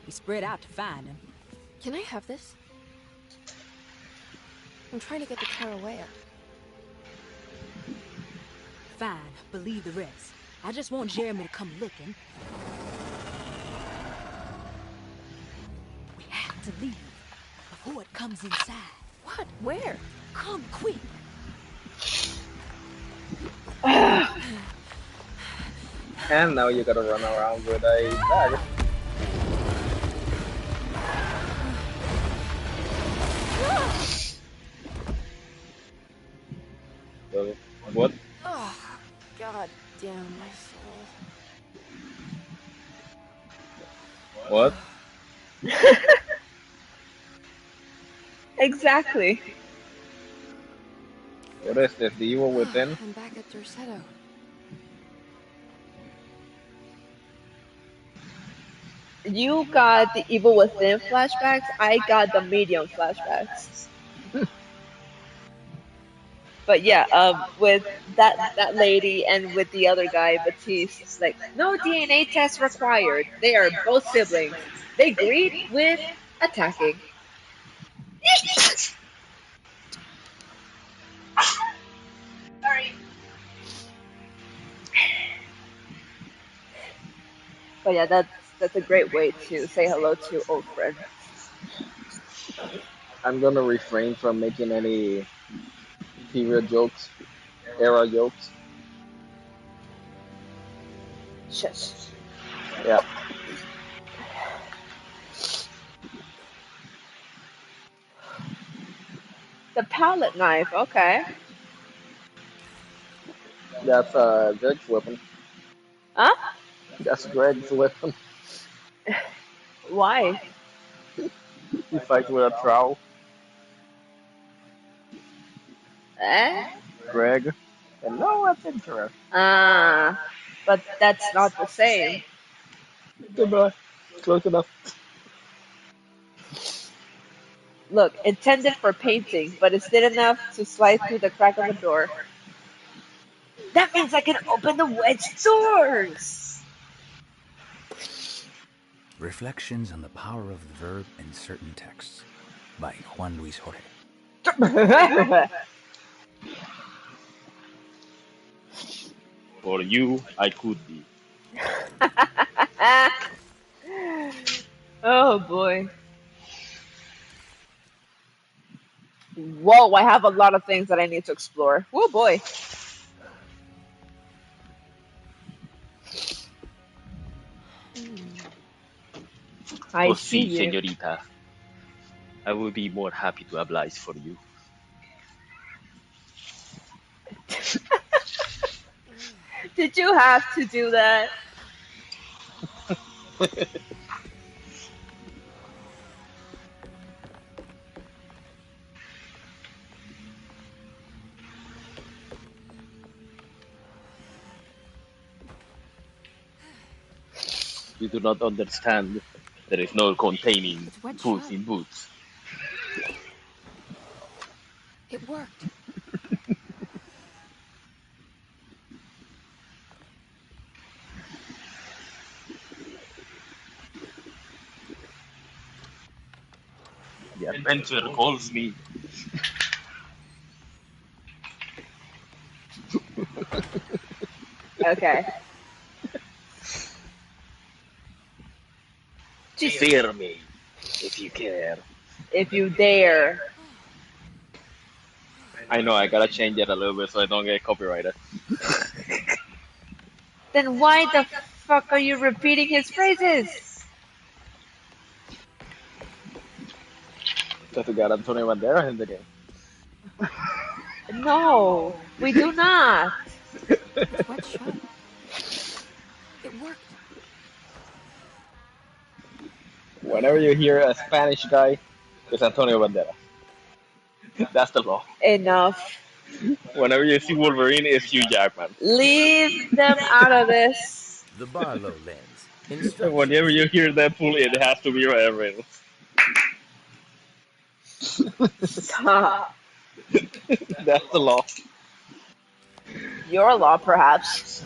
He spread out to find him. Can I have this? I'm trying to get to Tarawea. Fine, believe the rest. I just want Jeremy to come looking. We have to leave before it comes inside. What? Where? Come quick. And now you gotta run around with a bag. So, what? Oh, God damn my soul. What? Exactly. What is this? The evil within? I'm back at Dorsetto. You got the Evil Within flashbacks. I got the Medium flashbacks. But yeah, with that lady and with the other guy, Batiste, like no DNA test required. They are both siblings. They agreed with attacking. But yeah, that's a great way to say hello to old friends. I'm gonna refrain from making any period jokes, era jokes. Shush. Yeah, The palette knife. Okay. that's Greg's weapon. Huh? That's Greg's weapon. Why? He fights with a trowel. Eh? Greg. And no adventurer. Ah, but that's not the same. Goodbye. Close enough. Look, intended for painting, but it's thin enough to slide through the crack of a door. That means I can open the wedge doors! Reflections on the Power of the Verb in Certain Texts by Juan Luis Jorge. For you, I could be. Oh boy. Whoa, I have a lot of things that I need to explore. Oh boy. I Oh, see si, you. señorita. I will be more happy to oblige for you. Did you have to do that? You do not understand. There is no containing It's wet Puss shut. in Boots. It worked. The adventure calls me. Okay. Just Fear me, if you care. if you dare. I know, I gotta change it a little bit so I don't get copyrighted. Then why the fuck are you repeating his phrases? Because we got Antonio Banderas in the game. No, we do not. It's wet shut. It worked. Whenever you hear a Spanish guy, it's Antonio Banderas. That's the law. Enough. Whenever you see Wolverine, it's Hugh Jackman. Leave them out of this. The Barlow lens. And whenever Instructions. you hear Deadpool, it has to be Ryan Reynolds. Stop. That's the law. Your law, perhaps.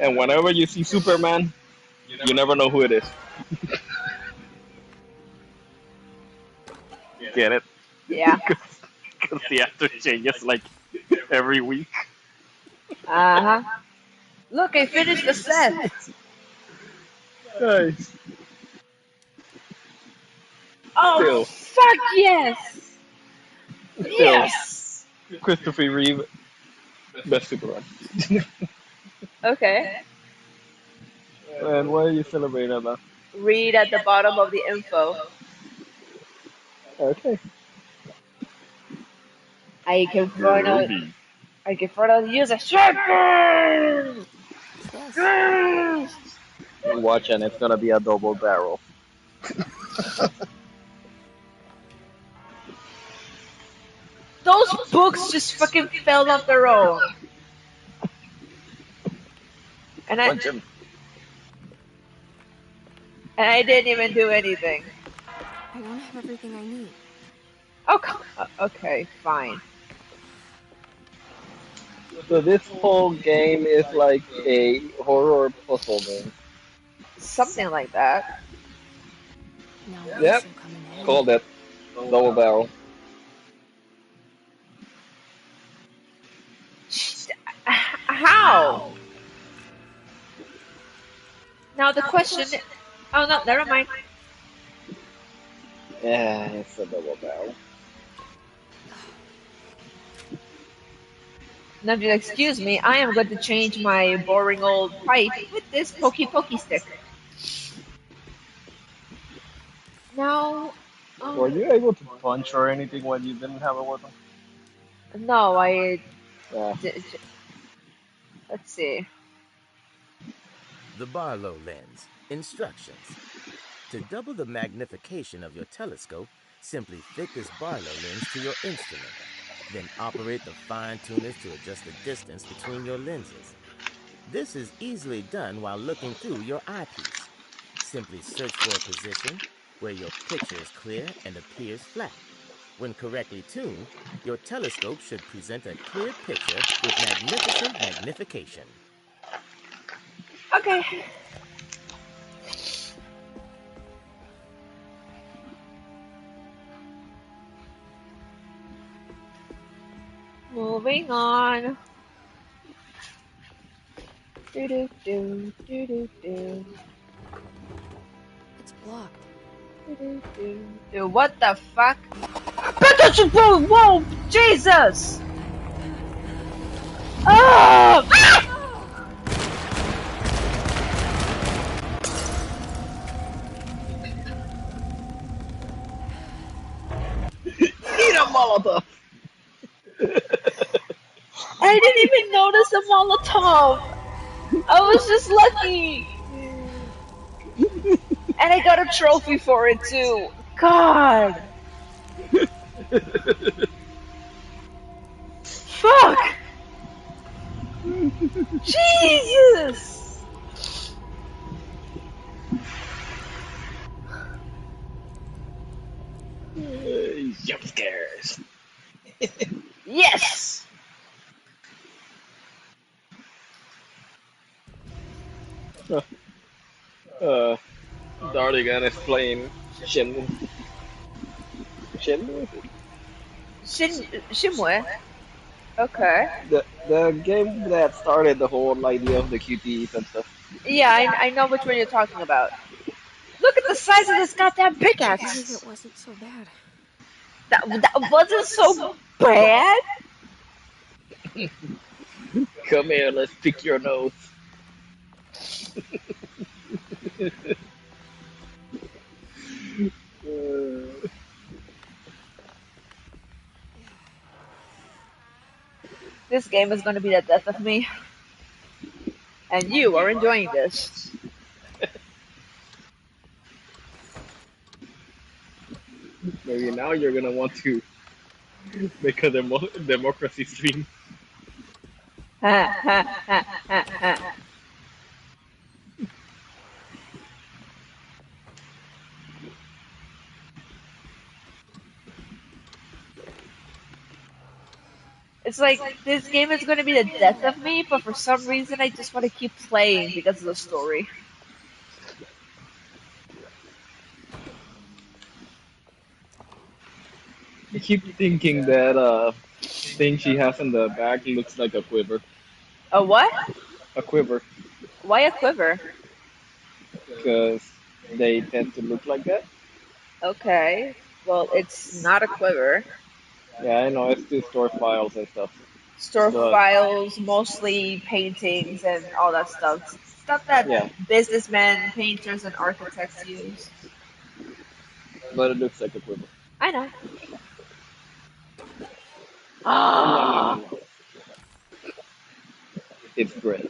And whenever you see Superman, you never know who it is. Get it? Yeah. Because the actor changes like every week. Uh huh. Look, I finished the set. Nice. Oh, Still, fuck yes! still, Yes! Christopher Reeve, best Superman. Okay. And why are you celebrating that? Read at the bottom of the info. Okay. I can finally, Groovy. I can finally use a shotgun! What's this? Yes! Watch, and it's gonna be a double barrel. Those books just fucking fell off their own. And Punch him. I didn't even do anything. I don't have everything I need. Oh, okay, fine. So this whole game is like a horror puzzle game. Something like that. Now Yep. this'll come in handy. Called it. Double barrel. How? Now the question. Oh no, never mind. Yeah, it's a double barrel. Now, just excuse me. I am going to change my boring old pipe with this pokey pokey stick. Now, Were you able to punch or anything when you didn't have a weapon? no, I. Yeah. Let's see. The Barlow lens. Instructions. To double the magnification of your telescope, simply fit this Barlow lens to your instrument. Then operate the fine tuners to adjust the distance between your lenses. This is easily done while looking through your eyepiece. Simply search for a position where your picture is clear and appears flat. When correctly tuned, your telescope should present a clear picture with magnificent magnification. Okay. Moving on. Do do do do do do. It's blocked. Do do do do. What the fuck? Whoa! Jesus! Oh! Ah! Eat a Molotov! I didn't even notice the Molotov. I was just lucky. And I got a trophy for it too. God. Fuck. Jesus. Jump scares. Yes. uh, Dardigan is playing Shenmue. Shenmue? Shimwe. Okay. The game that started the whole idea of the QTEs and stuff. Yeah, I know which one you're talking about. Look at the size of this goddamn I can't believe pickaxe. it wasn't so bad. That wasn't so bad. Come here, let's pick your nose. This game is going to be the death of me. And you are enjoying this. Maybe now you're gonna want to make a democracy stream. Ha ha ha ha ha. It's like this game is going to be the death of me, but for some reason I just want to keep playing because of the story. I keep thinking that thing she has in the back looks like a quiver. A what? A quiver, Why a quiver? because they tend to look like that. Okay. Well, it's not a quiver. Yeah, I know it's to store files and stuff, Store but files, mostly paintings and all that stuff. Stuff that yeah, businessmen, painters, and architects use. but it looks like a quiver. I know. Nom, nom, nom, nom, Ah, nom. It's bread.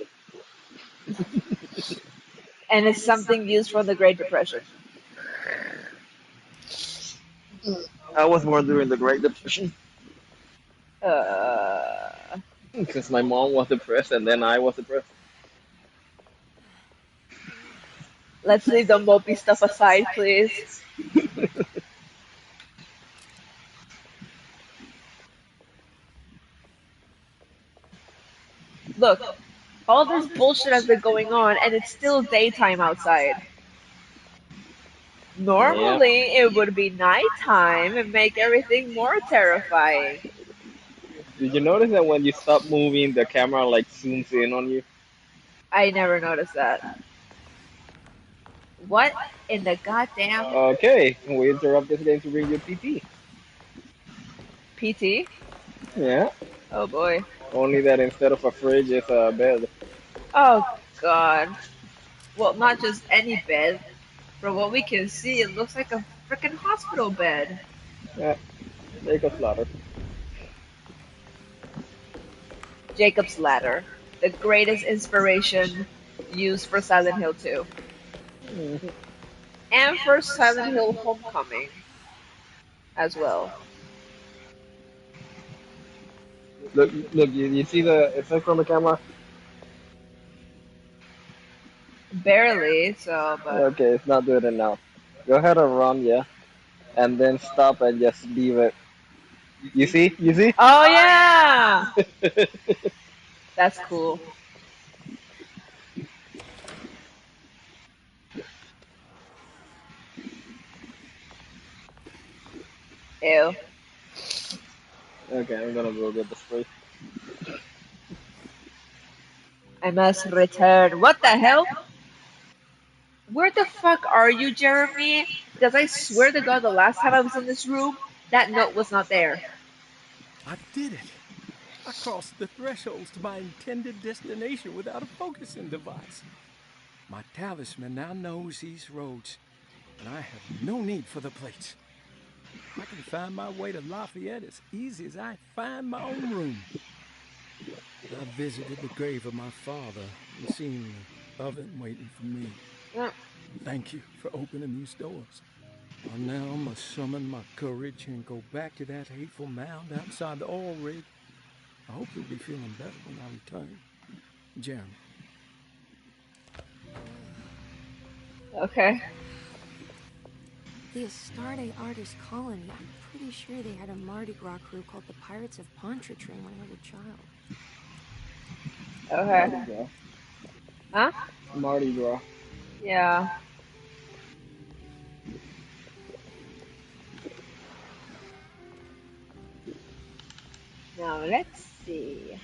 and it's something used from the Great Depression. I was born during the Great Depression Uh, because my mom was depressed and then I was depressed. let's leave the mopey stuff aside, please. Look, all this bullshit has been going on, and it's still daytime outside. Yeah. Normally, it would be nighttime and make everything more terrifying. Did you notice that when you stop moving, the camera like zooms in on you? I never noticed that. What in the goddamn Okay, we interrupt this game to bring you PP. PT? Yeah. Oh boy. Only that instead of a fridge, it's a bed. Oh god. Well, not just any bed. From what we can see, it looks like a freaking hospital bed. Yeah. Jacob's ladder. Jacob's Ladder, the greatest inspiration used for Silent Hill 2. Mhm. And for Silent Hill Homecoming as well. Look, you see the effect on the camera? Barely, so, but. Okay, it's not doing it now. Go ahead and run, yeah. And then stop and just leave it. You see? You see? Oh yeah! That's cool. Ew. Okay, I'm gonna go get the spray. I must return. What the hell? Where the fuck are you, Jeremy? Because I swear to God, the last time I was in this room, that note was not there. I did it! I crossed the thresholds to my intended destination without a focusing device. My talisman now knows these roads, and I have no need for the plates. I can find my way to Lafayette as easy as I find my own room. I visited the grave of my father and seen the oven waiting for me. Thank you for opening these doors. I now must summon my courage and go back to that hateful mound outside the oil rig. I hope you'll be feeling better when I return. Jeremy. Okay. The Astarte Artist Colony. I'm pretty sure they had a Mardi Gras crew called the Pirates of Pontchartrain when I was a child. Okay. Mardi Gras. Huh? Mardi Gras. Yeah. Now let's see.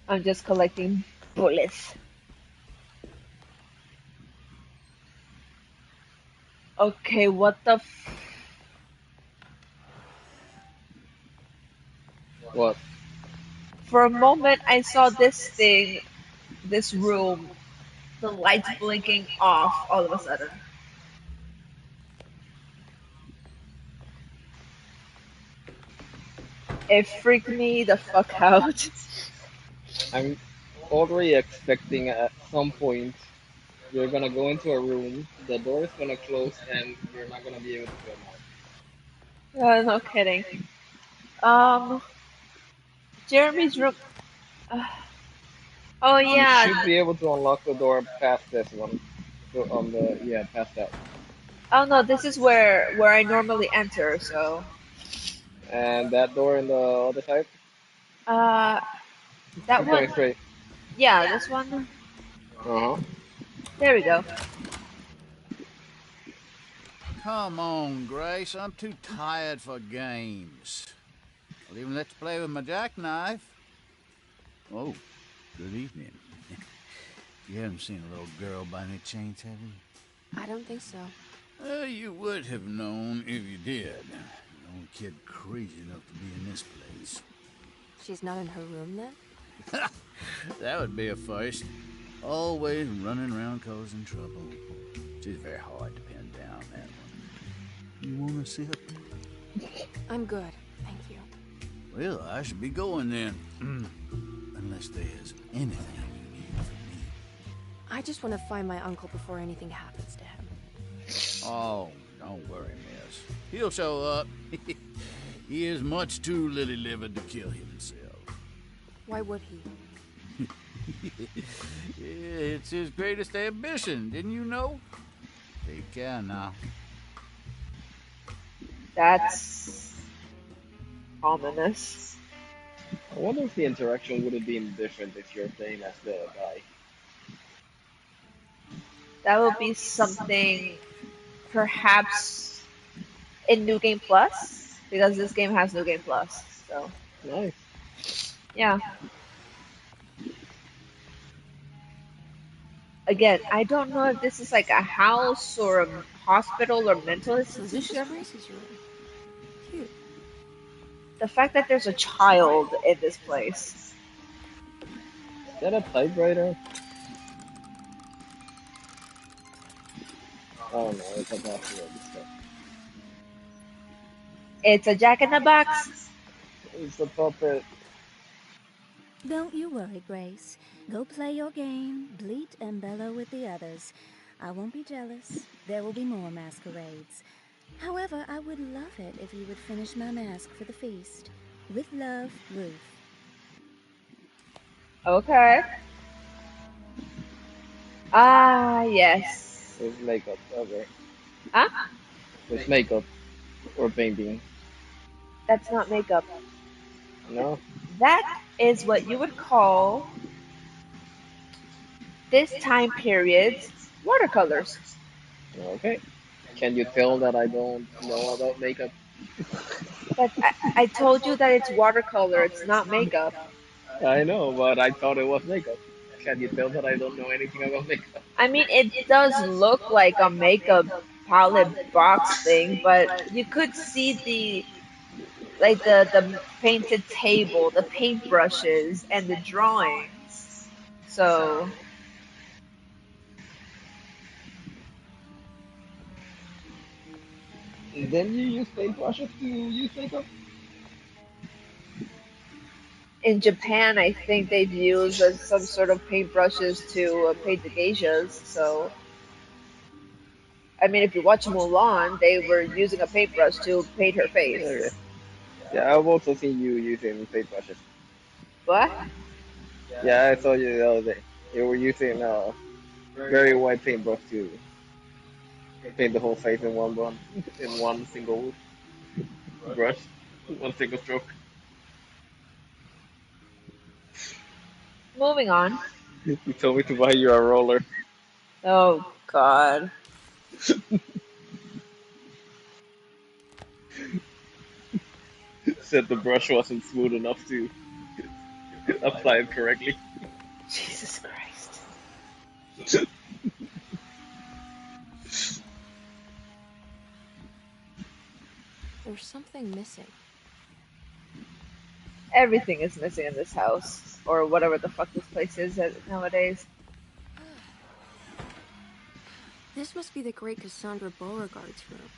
I'm just collecting bullets. Okay, what the What? For a moment, I saw this thing, this room, the lights blinking off all of a sudden. It freaked me the fuck out. I'm already expecting at some point you're gonna go into a room, the door is gonna close, and you're not gonna be able to film No kidding. Um, Jeremy's room. Oh it. You yeah. should be able to unlock the door past this one. So on the yeah, past that. Oh no, this is where I normally enter. So. And that door in the other side, Uh, that keep going one. straight. Yeah, this one. Uh huh. There we go. Come on, Grace. I'm too tired for games. I'll even let you play with my jackknife. Oh, good evening. You haven't seen a little girl by any chance, have you? I don't think so. You would have known if you did. The only kid crazy enough to be in this place. She's not in her room then? That would be a first. Always running around causing trouble. She's very hard to pin down, that one. You want to sip? I'm good, thank you. Well, I should be going then. Unless there's anything you need from me. I just want to find my uncle before anything happens to him. Oh, don't worry, miss. He'll show up. He is much too lily-livered to kill himself. Why would he? It's his greatest ambition, didn't you know? Take care now. That's ominous. I wonder if the interaction would have been different if you're playing as the guy. That would be something perhaps in New Game Plus because this game has New Game Plus. So Nice. yeah. Again, I don't know if this is like a house or a hospital or mental So this is institution. Grace's room. Cute. The fact that there's a child in this place. Is that a typewriter? Oh no, it's a box of stuff. It's a Jack in the Box. It's a puppet. Don't you worry, Grace. Go play your game, bleat and bellow with the others. I won't be jealous. There will be more masquerades. However, I would love it if you would finish my mask for the feast. With love, Ruth. Okay. Ah, yes. It's makeup. Okay. Huh? It's makeup or painting. That's not makeup. No. That is what you would call this time period's watercolors. Okay. Can you tell that I don't know about makeup? But I told you that it's watercolor, it's not makeup. I know, but I thought it was makeup. Can you tell that I don't know anything about makeup? I mean, it does look like a makeup palette box thing, but you could see the painted table, the paintbrushes, and the drawings. So Then you use paintbrushes to use makeup? in Japan, I think they've used some sort of paintbrushes to paint the geishas. So I mean, if you watch Mulan, they were using a paintbrush to paint her Okay. face. Yeah, I've also seen you using paintbrushes. What? Yeah, I saw you the other day. You were using very white paintbrush to paint the whole face in in one single brush, one single stroke. Moving on. You told me to buy you a roller. Oh God. Said the brush wasn't smooth enough to apply it correctly. Jesus Christ. There's something missing. Everything is missing in this house, or whatever the fuck this place is nowadays. This must be the great Cassandra Beauregard's room.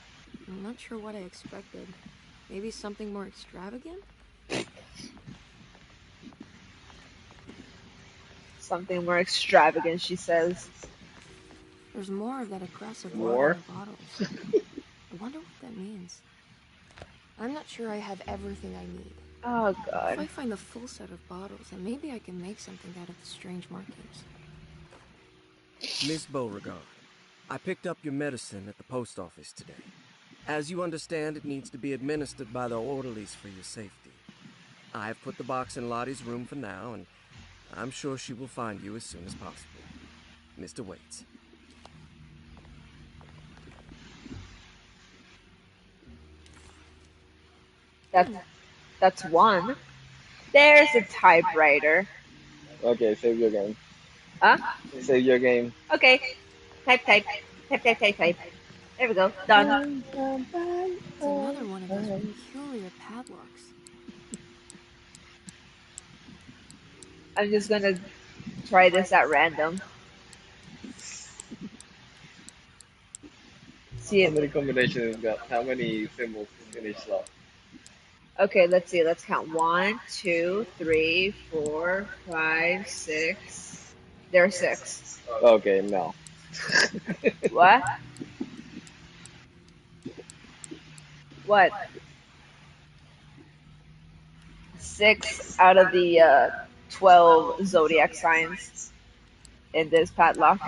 I'm not sure what I expected. Maybe something more extravagant? Something more extravagant, she says. There's more of that aggressive look on More? the bottles. I wonder what that means. I'm not sure I have everything I need. Oh If God. I find the full set of bottles, then maybe I can make something out of the strange markings. Miss Beauregard, I picked up your medicine at the post office today. As you understand, it needs to be administered by the orderlies for your safety. I have put the box in Lottie's room for now, and I'm sure she will find you as soon as possible. Mr. Waits. That's that's one. There's a typewriter. Okay, save your game. Huh? Save your game. Okay. Type, type. Type, type, type, type. There we go. Done. It's another one of those peculiar padlocks. I'm just gonna try this at random. See How it. many combinations it's got? How many symbols in each slot? Okay, let's see. Let's count. 1, 2, 3, 4, 5, 6. There are 6. Okay, no. What? What? 6 out of the 12 zodiac signs in this padlock.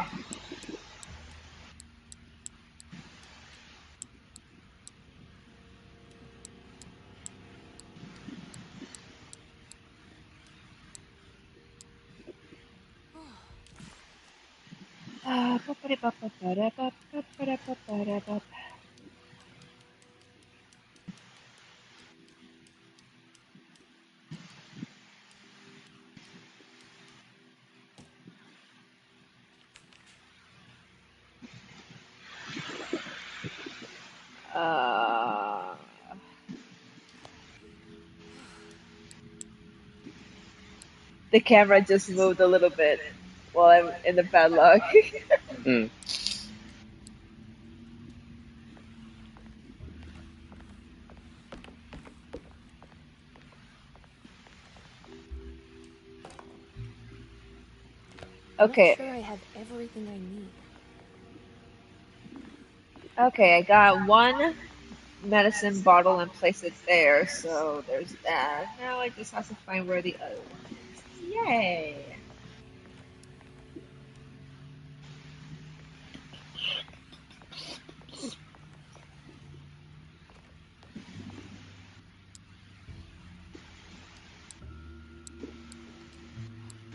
Uh, the camera just moved a little bit while I'm in the padlock. Mm. Not Okay, sure I have everything I need. okay, I got one medicine bottle and place it there, so there's that. Now I just have to find where the other one is. Yay!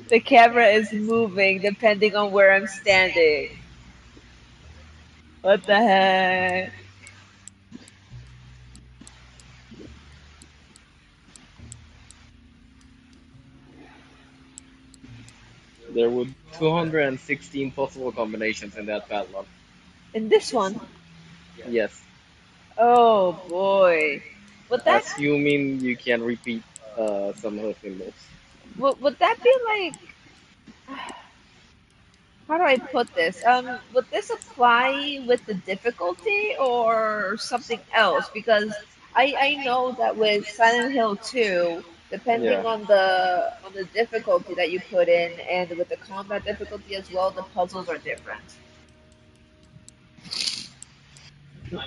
The camera is moving depending on where I'm standing. What the heck? There were 216 possible combinations in that padlock. In this one? Yes, Oh boy. Would that assuming you can repeat some of the symbols. would that be like how do I put this? Would this apply with the difficulty or something else? Because I know that with Silent Hill 2, depending Yeah. on the difficulty that you put in and with the combat difficulty as well, the puzzles are different.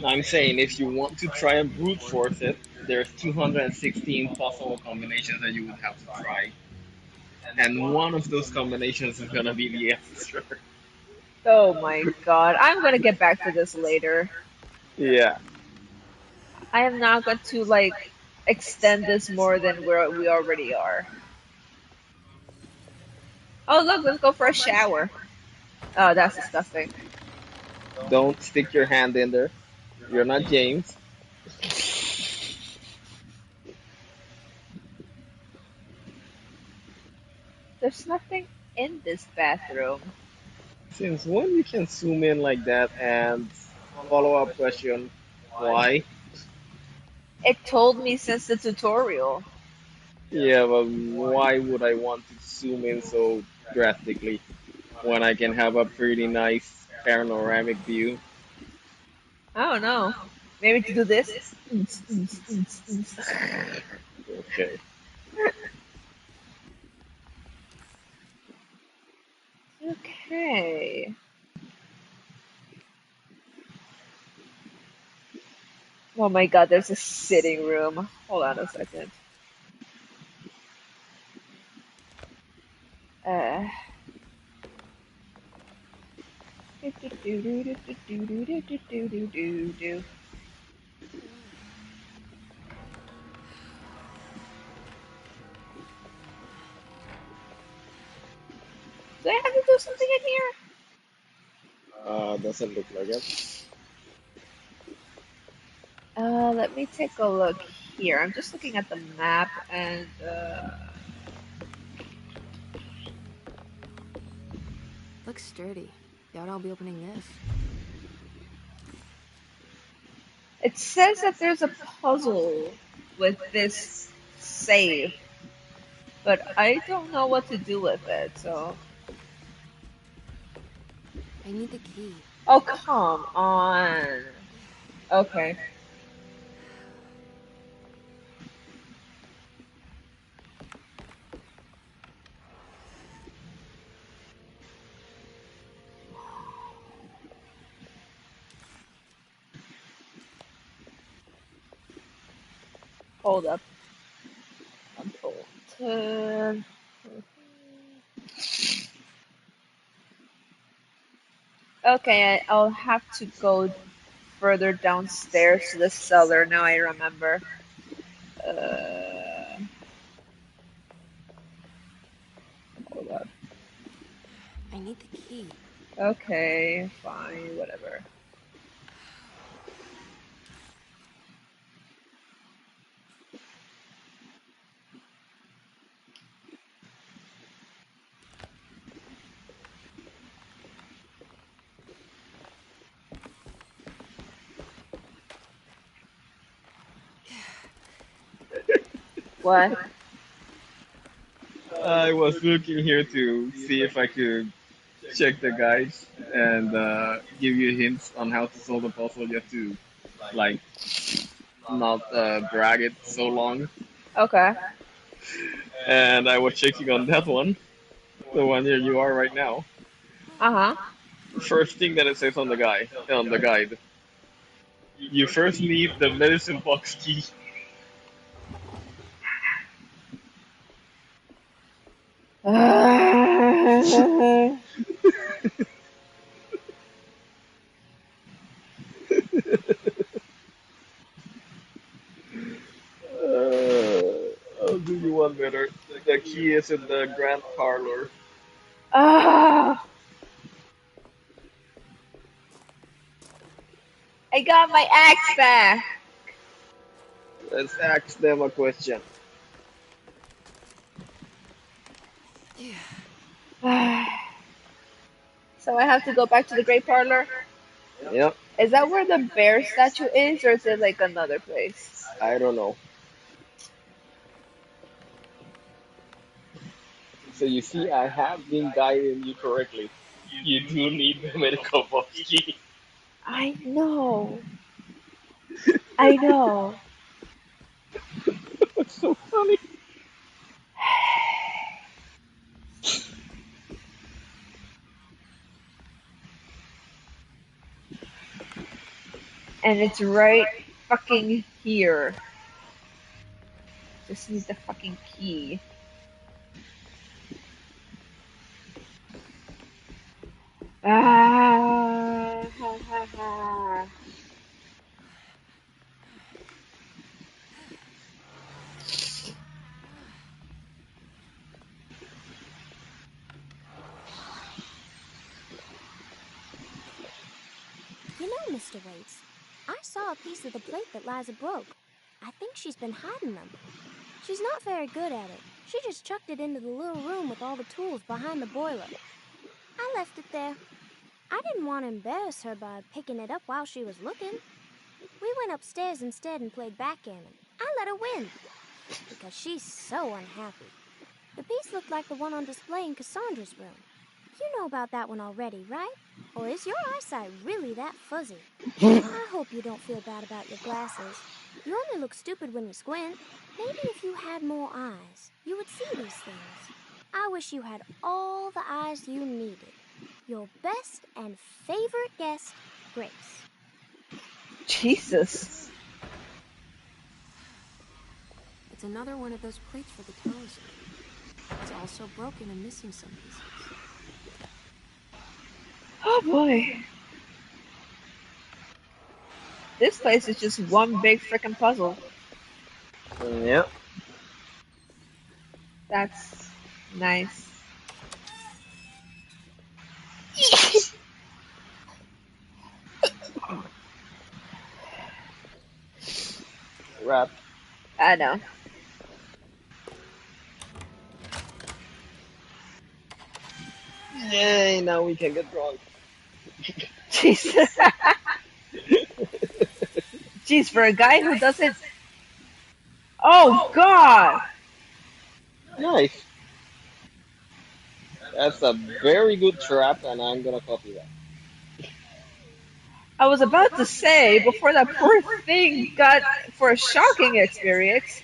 I'm saying if you want to try and brute force it, there's 216 possible combinations that you would have to try, and one of those combinations is gonna be the extra. Oh my god. I'm gonna get back to this later. Yeah. I am not going to like extend this more than where we already are. Oh look, let's go for a shower. Oh, that's disgusting. Don't stick your hand in there. You're not James. There's nothing in this bathroom. Since when you can zoom in like that and follow up question, why? It told me since the tutorial. Yeah, but why would I want to zoom in so drastically when I can have a pretty nice panoramic view? I don't know. Maybe to do this. Okay. Okay. Oh my god, there's a sitting room. Hold on a second. Uh. Do I have to do something in here? Doesn't look like it. Let me take a look here. I'm just looking at the map and Looks sturdy. Doubt I'll be opening this. it says that there's a puzzle with this save, but I don't know what to do with it, so. I need the key. Oh, come on. Okay. Hold up. Control 10. Okay, I'll have to go further downstairs to the cellar. Now I remember. Uh, hold up. I need the key. Okay, fine, whatever. What? I was looking here to see if I could check the guides and give you hints on how to solve the puzzle. You have to like not drag it so long. Okay. And I was checking on that one, the one here you are right now. Uh First thing that it says on the guide, you first need the medicine box key. huh. I'll do you one better. The key is in the grand parlor. Ah, I got my axe back. Let's ask them a question. So I have to go back to the Great Parlor. Yep, Is that where the bear statue is, or is it like another place? I don't know. So you see, I have been guiding you correctly. You do need the medical box key. I know. I know. It's so funny. And it's right fucking here. Just need the fucking key. Ah, ha, ha, ha. You know, Mr. Waits, I saw a piece of the plate that Liza broke. I think she's been hiding them. She's not very good at it. She just chucked it into the little room with all the tools behind the boiler. I left it there. I didn't want to embarrass her by picking it up while she was looking. We went upstairs instead and played backgammon. I let her win, because she's so unhappy. The piece looked like the one on display in Cassandra's room. You know about that one already, right? Or is your eyesight really that fuzzy? I hope you don't feel bad about your glasses. You only look stupid when you squint. Maybe if you had more eyes, you would see these things. I wish you had all the eyes you needed. Your best and favorite guest, Grace. Jesus. It's another one of those plates for the telescope. It's also broken and missing some pieces. Oh boy. This place is just one big freaking puzzle. Yep. That's nice. Wrap. I know. Yay, now we can get drunk. Jesus. Jeez, for a guy who doesn't. Oh God. Nice. That's a very good trap, and I'm gonna copy that. I was about to say before that poor thing got for a shocking experience.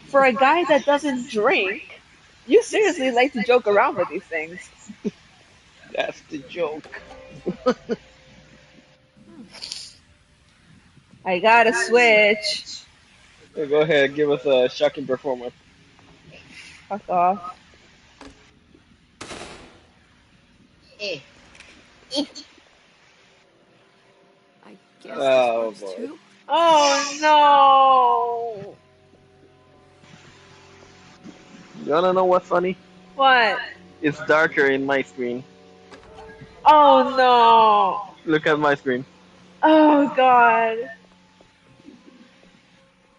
For a guy that doesn't drink, you seriously like to joke around with these things. That's the joke. I gotta switch. So go ahead, give us a shocking performance. Fuck off. I guess this Oh works boy. too. Oh no. You wanna know what's funny? What? It's darker in my screen. Oh no. Look at my screen. Oh God.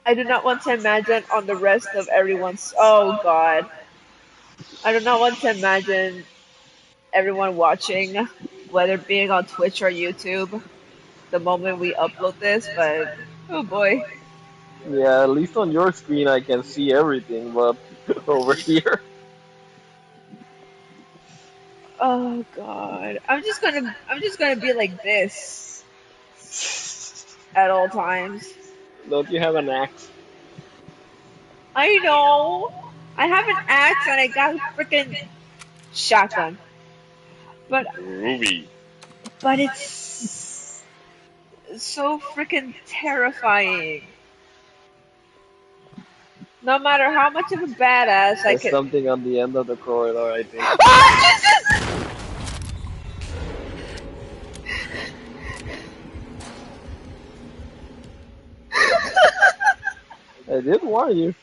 I do not want to imagine on the rest of everyone's. Oh God. I do not want to imagine everyone watching, whether being on Twitch or YouTube, the moment we upload this, but oh boy. Yeah, at least on your screen I can see everything, but over here. Oh God. I'm just gonna be like this at all times. Don't you have an axe? I know. I have an axe and I got a freaking shotgun. But Ruby. it's so freaking terrifying. No matter how much of a badass I There's could. something on the end of the corridor, I think. Ah, Jesus! I did warn you.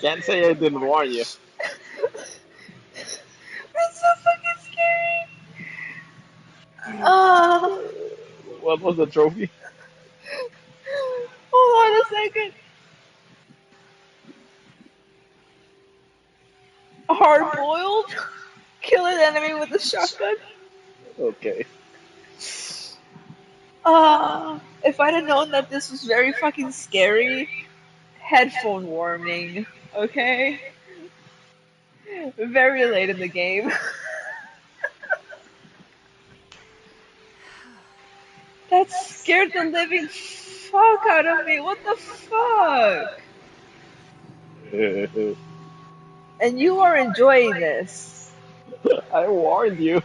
Can't say I didn't warn you. That's so fucking scary. Oh, What was the trophy? hold on a second. Hard boiled? Kill an enemy with a shotgun? Okay. If I'd have known that this was very fucking scary, headphone warning, okay? Very late in the game. That scared the living fuck out of me. What the fuck? And you are enjoying this. I warned you.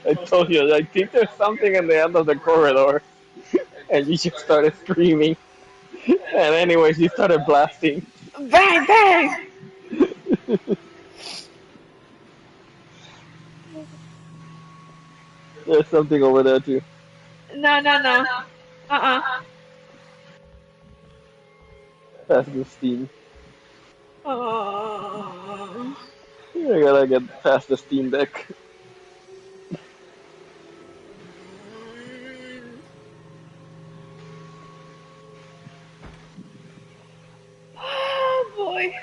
I told you, I think there's something in the end of the corridor. And you just started screaming. And anyways, you started blasting. Bang, bang! There's something over there too. No, no, no. Uh-uh. That's the steam. Oh. I gotta get past the steam deck. Oh boy.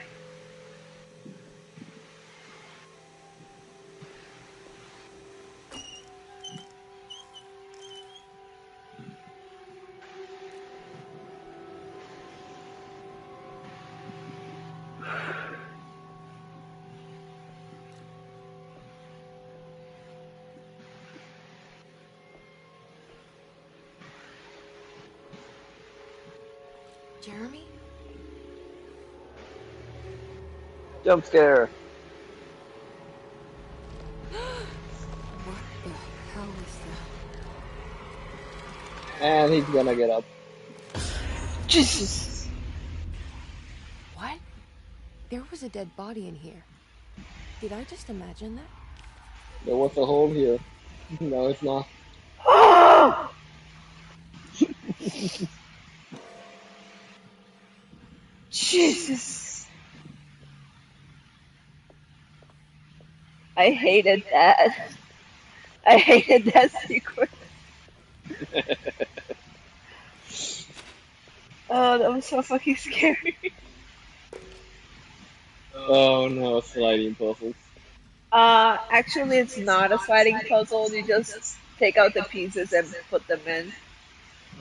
Jeremy? Jump scare. What the hell is that? And he's gonna get up. Jesus. What? There was a dead body in here. Did I just imagine that? There was a hole here. No, it's not. Jesus. I hated that. I hated that sequence. Oh, that was so fucking scary. Oh no, sliding puzzles. Actually, it's not a sliding puzzle. You just take out the pieces and put them in.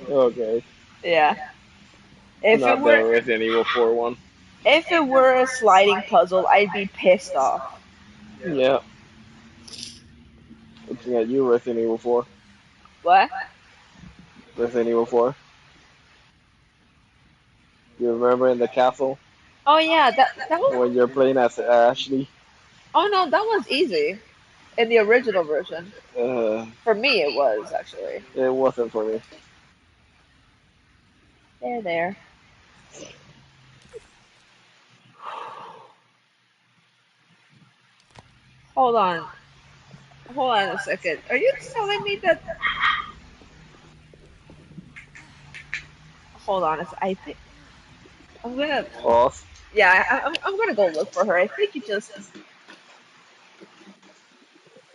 Okay. Yeah. If it Not the were, Resident Evil 4 one. if it were a sliding puzzle, I'd be pissed off. Yeah. Looking at you, Resident Evil 4. What? Resident Evil 4. You remember in the castle Oh yeah, that was. when you're playing as Ashley? Oh no, that was easy in the original version. Uh, For me, it was actually. it wasn't for me. There. Hold on. Hold on a second. Are you telling me that? Hold on. I think I'm gonna. Off. Yeah, I'm gonna go look for her. I think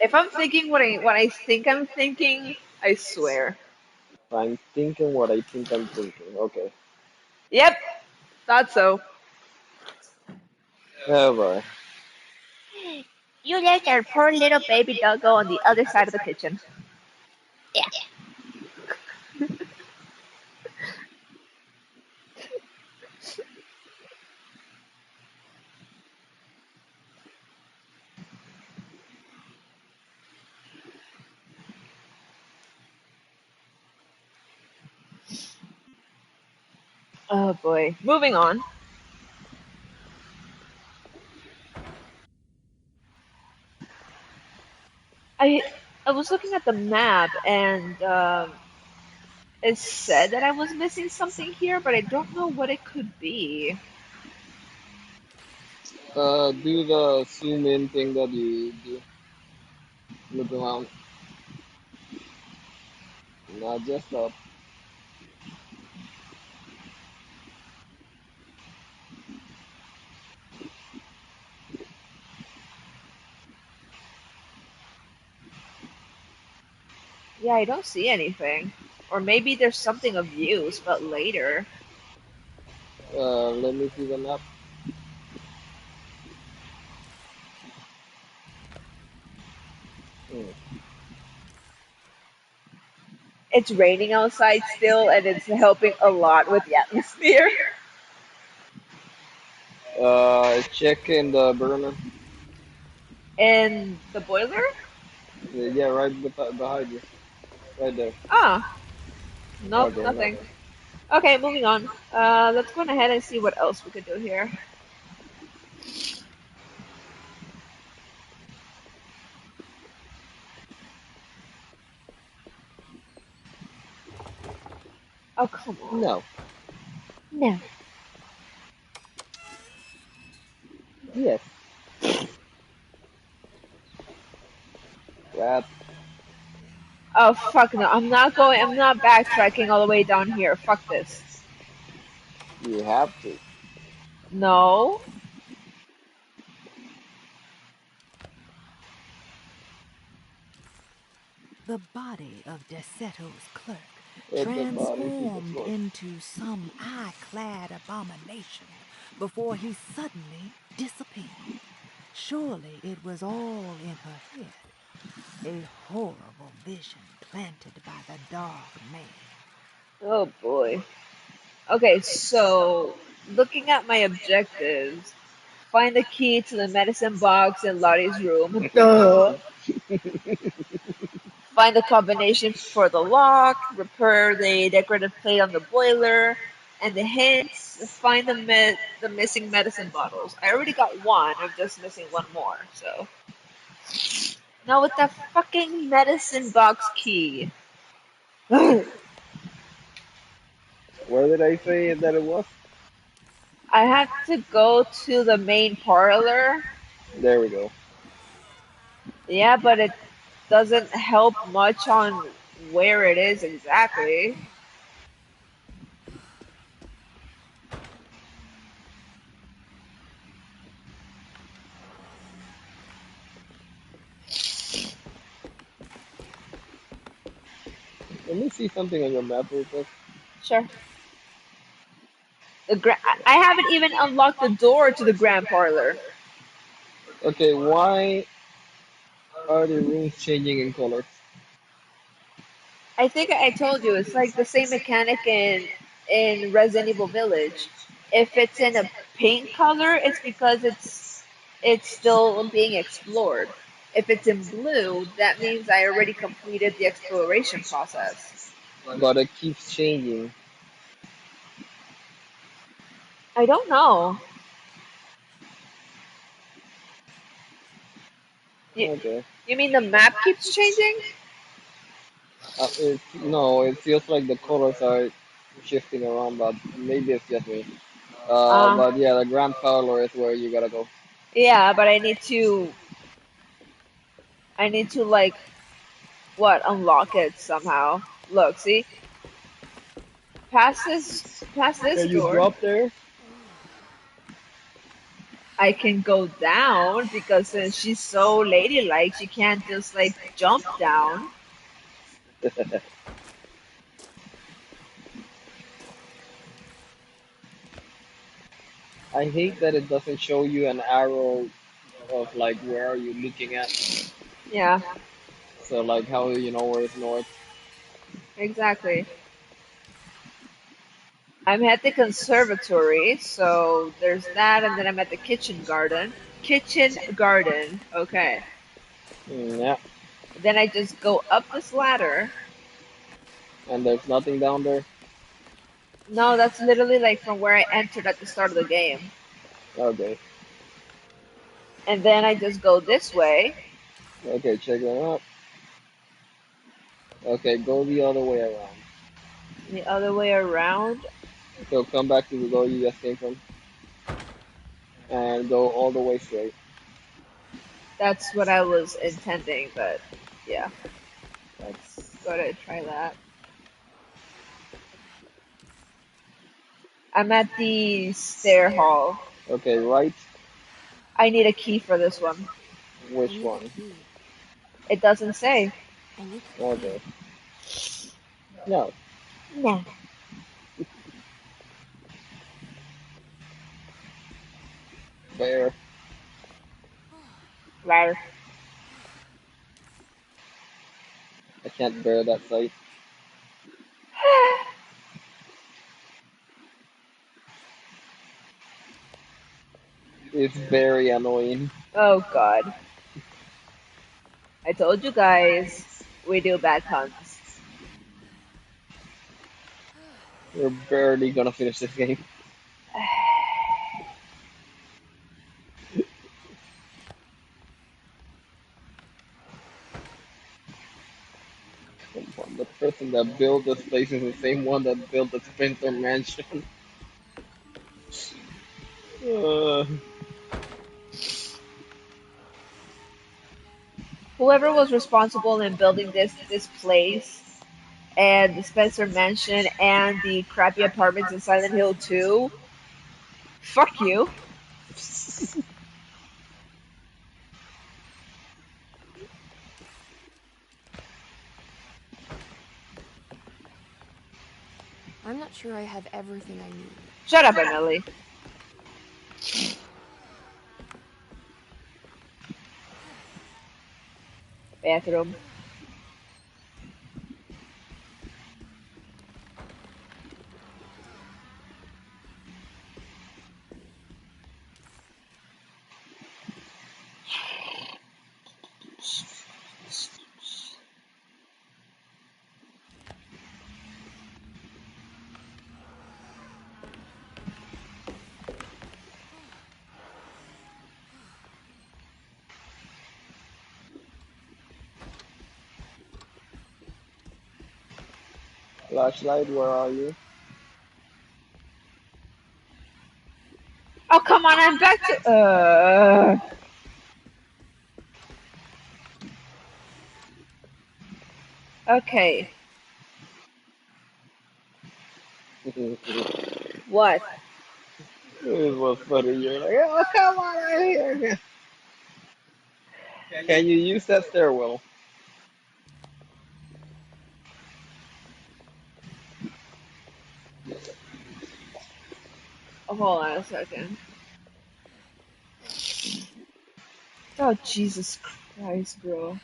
If I'm thinking what I think I'm thinking, I swear. I'm thinking what I think I'm thinking. Okay. Yep, thought so. Oh boy. You left our poor little baby doggo on the other side of the kitchen. Yeah. Oh boy. Moving on. I I was looking at the map and it said that I was missing something here, but I don't know what it could be. Do the zoom in thing that you do. Look around. Not just up. Yeah, I don't see anything. Or maybe there's something of use, but later. Let me see the map. Hmm. It's raining outside still, and it's helping a lot with the atmosphere. Check in the burner. And the boiler? Yeah, right behind you. Right there. Ah, nope, Okay, nothing. nothing. Okay, moving on. Let's go ahead and see what else we could do here. Oh, come on. No. No. Yes. Rat. Oh, fuck no. I'm not backtracking all the way down here. Fuck this. You have to. No. The body of Deseto's clerk It's a body piece of transformed work. into some eye-clad abomination before he suddenly disappeared. Surely it was all in her head, a horrible vision planted by the dark man. Oh boy. Okay, so looking at my objectives, find the key to the medicine box in Lottie's room. Duh. Find the combination for the lock, repair the decorative plate on the boiler, and the hints, find the missing medicine bottles. I already got one, I'm just missing one more, so. Now with the fucking medicine box key. I Where did I say that it was? have to go to the main parlor. There we go. Yeah, but it doesn't help much on where it is exactly. Let me see something on your map real quick. Sure. I haven't even unlocked the door to the grand parlor. Okay, why are the rooms changing in color? I think I told you it's like the same mechanic in Resident Evil Village. If it's in a pink color, it's because it's still being explored. If it's in blue, that means I already completed the exploration process. But it keeps changing. I don't know. You, Okay. you mean the map keeps changing? No, it feels like the colors are shifting around, but maybe it's just me. Uh, But yeah, the grand parlor is where you gotta go. yeah, but I need to like what unlock it somehow. Look, see, past this past this Can you door. drop there? I can go down because since she's so ladylike, she can't just like jump down. I hate that it doesn't show you an arrow of like where are you looking at. Yeah, So like how do you know where is north? exactly. I'm at the conservatory, so there's that, and then I'm at the kitchen garden. Kitchen garden, okay. Yeah. Then I just go up this ladder. And there's nothing down there. No, that's literally like from where I entered at the start of the game. Okay. And then I just go this way. Okay, check that out. Okay, go the other way around. The other way around. So come back to the door you just came from. And go all the way straight. That's what I was intending, but yeah. Let's go to try that. I'm at the stair hall. Okay, right. I need a key for this one. I Which need the one? key. It doesn't say. I need the Okay. key. No. No. Bear. Ladder. I can't bear that sight. It's very annoying. Oh god. I told you guys, we do bad puns. We're barely gonna finish this game. Come on, the person that built this place is the same one that built the Spencer Mansion. uh, Whoever was responsible in building this place and the Spencer Mansion and the crappy apartments in Silent Hill 2, fuck you. I'm not sure I have everything I need. Shut up, Emily. Bathroom. Flashlight, where are you? Oh, come on, I'm back to. Okay. What? It was funny. You're like, oh, come on out here. Can you use that stairwell? Oh, hold on a second. Oh, Jesus Christ, bro.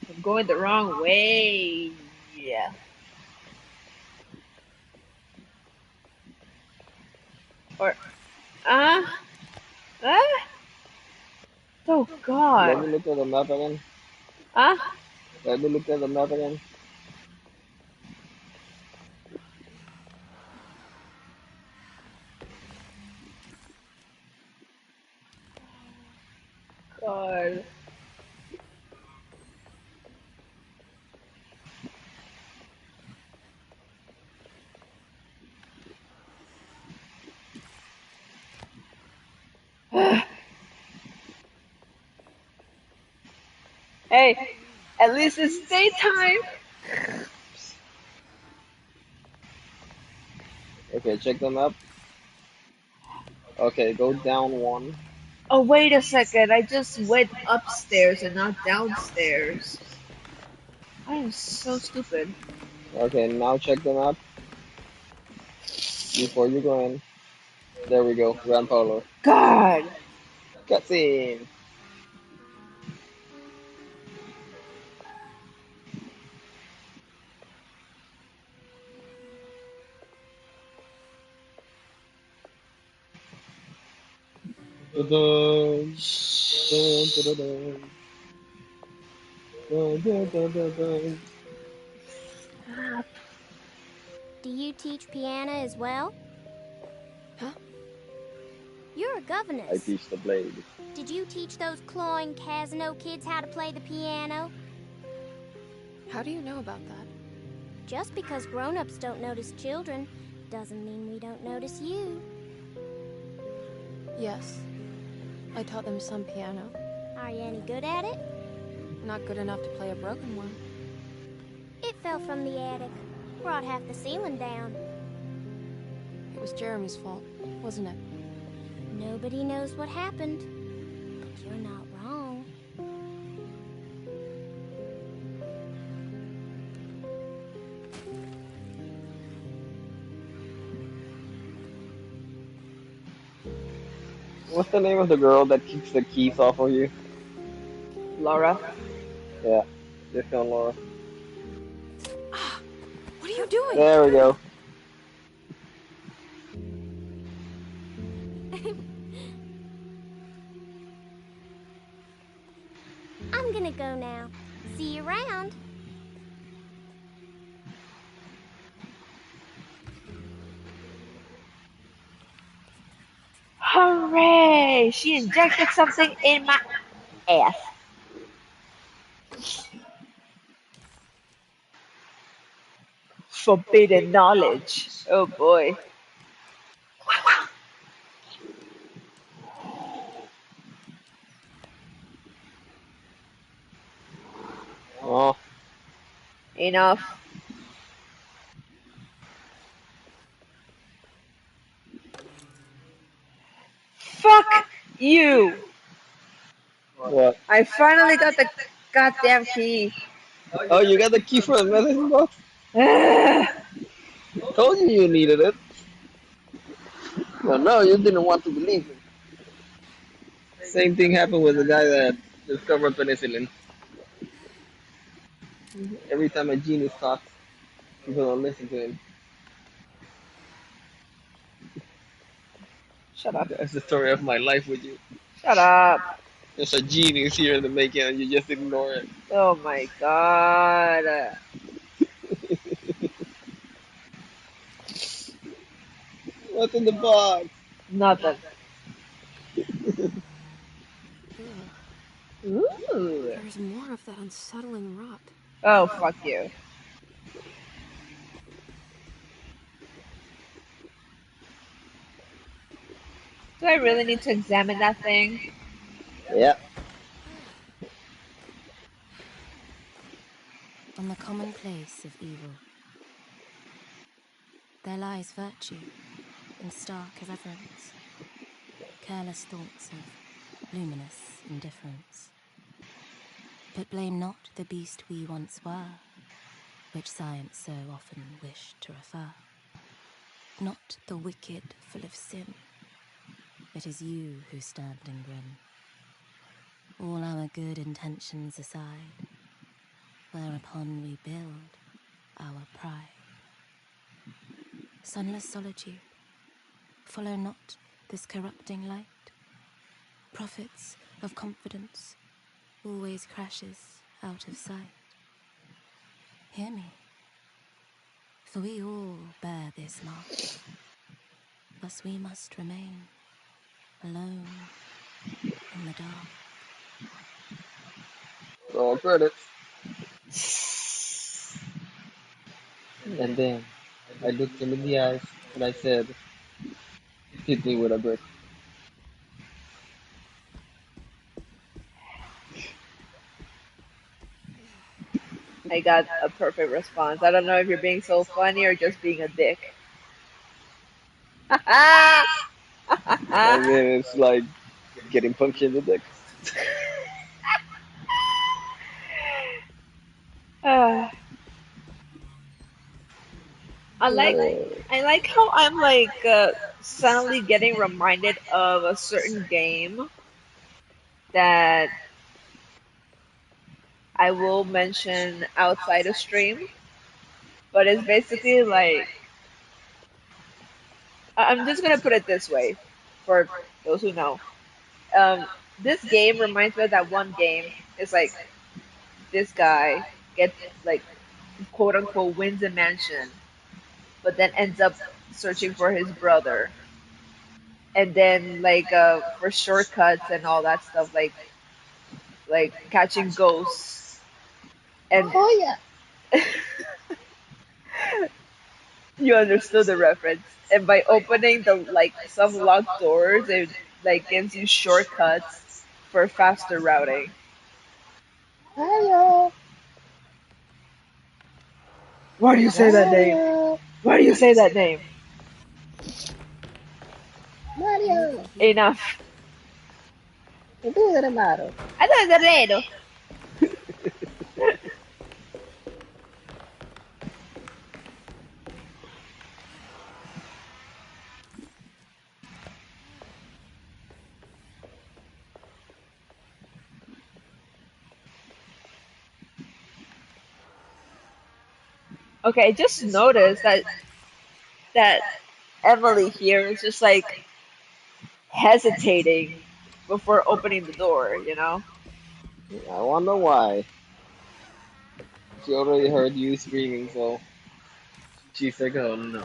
I'm going the wrong way. Yeah. Or, uh, uh? Oh, Let God. me look at the map again. Huh? Let me look at the map again. God. Hey, at least it's daytime. Okay, check the map. Okay, go down one. Oh, wait a second. I just went upstairs and not downstairs. I am so stupid. Okay, now check the map before you go in. There we go, Grand Parlor. God! Cutscene! Dun, dun, dun, dun, dun, dun, dun, dun, dun. Do you teach piano as well? Huh? You're a I governess. teach the blade. Did you teach those clawing Casino kids how to play the piano? How do you know about that? Just because grown-ups don't notice children doesn't mean we don't notice you. Yes. I taught them some piano. Are you any good at it? Not good enough to play a broken one. It fell from the attic. Brought half the ceiling down. It was Jeremy's fault, wasn't it? Nobody knows what happened. But you're not wrong. What's the name of the girl that keeps the keys off of you? Laura? Yeah, just on Laura. What are you doing? There we go. I'm gonna go now. See you around. Hooray! She injected something in my ass. Forbidden knowledge. Oh boy. Oh, Enough. Fuck you! what? I finally got the goddamn key. Oh, you got the key for the medicine box? Ugh. Told you you needed it. But no, you didn't want to believe me. Same thing happened with the guy that discovered penicillin. Every time a genius talks, people don't listen to him. Shut up. That's the story of my life with you. Shut up. There's a genius here in the making and you just ignore it. Oh my god. What's in the box? Nothing. Ugh. Ooh. There's more of that unsettling rot. Oh, fuck you. Do I really need to examine that thing? Yeah. On the commonplace of evil, there lies virtue in stark irreverence, careless thoughts of luminous indifference. But blame not the beast we once were, which science so often wished to refer. Not the wicked full of sin, it is you who stand and grin. All our good intentions aside, whereupon we build our pride. Sunless solitude, follow not this corrupting light. Prophets of confidence always crashes out of sight. Hear me, for we all bear this mark. Thus we must remain alone in the dark. Roll credits. And then I looked him in the eyes and I said, hit me with a brick. I got a perfect response. I don't know if you're being so funny or just being a dick. I mean, it's like getting punched in the dick. Uh, I like I like how I'm like suddenly getting reminded of a certain game that I will mention outside of stream, but it's basically like I'm just gonna put it this way for those who know. Um, this game reminds me of that one game. It's like this guy gets like quote unquote wins a mansion, but then ends up searching for his brother, and then like for shortcuts and all that stuff, like catching ghosts and Oh yeah. you understood the reference. And by opening the like some locked doors, it like gives you shortcuts for faster routing. Hello. Why do you say that name? Mario. Why do you say that name? Mario. Enough. ¿Qué tú eres malo? I thought it was Laredo. Okay, I just noticed that Emily here is just like hesitating before opening the door, you know? I wonder why. She already heard you screaming, so she's like, oh no.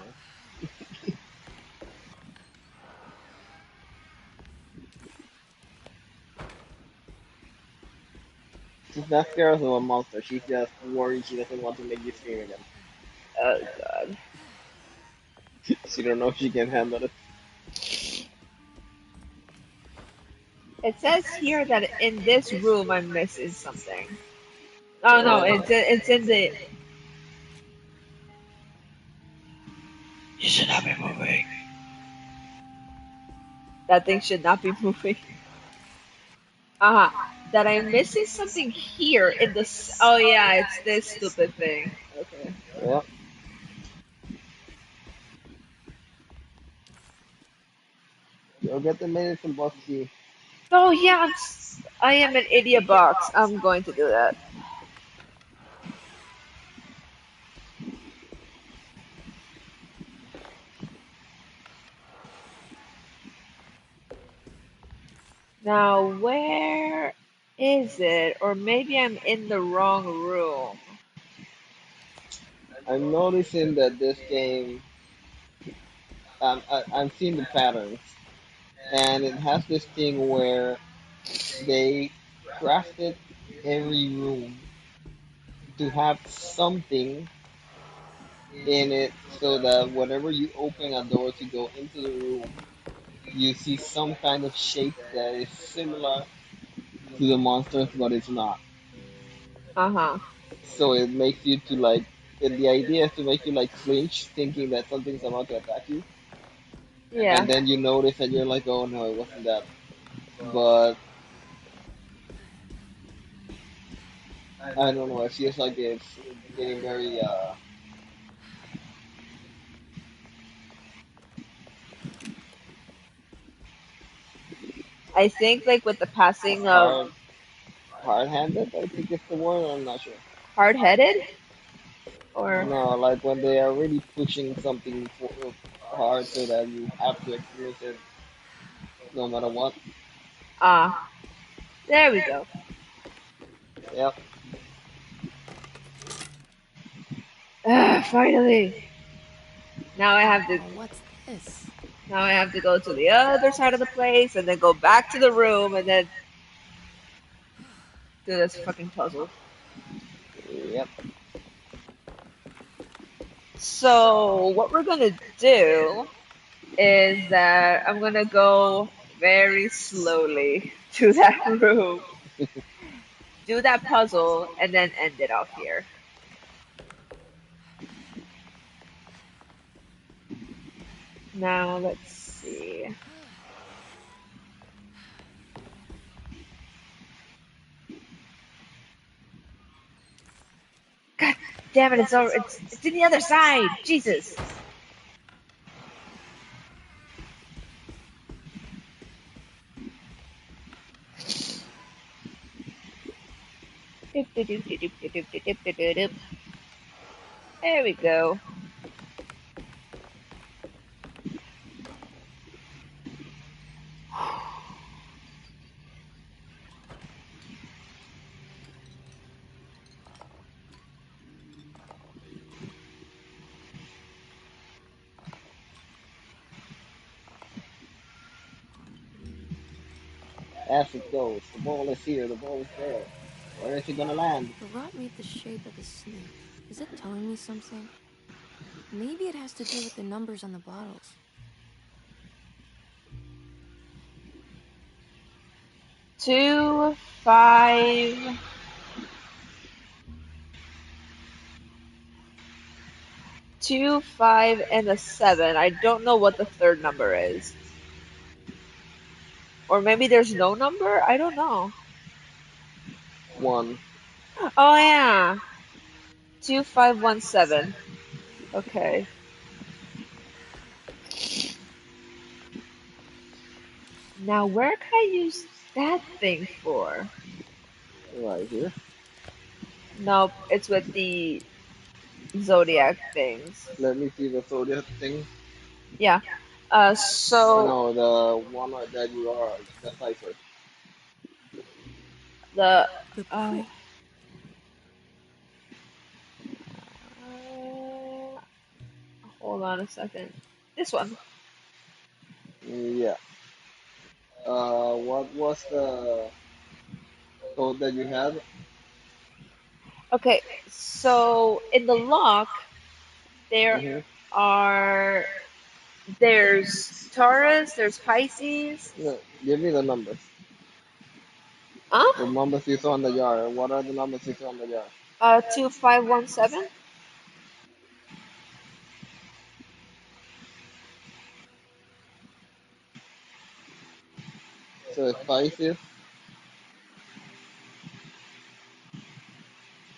She's not scared of a monster. She's just worried she doesn't want to make you scream again. Oh god. She don't know if she can handle it. It says here that in this room I'm missing something. Oh no, it's in the. You should not be moving. That thing should not be moving. Uh-huh. That I'm missing something here in this. Oh yeah, it's this stupid thing. Okay. Yeah. Go get the medicine box key. Oh yeah, I am an idiot box. I'm going to do that. Now, where is it? Or maybe I'm in the wrong room. I'm noticing that this game, I'm seeing the patterns, and it has this thing where they crafted every room to have something in it so that whenever you open a door to go into the room, you see some kind of shape that is similar to the monsters, but it's not. Uh-huh. So it makes you to like, and the idea is to make you like flinch, thinking that something's about to attack you, Yeah. and then you notice and you're like, oh no, it wasn't that. But I don't know. It feels like it's getting very I think like with the passing of hard, hard-handed. I think it's the word. I'm not sure. hard-headed or No, like when they are really pushing something hard so that you have to experience it no matter what. ah, there we go. Yep. Finally. Now I have to Oh, what's this? now I have to go to the other side of the place and then go back to the room and then do this fucking puzzle. Yep. So what we're gonna do is that I'm gonna go very slowly to that room, do that puzzle, and then end it off here. Now let's see. Damn it! It's in the other side. Jesus. There we go. As it goes, the ball is here, the ball is there. Where is it gonna land? The rot made the shape of a snake. Is it telling me something? Maybe it has to do with the numbers on the bottles. 2, 5. 2, 5, and a 7. I don't know what the third number is. Or maybe there's no number? I don't know. 1. Oh yeah. 2517. Okay. Now where can I use that thing for? Right here. Nope, it's with the zodiac things. Let me see the zodiac thing. Yeah. So No, the one that you are, the cipher. the The uh, print. hold on a second. This one. Yeah. What was the code that you had? Okay, so in the lock there Mm-hmm. are there's Taurus, there's Pisces. No, give me the numbers. Huh? The numbers you saw on the jar. What are the numbers you saw on the jar? 2517. So it's Pisces.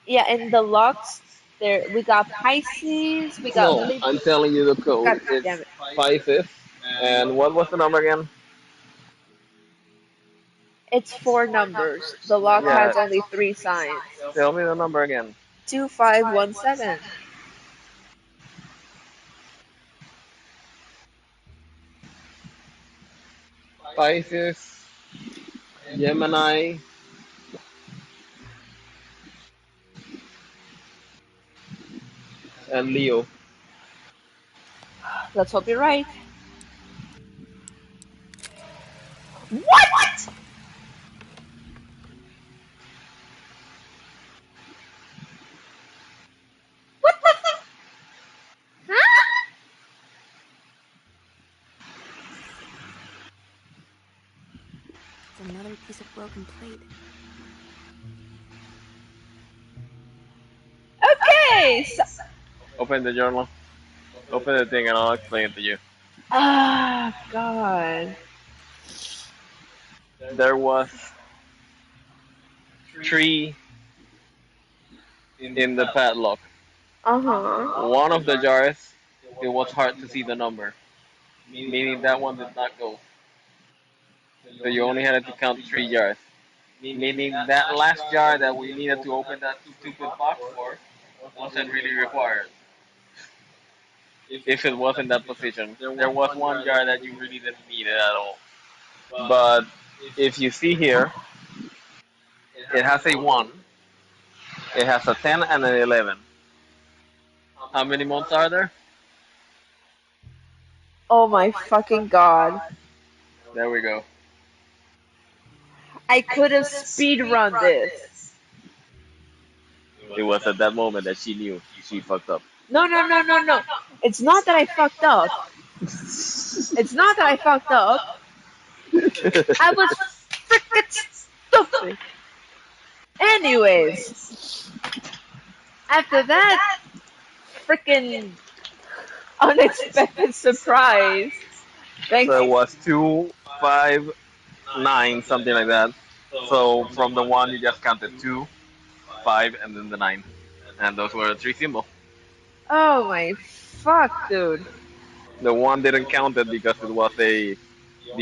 Yeah, in the locks there we got Pisces, we got No, I'm telling you the code. God It's damn it. Pisces. And what was the number again? It's 4 numbers. The lock Yeah. has only 3 signs. Tell me the number again. 2517. Pisces, Gemini, and Leo. Let's hope you're right. What? What the huh? It's another piece of broken plate. Okay, so Open the journal. Open the thing and I'll explain it to you. God. There was three in the padlock. Uh-huh. One of the jars, it was hard to see the number, meaning that one did not go. So you only had to count 3 jars. Meaning that last jar that we needed to open that stupid box for wasn't really required. If it was in that position, there was one jar that you really didn't need it at all. But if you see here, it has a 1, it has a 10 and an 11. How many months are there? Oh my fucking God. There we go. I could have speed run this. It was at that moment that she knew she fucked up. No, no, no, no, no. It's not that I fucked up. It's not that I fucked up. I was freaking stupid. Anyways, after that freaking unexpected surprise, thanks. So it was 2, 5, 9, something like that. So from the 1 you just counted 2, 5, and then the 9. and those were the three symbols. Oh my fuck, dude. The one didn't count it because it was the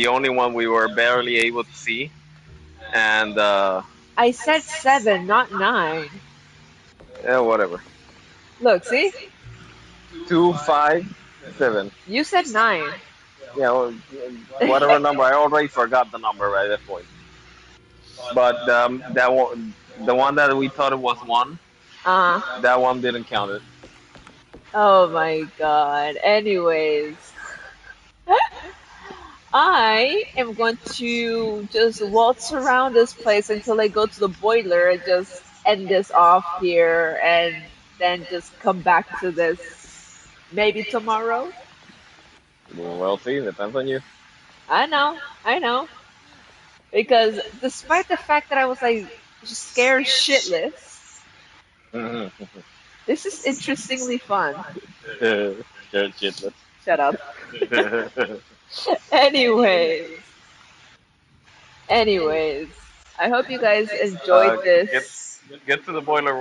only one we were barely able to see, and I said 7, not 9. yeah, whatever. Look, see? 257. You said 9. Yeah, well, whatever number. I already forgot the number by that point. But that one, the one that we thought it was one, Uh, that one didn't count it. oh my god. Anyways, I am going to just waltz around this place until I go to the boiler and just end this off here and then just come back to this maybe tomorrow. Well, see, depends on you. I know. Because despite the fact that I was like scared shitless, this is interestingly fun. Scared shitless. Shut up. anyways, anyways, I hope you guys uh, enjoyed get this. get to the boiler